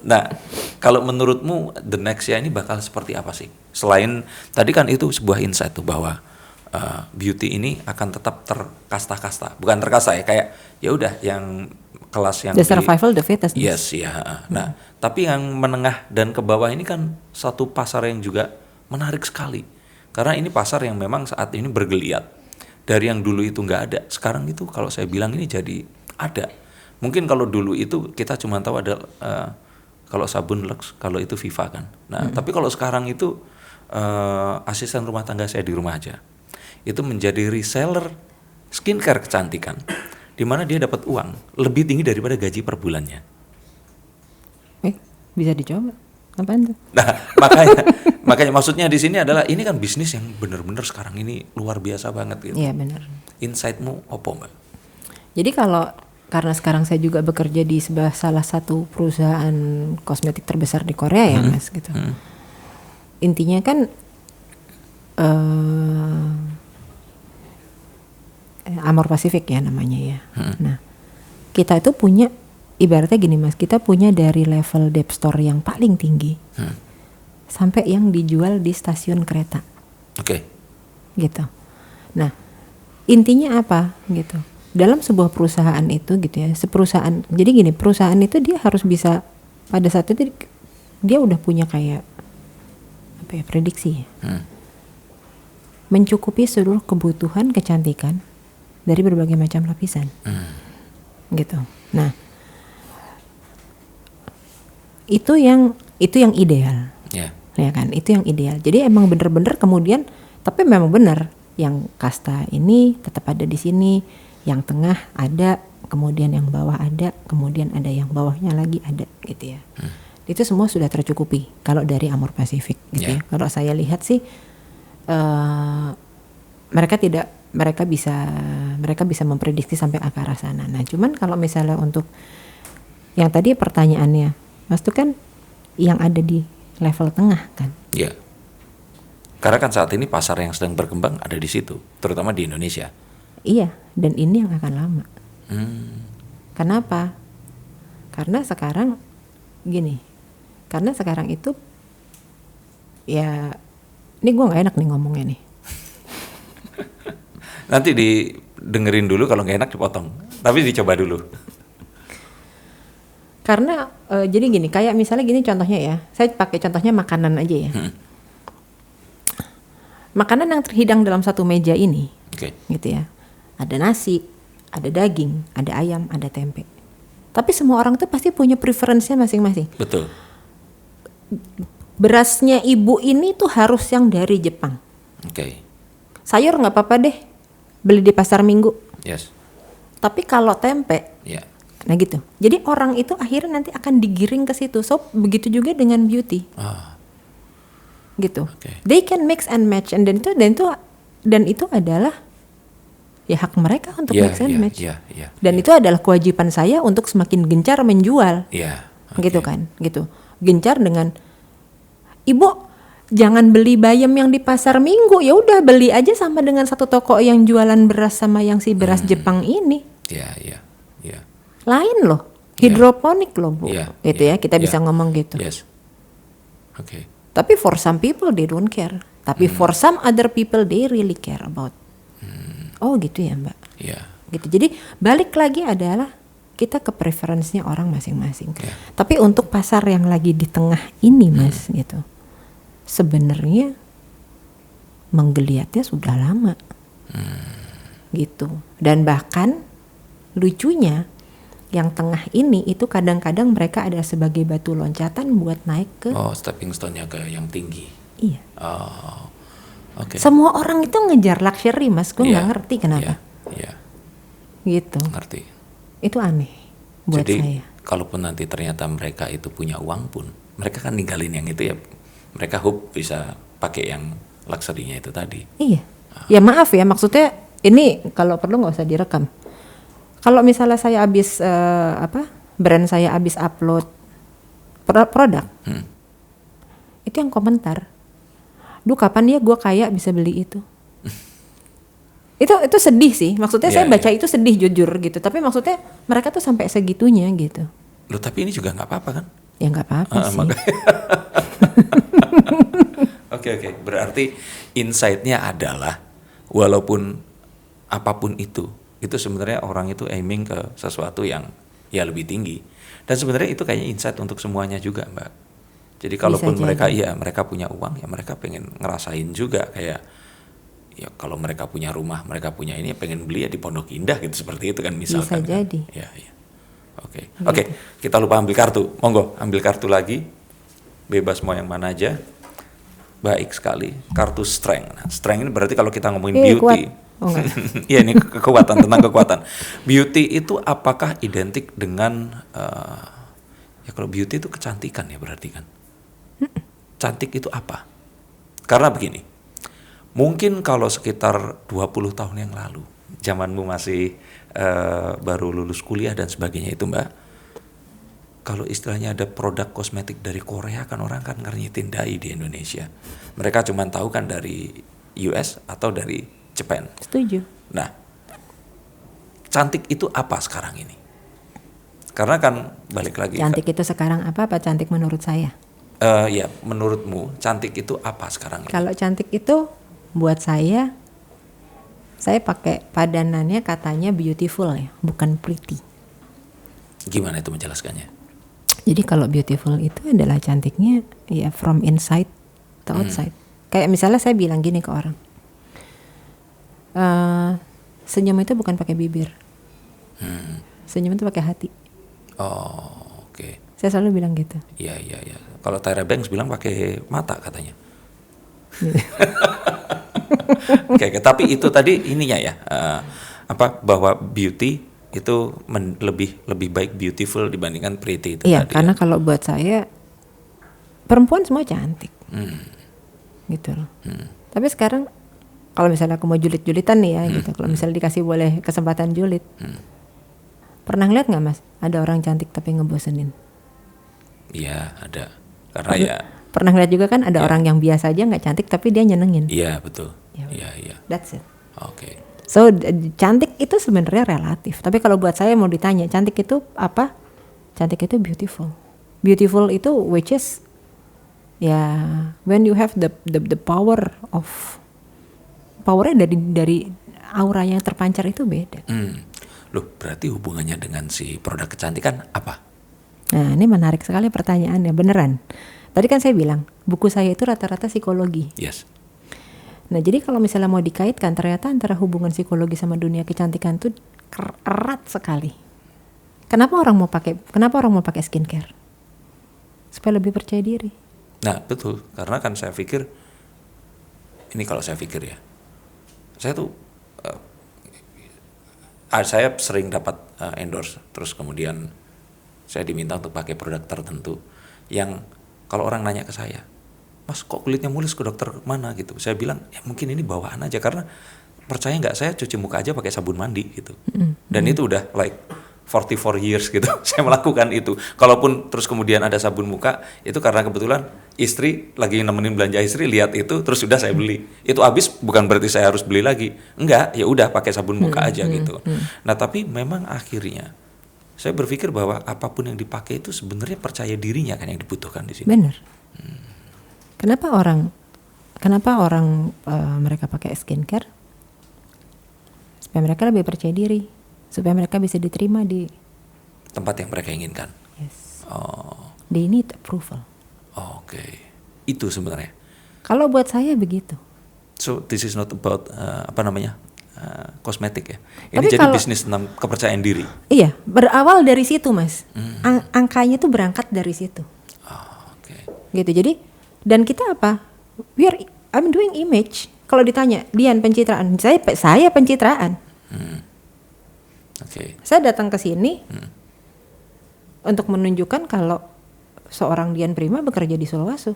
Speaker 1: Nah, kalau menurutmu the next ya ini bakal seperti apa sih? Selain tadi kan itu sebuah insight tuh bahwa beauty ini akan tetap terkasta-kasta, bukan terkasta ya kayak ya udah yang kelas yang
Speaker 2: the survival the fittest.
Speaker 1: Yes ya. Nah, tapi yang menengah dan ke bawah ini kan satu pasar yang juga menarik sekali. Karena ini pasar yang memang saat ini bergeliat. Dari yang dulu itu nggak ada, sekarang itu kalau saya bilang ini jadi ada. Mungkin kalau dulu itu kita cuma tahu ada kalau sabun Lux, kalau itu Viva kan. Nah, tapi kalau sekarang itu asisten rumah tangga saya di rumah aja. Itu menjadi reseller skincare kecantikan. Di mana dia dapat uang lebih tinggi daripada gaji per bulannya.
Speaker 2: Bisa dicoba. Apaan tuh?
Speaker 1: Nah, makanya maksudnya di sini adalah ini kan bisnis yang benar-benar sekarang ini luar biasa banget gitu.
Speaker 2: Iya, benar.
Speaker 1: Insight-mu apa, Mbak?
Speaker 2: Jadi karena sekarang saya juga bekerja di salah satu perusahaan kosmetik terbesar di Korea ya, Mas gitu. Intinya kan Amor Pacific ya namanya ya. Nah, kita itu punya ibaratnya gini Mas, kita punya dari level dep store yang paling tinggi sampai yang dijual di stasiun kereta.
Speaker 1: Oke.
Speaker 2: Gitu. Nah, intinya apa gitu? Dalam sebuah perusahaan itu gitu ya, jadi gini, perusahaan itu dia harus bisa pada saat itu dia udah punya kayak apa ya, prediksi ya. mencukupi seluruh kebutuhan kecantikan dari berbagai macam lapisan. Gitu. Nah, itu yang ideal.
Speaker 1: Yeah.
Speaker 2: Ya kan, itu yang ideal. Jadi emang bener-bener kemudian, tapi memang benar yang kasta ini tetap ada di sini, yang tengah ada, kemudian yang bawah ada, kemudian ada yang bawahnya lagi ada, gitu ya. Itu semua sudah tercukupi kalau dari Amur Pasifik, gitu ya. Kalau saya lihat sih, mereka bisa memprediksi sampai ke arah sana. Nah, cuman kalau misalnya untuk yang tadi pertanyaannya, Mas tuh kan yang ada di level tengah kan?
Speaker 1: Iya. Karena kan saat ini pasar yang sedang berkembang ada di situ, terutama di Indonesia.
Speaker 2: Iya, dan ini yang akan lama. Kenapa? Karena sekarang itu ya, ini gue nggak enak nih ngomongnya nih.
Speaker 1: Nanti dengerin dulu, kalau nggak enak dipotong. Tapi dicoba dulu.
Speaker 2: Karena jadi gini, kayak misalnya gini contohnya ya, saya pakai contohnya makanan aja ya. Makanan yang terhidang dalam satu meja ini, gitu ya, ada nasi, ada daging, ada ayam, ada tempe. Tapi semua orang tuh pasti punya preferensinya masing-masing.
Speaker 1: Betul.
Speaker 2: Berasnya ibu ini tuh harus yang dari Jepang. Sayur nggak apa-apa deh, beli di pasar Minggu.
Speaker 1: Yes.
Speaker 2: Tapi kalau tempe, nah gitu. Jadi orang itu akhirnya nanti akan digiring ke situ. So begitu juga dengan beauty. Gitu. They can mix and match, and dan itu adalah ya hak mereka untuk mix and match. Dan itu adalah kewajiban saya untuk semakin gencar menjual. Gitu kan, gitu. Gencar dengan ibu jangan beli bayam yang di pasar Minggu, ya udah beli aja sama dengan satu toko yang jualan beras sama yang si beras Jepang ini. Lain loh, hidroponik loh Bu. Gitu ya, kita bisa ngomong gitu. Tapi for some people they don't care. Tapi for some other people they really care about. Oh gitu ya Mbak. Gitu. Jadi balik lagi adalah kita ke preferensinya orang masing-masing. Tapi untuk pasar yang lagi di tengah ini Mas, gitu, sebenarnya menggeliatnya sudah lama. Gitu. Dan bahkan lucunya yang tengah ini itu kadang-kadang mereka ada sebagai batu loncatan buat naik ke
Speaker 1: stepping stone-nya ke yang tinggi.
Speaker 2: Iya. Semua orang itu ngejar luxury Mas, gue nggak ngerti kenapa. Gitu.
Speaker 1: Ngerti.
Speaker 2: Itu aneh buat
Speaker 1: saya.
Speaker 2: Jadi
Speaker 1: kalaupun nanti ternyata mereka itu punya uang pun, mereka kan ninggalin yang itu ya. Mereka hope bisa pakai yang luxury-nya itu tadi. Iya.
Speaker 2: Ya maaf ya, maksudnya ini kalau perlu nggak usah direkam. Kalau misalnya saya habis brand saya habis upload produk, itu yang komentar, duh kapan ya gue kaya bisa beli itu. Itu sedih sih, maksudnya saya baca itu sedih jujur gitu. Tapi maksudnya mereka tuh sampai segitunya gitu.
Speaker 1: Loh tapi ini juga nggak apa-apa kan?
Speaker 2: Ya nggak apa-apa sih.
Speaker 1: Oke, berarti insight-nya adalah walaupun apapun itu sebenarnya orang itu aiming ke sesuatu yang ya lebih tinggi. Dan sebenarnya itu kayaknya insight untuk semuanya juga Mbak. Jadi kalaupun mereka punya uang, ya mereka pengen ngerasain juga kayak ya kalau mereka punya rumah, mereka punya ini pengen beli ya di Pondok Indah gitu, seperti itu kan misalkan.
Speaker 2: Bisa jadi.
Speaker 1: Ya. Oke, kita lupa ambil kartu. Monggo, ambil kartu lagi. Bebas mau yang mana aja. Baik sekali. Kartu strength. Nah, strength ini berarti kalau kita ngomongin beauty. Iya, ini kekuatan, tentang kekuatan. Beauty itu apakah identik dengan ya kalau beauty itu kecantikan ya berarti kan? Cantik itu apa? Karena begini. Mungkin kalau sekitar 20 tahun yang lalu, zamanmu masih baru lulus kuliah dan sebagainya itu Mbak, kalau istilahnya ada produk kosmetik dari Korea kan orang kan ngernitin dai di Indonesia. Mereka cuma tahu kan dari US atau dari Jepang.
Speaker 2: Setuju.
Speaker 1: Nah, cantik itu apa sekarang ini? Karena kan balik lagi.
Speaker 2: Cantik itu sekarang apa cantik menurut saya?
Speaker 1: Ya, menurutmu cantik itu apa sekarang ini?
Speaker 2: Kalau cantik itu buat saya pakai padanannya katanya beautiful ya, bukan pretty.
Speaker 1: Gimana itu menjelaskannya?
Speaker 2: Jadi kalau beautiful itu adalah cantiknya ya from inside to outside. Kayak misalnya saya bilang gini ke orang, Senyum itu bukan pakai bibir. Senyum itu pakai hati.
Speaker 1: Oh, oke.
Speaker 2: Saya selalu bilang gitu.
Speaker 1: Iya. Kalau Tyra Banks bilang pakai mata katanya. Oke, tapi itu tadi ininya ya, bahwa beauty itu lebih baik beautiful dibandingkan pretty itu
Speaker 2: Iya,
Speaker 1: tadi.
Speaker 2: karena kalau buat saya perempuan semua cantik, gitu loh. Tapi sekarang kalau misalnya aku mau julit-julitan nih ya, gitu. Kalau misalnya dikasih boleh kesempatan julit, pernah ngeliat nggak Mas? Ada orang cantik tapi ngebosenin.
Speaker 1: Iya, ada. Karena
Speaker 2: Pernah ngeliat juga kan ada orang yang biasa aja nggak cantik tapi dia nyenengin.
Speaker 1: Iya, betul.
Speaker 2: Ya,
Speaker 1: Iya.
Speaker 2: That's it.
Speaker 1: Oke.
Speaker 2: So cantik itu sebenarnya relatif. Tapi kalau buat saya mau ditanya cantik itu apa? Cantik itu beautiful. Beautiful itu which is ya when you have the powernya dari aura yang terpancar itu beda.
Speaker 1: Loh, berarti hubungannya dengan si produk kecantikan apa?
Speaker 2: Nah ini menarik sekali pertanyaannya, beneran. Tadi kan saya bilang buku saya itu rata-rata psikologi.
Speaker 1: Yes.
Speaker 2: Nah jadi kalau misalnya mau dikaitkan ternyata antara hubungan psikologi sama dunia kecantikan itu erat sekali. Kenapa orang mau pakai skincare? Supaya lebih percaya diri.
Speaker 1: Nah betul, karena kan saya pikir, ini kalau saya pikir ya, saya tuh saya sering dapat endorse, terus kemudian saya diminta untuk pakai produk tertentu yang kalau orang nanya ke saya, Mas kok kulitnya mulus, ke dokter mana gitu, saya bilang ya mungkin ini bawaan aja, karena percaya nggak, saya cuci muka aja pakai sabun mandi gitu, dan itu udah like 44 years gitu saya melakukan itu. Kalaupun terus kemudian ada sabun muka, itu karena kebetulan istri lagi nemenin belanja istri, lihat itu terus sudah saya beli. Itu habis bukan berarti saya harus beli lagi. Enggak, ya udah pakai sabun muka aja gitu. Nah, tapi memang akhirnya saya berpikir bahwa apapun yang dipakai itu sebenarnya percaya dirinya kan yang dibutuhkan di sini.
Speaker 2: Benar. Kenapa orang mereka pakai skincare? Supaya mereka lebih percaya diri, supaya mereka bisa diterima di
Speaker 1: tempat yang mereka inginkan.
Speaker 2: Yes.
Speaker 1: Oh.
Speaker 2: They need approval.
Speaker 1: Oke. Itu sebenarnya.
Speaker 2: Kalau buat saya begitu.
Speaker 1: So this is not about kosmetik ya. Ini
Speaker 2: Tapi
Speaker 1: jadi
Speaker 2: kalau,
Speaker 1: bisnis tentang kepercayaan diri.
Speaker 2: Iya, berawal dari situ Mas. Angkanya tuh berangkat dari situ.
Speaker 1: Oke.
Speaker 2: Gitu. Jadi dan kita apa? I'm doing image. Kalau ditanya, Dian pencitraan, saya pencitraan.
Speaker 1: Oke.
Speaker 2: Saya datang ke sini untuk menunjukkan kalau seorang Dian Prima bekerja di Sulawesi.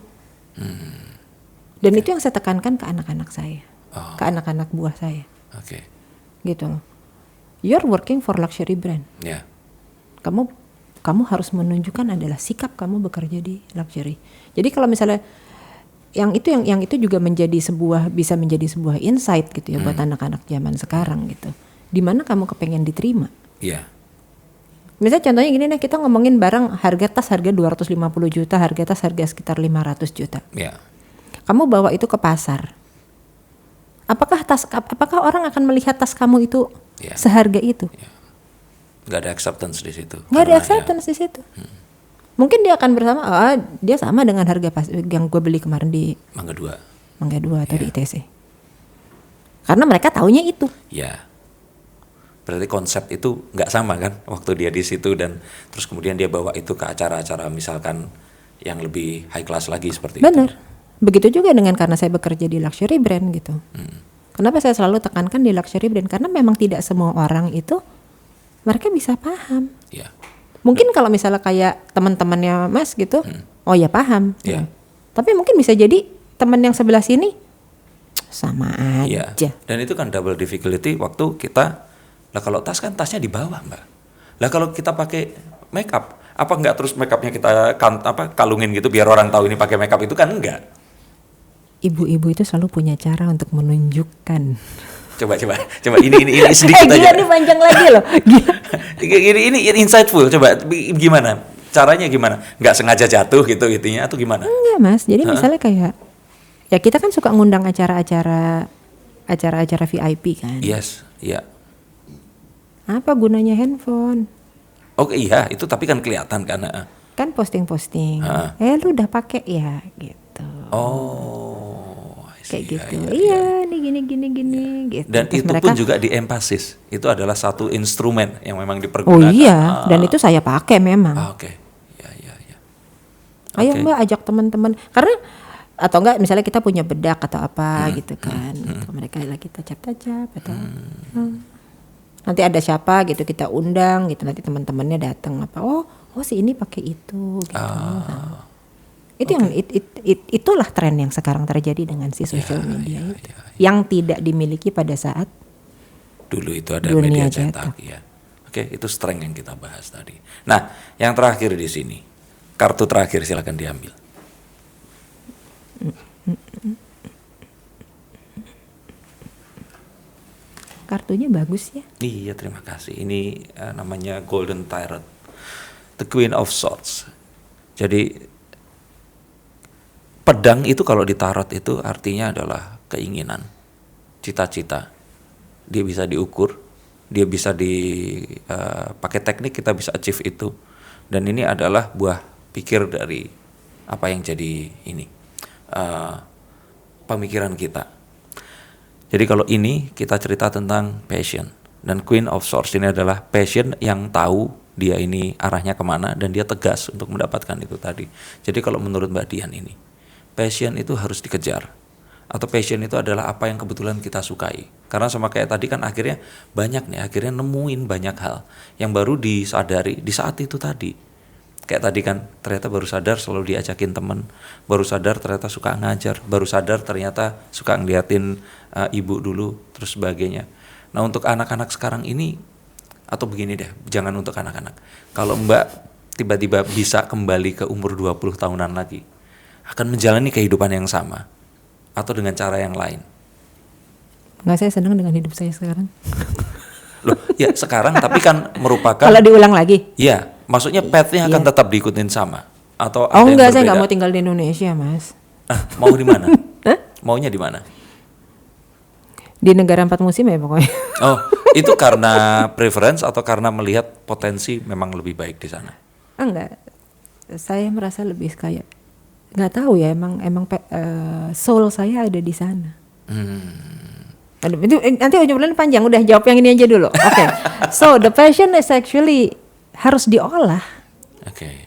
Speaker 2: Dan itu yang saya tekankan ke anak-anak saya, ke anak-anak buah saya.
Speaker 1: Oke.
Speaker 2: Gitu loh. You're working for luxury brand.
Speaker 1: Ya.
Speaker 2: Kamu harus menunjukkan adalah sikap kamu bekerja di luxury. Jadi kalau misalnya yang itu juga bisa menjadi sebuah insight gitu ya buat anak-anak zaman sekarang gitu. Di mana kamu kepengen diterima?
Speaker 1: Iya.
Speaker 2: Misalnya contohnya gini nih, kita ngomongin barang harga 250 juta, harga tas harga sekitar 500 juta.
Speaker 1: Iya.
Speaker 2: Kamu bawa itu ke pasar. Apakah orang akan melihat tas kamu itu seharga itu?
Speaker 1: Ya. Gak ada acceptance di situ.
Speaker 2: Gak ada acceptance di situ. Mungkin dia akan dia sama dengan harga yang gue beli kemarin di Mangga 2 atau di ITC. Karena mereka taunya itu.
Speaker 1: Ya. Berarti konsep itu nggak sama kan waktu dia di situ, dan terus kemudian dia bawa itu ke acara-acara misalkan yang lebih high class lagi seperti itu.
Speaker 2: Benar. Begitu juga dengan karena saya bekerja di luxury brand gitu. Kenapa saya selalu tekankan di luxury brand? Karena memang tidak semua orang itu mereka bisa paham.
Speaker 1: Ya.
Speaker 2: Mungkin kalau misalnya kayak teman-temannya Mas gitu, oh ya paham.
Speaker 1: Ya.
Speaker 2: Tapi mungkin bisa jadi teman yang sebelah sini sama aja.
Speaker 1: Ya. Dan itu kan double difficulty waktu kita. Lah kalau tas kan tasnya di bawah Mbak. Lah kalau kita pakai make up, apa enggak terus make upnya kita kalungin gitu biar orang tahu ini pakai make up, itu kan enggak.
Speaker 2: Ibu-ibu itu selalu punya cara untuk menunjukkan.
Speaker 1: Coba ini sedikit aja.
Speaker 2: Ini panjang lagi loh.
Speaker 1: ini insightful. Coba gimana? Caranya gimana? Nggak sengaja jatuh gitu intinya atau gimana?
Speaker 2: Enggak Mas. Jadi misalnya kayak ya kita kan suka ngundang acara-acara VIP kan.
Speaker 1: Yes, iya.
Speaker 2: Apa gunanya handphone?
Speaker 1: Oke, iya, itu tapi kan kelihatan kan.
Speaker 2: Kan posting-posting. Lu udah pakai ya gitu.
Speaker 1: Oh,
Speaker 2: kayak gitu. Iya, nih gini
Speaker 1: ya.
Speaker 2: gitu.
Speaker 1: Dan
Speaker 2: Terus
Speaker 1: itu
Speaker 2: mereka,
Speaker 1: pun juga di-emphasis. Itu adalah satu instrumen yang memang
Speaker 2: oh
Speaker 1: dipergunakan.
Speaker 2: iya, dan itu saya pakai memang.
Speaker 1: Oke. Ya.
Speaker 2: Ayo
Speaker 1: Oke.
Speaker 2: Mbak ajak teman-teman, karena atau enggak misalnya kita punya bedak atau apa gitu kan, gitu. Mereka lagi tacap-tacap atau nanti ada siapa gitu kita undang gitu, nanti teman-temannya datang apa, oh si ini pakai itu gitu. Nah, itu yang itulah tren yang sekarang terjadi dengan si social media itu, yang tidak dimiliki pada saat
Speaker 1: Dulu itu ada
Speaker 2: dunia
Speaker 1: media cetak, ya. Oke, itu strength yang kita bahas tadi. Nah, yang terakhir di sini, kartu terakhir silakan diambil.
Speaker 2: kartunya bagus ya.
Speaker 1: Iya, terima kasih. Ini namanya Golden Tyrant, the Queen of Swords. Jadi pedang itu kalau di tarot itu artinya adalah keinginan, cita-cita. Dia bisa diukur, dia bisa pakai teknik kita bisa achieve itu. Dan ini adalah buah pikir dari apa yang jadi ini pemikiran kita. Jadi kalau ini kita cerita tentang passion, dan Queen of Swords ini adalah passion yang tahu dia ini arahnya kemana dan dia tegas untuk mendapatkan itu tadi. Jadi kalau menurut Mbak Dian ini, passion itu harus dikejar, atau passion itu adalah apa yang kebetulan kita sukai. Karena sama kayak tadi kan akhirnya nemuin banyak hal yang baru disadari di saat itu tadi. Kayak tadi kan ternyata baru sadar selalu diajakin temen, baru sadar ternyata suka ngajar, baru sadar ternyata suka ngeliatin ibu dulu, terus sebagainya. Nah untuk anak-anak sekarang ini, atau begini deh, jangan untuk anak-anak. Kalau Mbak tiba-tiba bisa kembali ke umur 20 tahunan lagi, akan menjalani kehidupan yang sama atau dengan cara yang lain?
Speaker 2: Nggak, saya senang dengan hidup saya sekarang.
Speaker 1: Loh, ya sekarang tapi kan merupakan,
Speaker 2: Kalau diulang lagi?
Speaker 1: ya maksudnya path-nya akan tetap diikutin sama atau ada
Speaker 2: Oh
Speaker 1: yang
Speaker 2: enggak,
Speaker 1: berbeda?
Speaker 2: saya nggak mau tinggal di Indonesia, Mas.
Speaker 1: Mau di mana? Maunya di mana?
Speaker 2: Di negara 4 musim ya pokoknya.
Speaker 1: Oh, itu karena preference atau karena melihat potensi memang lebih baik di sana?
Speaker 2: Enggak, saya merasa lebih kayak nggak tahu ya, emang soul saya ada di sana. Aduh, itu nanti ujung-ujungnya panjang, udah jawab yang ini aja dulu. Oke. So the passion is actually harus diolah.
Speaker 1: Oke.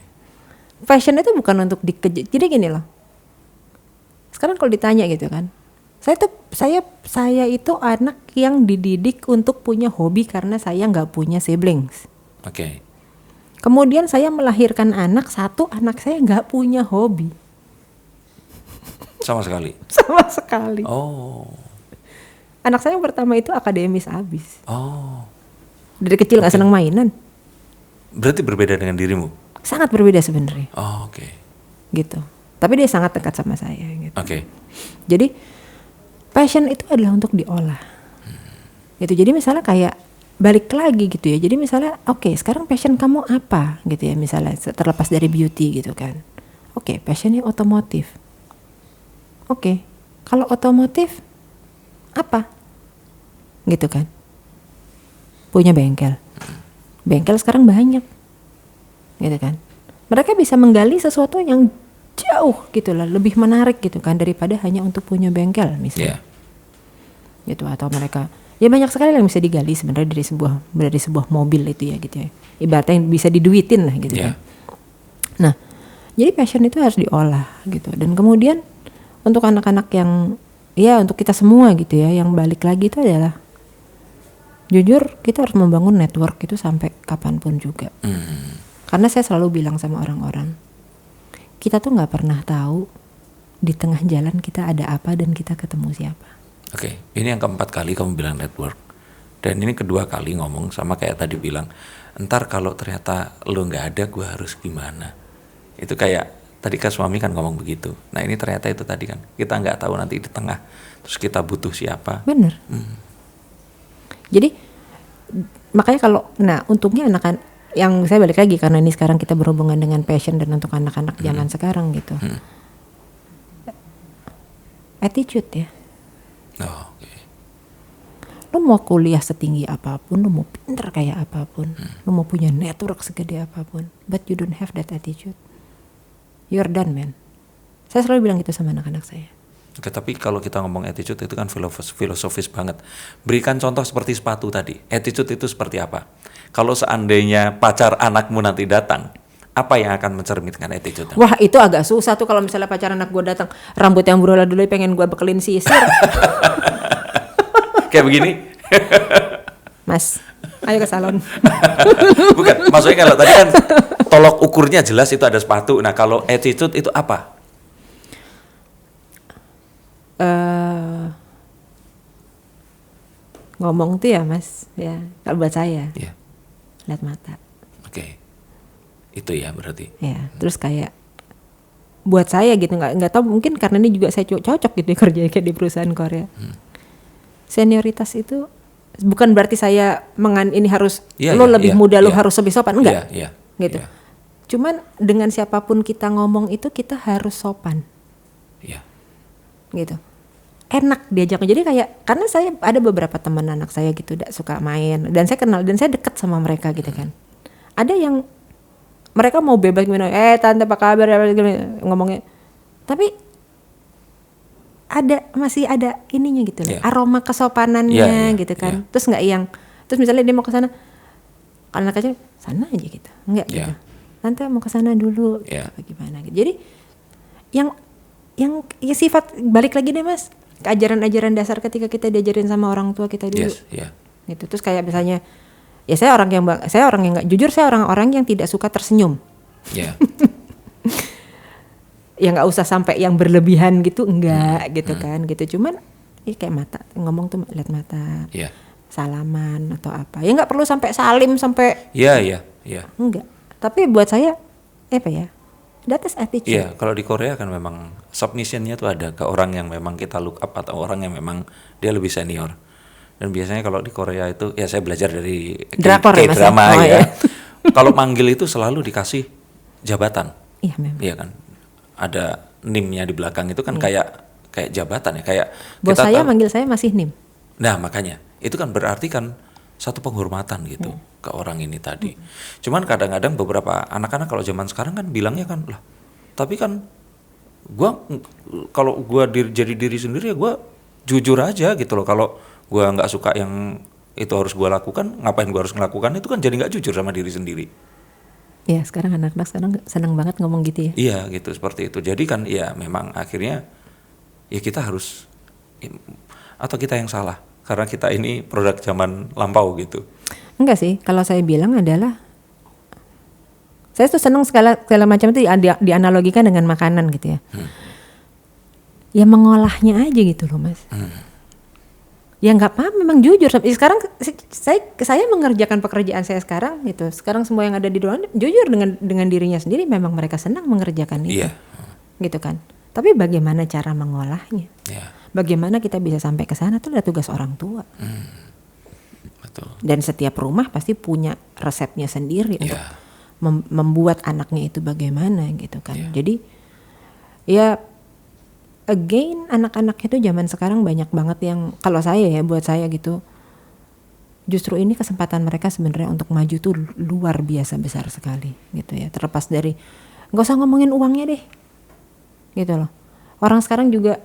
Speaker 2: Passion itu bukan untuk dikejar. Jadi gini loh. Sekarang kalau ditanya gitu kan, saya itu anak yang dididik untuk punya hobi karena saya nggak punya siblings.
Speaker 1: Oke.
Speaker 2: Kemudian saya melahirkan anak saya nggak punya hobi.
Speaker 1: Sama sekali.
Speaker 2: Sama sekali.
Speaker 1: Oh.
Speaker 2: Anak saya yang pertama itu akademis abis.
Speaker 1: Oh.
Speaker 2: Dari kecil nggak senang mainan.
Speaker 1: Berarti berbeda dengan dirimu?
Speaker 2: Sangat berbeda sebenarnya.
Speaker 1: Oh, oke.
Speaker 2: Gitu. Tapi dia sangat dekat sama saya. Gitu.
Speaker 1: Oke.
Speaker 2: Jadi passion itu adalah untuk diolah. Gitu. Jadi misalnya kayak balik lagi gitu ya. Jadi misalnya, oke, sekarang passion kamu apa gitu ya? Misalnya terlepas dari beauty gitu kan. Oke, passionnya otomotif. Oke, kalau otomotif apa? Gitu kan? Punya bengkel. Bengkel sekarang banyak. Gitu kan? Mereka bisa menggali sesuatu yang jauh gitu lah, lebih menarik gitu kan daripada hanya untuk punya bengkel misalnya. Gitu, atau mereka ya banyak sekali yang bisa digali sebenarnya dari sebuah mobil itu ya gitu ya. Ibaratnya yang bisa diduitin lah gitu kan. Nah, jadi passion itu harus diolah gitu. Dan kemudian untuk anak-anak yang ya untuk kita semua gitu ya, yang balik lagi itu adalah jujur kita harus membangun network itu sampai kapanpun juga. Karena saya selalu bilang sama orang-orang, kita tuh nggak pernah tahu di tengah jalan kita ada apa dan kita ketemu siapa.
Speaker 1: Oke, ini yang keempat kali kamu bilang network. Dan ini kedua kali ngomong sama kayak tadi bilang, entar kalau ternyata lo nggak ada gue harus gimana. Itu kayak tadi kan suami kan ngomong begitu. Nah ini ternyata itu tadi kan, kita nggak tahu nanti di tengah terus kita butuh siapa.
Speaker 2: Bener. Jadi makanya kalau, nah untungnya anak-anak yang saya balik lagi karena ini sekarang kita berhubungan dengan passion dan untuk anak-anak zaman sekarang gitu. Attitude ya.
Speaker 1: Oh, oke.
Speaker 2: Lo mau kuliah setinggi apapun, lo mau pinter kayak apapun, lo mau punya network segede apapun, but you don't have that attitude, you're done man. Saya selalu bilang gitu sama anak-anak saya.
Speaker 1: Oke, tapi kalau kita ngomong attitude itu kan filosofis banget. Berikan contoh seperti sepatu tadi. Attitude itu seperti apa? Kalau seandainya pacar anakmu nanti datang, apa yang akan mencerminkan attitude?
Speaker 2: Wah, itu agak susah tuh kalau misalnya pacar anak gue datang, rambut yang berolah dulu pengen gue bekelin sisir.
Speaker 1: Kayak begini?
Speaker 2: Mas, ayo ke salon.
Speaker 1: Bukan, maksudnya kalau tadi kan tolok ukurnya jelas itu ada sepatu. Nah, kalau attitude itu apa?
Speaker 2: Ngomong tuh ya Mas, ya kalau buat saya
Speaker 1: Ya.
Speaker 2: lihat mata.
Speaker 1: Oke. Itu ya berarti.
Speaker 2: Ya, terus kayak buat saya gitu, nggak tahu mungkin karena ini juga saya cocok gitu ya kerja kayak di perusahaan Korea. Senioritas itu bukan berarti saya ini harus lo lebih muda lo harus lebih sopan, enggak. Gitu.
Speaker 1: Ya.
Speaker 2: Cuman dengan siapapun kita ngomong itu kita harus sopan.
Speaker 1: Ya.
Speaker 2: Gitu. Enak diajak. Jadi kayak karena saya ada beberapa teman anak saya gitu udah suka main dan saya kenal dan saya deket sama mereka gitu kan. Ada yang mereka mau bebas gimana, tante apa kabar ngomongnya. Tapi masih ada ininya gitu loh, aroma kesopanannya gitu kan. Terus nggak terus misalnya dia mau ke sana, anak kecil sana aja gitu, nggak gitu. Tante mau ke sana dulu, apa gimana gitu. Jadi yang sifat balik lagi deh Mas, ajaran-ajaran dasar ketika kita diajarin sama orang tua kita dulu. Gitu. Terus kayak misalnya ya saya orang yang nggak jujur, saya orang-orang yang tidak suka tersenyum. Ya nggak usah sampai yang berlebihan gitu, enggak gitu kan gitu. Cuman kayak mata ngomong tuh lihat mata, salaman atau apa. Ya nggak perlu sampai salim sampai. Enggak. Tapi buat saya apa ya? That is attitude.
Speaker 1: Iya, kalau di Korea kan memang submissionnya tuh ada ke orang yang memang kita look up atau orang yang memang dia lebih senior. Dan biasanya kalau di Korea itu, ya saya belajar dari K-drama ya. Kalau manggil itu selalu dikasih jabatan.
Speaker 2: Iya memang.
Speaker 1: Iya kan, ada NIM-nya di belakang itu kan kayak jabatan ya, kayak.
Speaker 2: Bos saya manggil saya masih NIM.
Speaker 1: Nah makanya itu kan berarti kan satu penghormatan gitu ke orang ini tadi. Cuman kadang-kadang beberapa anak-anak kalau zaman sekarang kan bilangnya kan lah, tapi kan kalau gua jadi diri sendiri ya gua jujur aja gitu loh. Kalau gua nggak suka yang itu harus gua lakukan, ngapain gua harus melakukan itu kan jadi nggak jujur sama diri sendiri.
Speaker 2: Ya sekarang anak-anak sekarang senang banget ngomong gitu ya.
Speaker 1: Iya gitu, seperti itu. Jadi kan ya memang akhirnya ya kita harus, atau kita yang salah karena kita ini produk zaman lampau gitu.
Speaker 2: Enggak sih, kalau saya bilang adalah saya tuh senang segala macam itu dianalogikan dengan makanan gitu ya. Ya mengolahnya aja gitu loh Mas. Ya nggak apa, memang jujur. Sekarang saya mengerjakan pekerjaan saya sekarang gitu. Sekarang semua yang ada di ruangan jujur dengan dirinya sendiri, memang mereka senang mengerjakan itu. Gitu kan. Tapi bagaimana cara mengolahnya? Bagaimana kita bisa sampai ke sana tuh adalah tugas orang tua.
Speaker 1: Betul.
Speaker 2: Dan setiap rumah pasti punya resepnya sendiri untuk membuat anaknya itu bagaimana gitu kan. Jadi ya again anak-anak itu zaman sekarang banyak banget yang kalau saya ya buat saya gitu, justru ini kesempatan mereka sebenarnya untuk maju tuh luar biasa besar sekali gitu ya. Terlepas dari nggak usah ngomongin uangnya deh gitu loh. Orang sekarang juga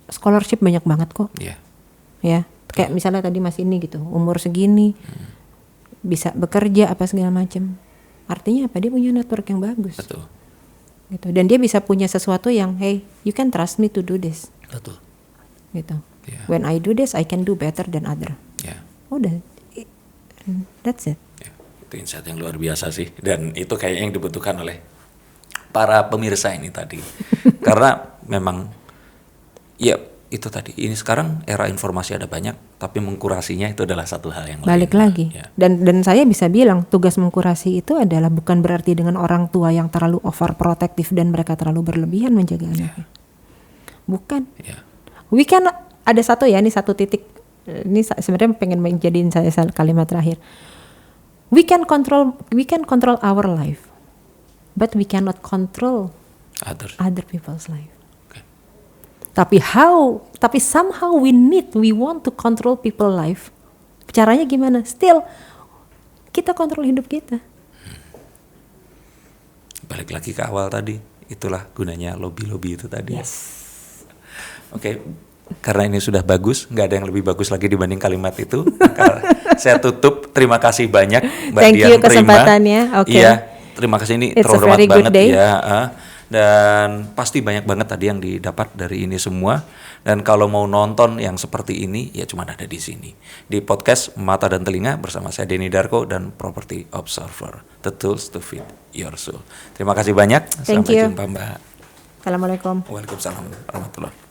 Speaker 2: scholarship banyak banget kok. Ya kayak misalnya tadi Mas ini gitu, umur segini bisa bekerja apa segala macam. Artinya apa? Dia punya network yang bagus.
Speaker 1: Betul.
Speaker 2: Gitu. Dan dia bisa punya sesuatu yang hey, you can trust me to do this.
Speaker 1: Betul.
Speaker 2: Gitu. When I do this, I can do better than other. Udah, that's it.
Speaker 1: Itu insight yang luar biasa sih, dan itu kayaknya yang dibutuhkan oleh para pemirsa ini tadi. Karena memang ya itu tadi, ini sekarang era informasi ada banyak, tapi mengkurasinya itu adalah satu hal yang
Speaker 2: balik
Speaker 1: lain.
Speaker 2: Lagi. Dan saya bisa bilang tugas mengkurasi itu adalah bukan berarti dengan orang tua yang terlalu overprotective dan mereka terlalu berlebihan menjaga anaknya. Bukan. We can, ada satu titik, ini sebenarnya pengen menjadiin saya kalimat terakhir. We can control our life, but we cannot control other people's life. Tapi somehow we want to control people life. Caranya gimana? Still kita kontrol hidup kita.
Speaker 1: Balik lagi ke awal tadi, itulah gunanya lobby itu tadi. Oke, karena ini sudah bagus, nggak ada yang lebih bagus lagi dibanding kalimat itu. Maka saya tutup. Terima kasih banyak Mbak
Speaker 2: Thank
Speaker 1: Dian
Speaker 2: you
Speaker 1: Prima.
Speaker 2: kesempatannya. Oke.
Speaker 1: Iya, terima kasih, ini
Speaker 2: It's a
Speaker 1: terhormat
Speaker 2: very good
Speaker 1: banget
Speaker 2: day.
Speaker 1: ya. Dan pasti banyak banget tadi yang didapat dari ini semua. Dan kalau mau nonton yang seperti ini, ya cuma ada di sini. Di podcast Mata dan Telinga bersama saya Denny Darko dan Property Observer. The tools to feed your soul. Terima kasih banyak.
Speaker 2: Thank
Speaker 1: Sampai
Speaker 2: you.
Speaker 1: jumpa Mbak.
Speaker 2: Assalamualaikum.
Speaker 1: Waalaikumsalam warahmatullahi.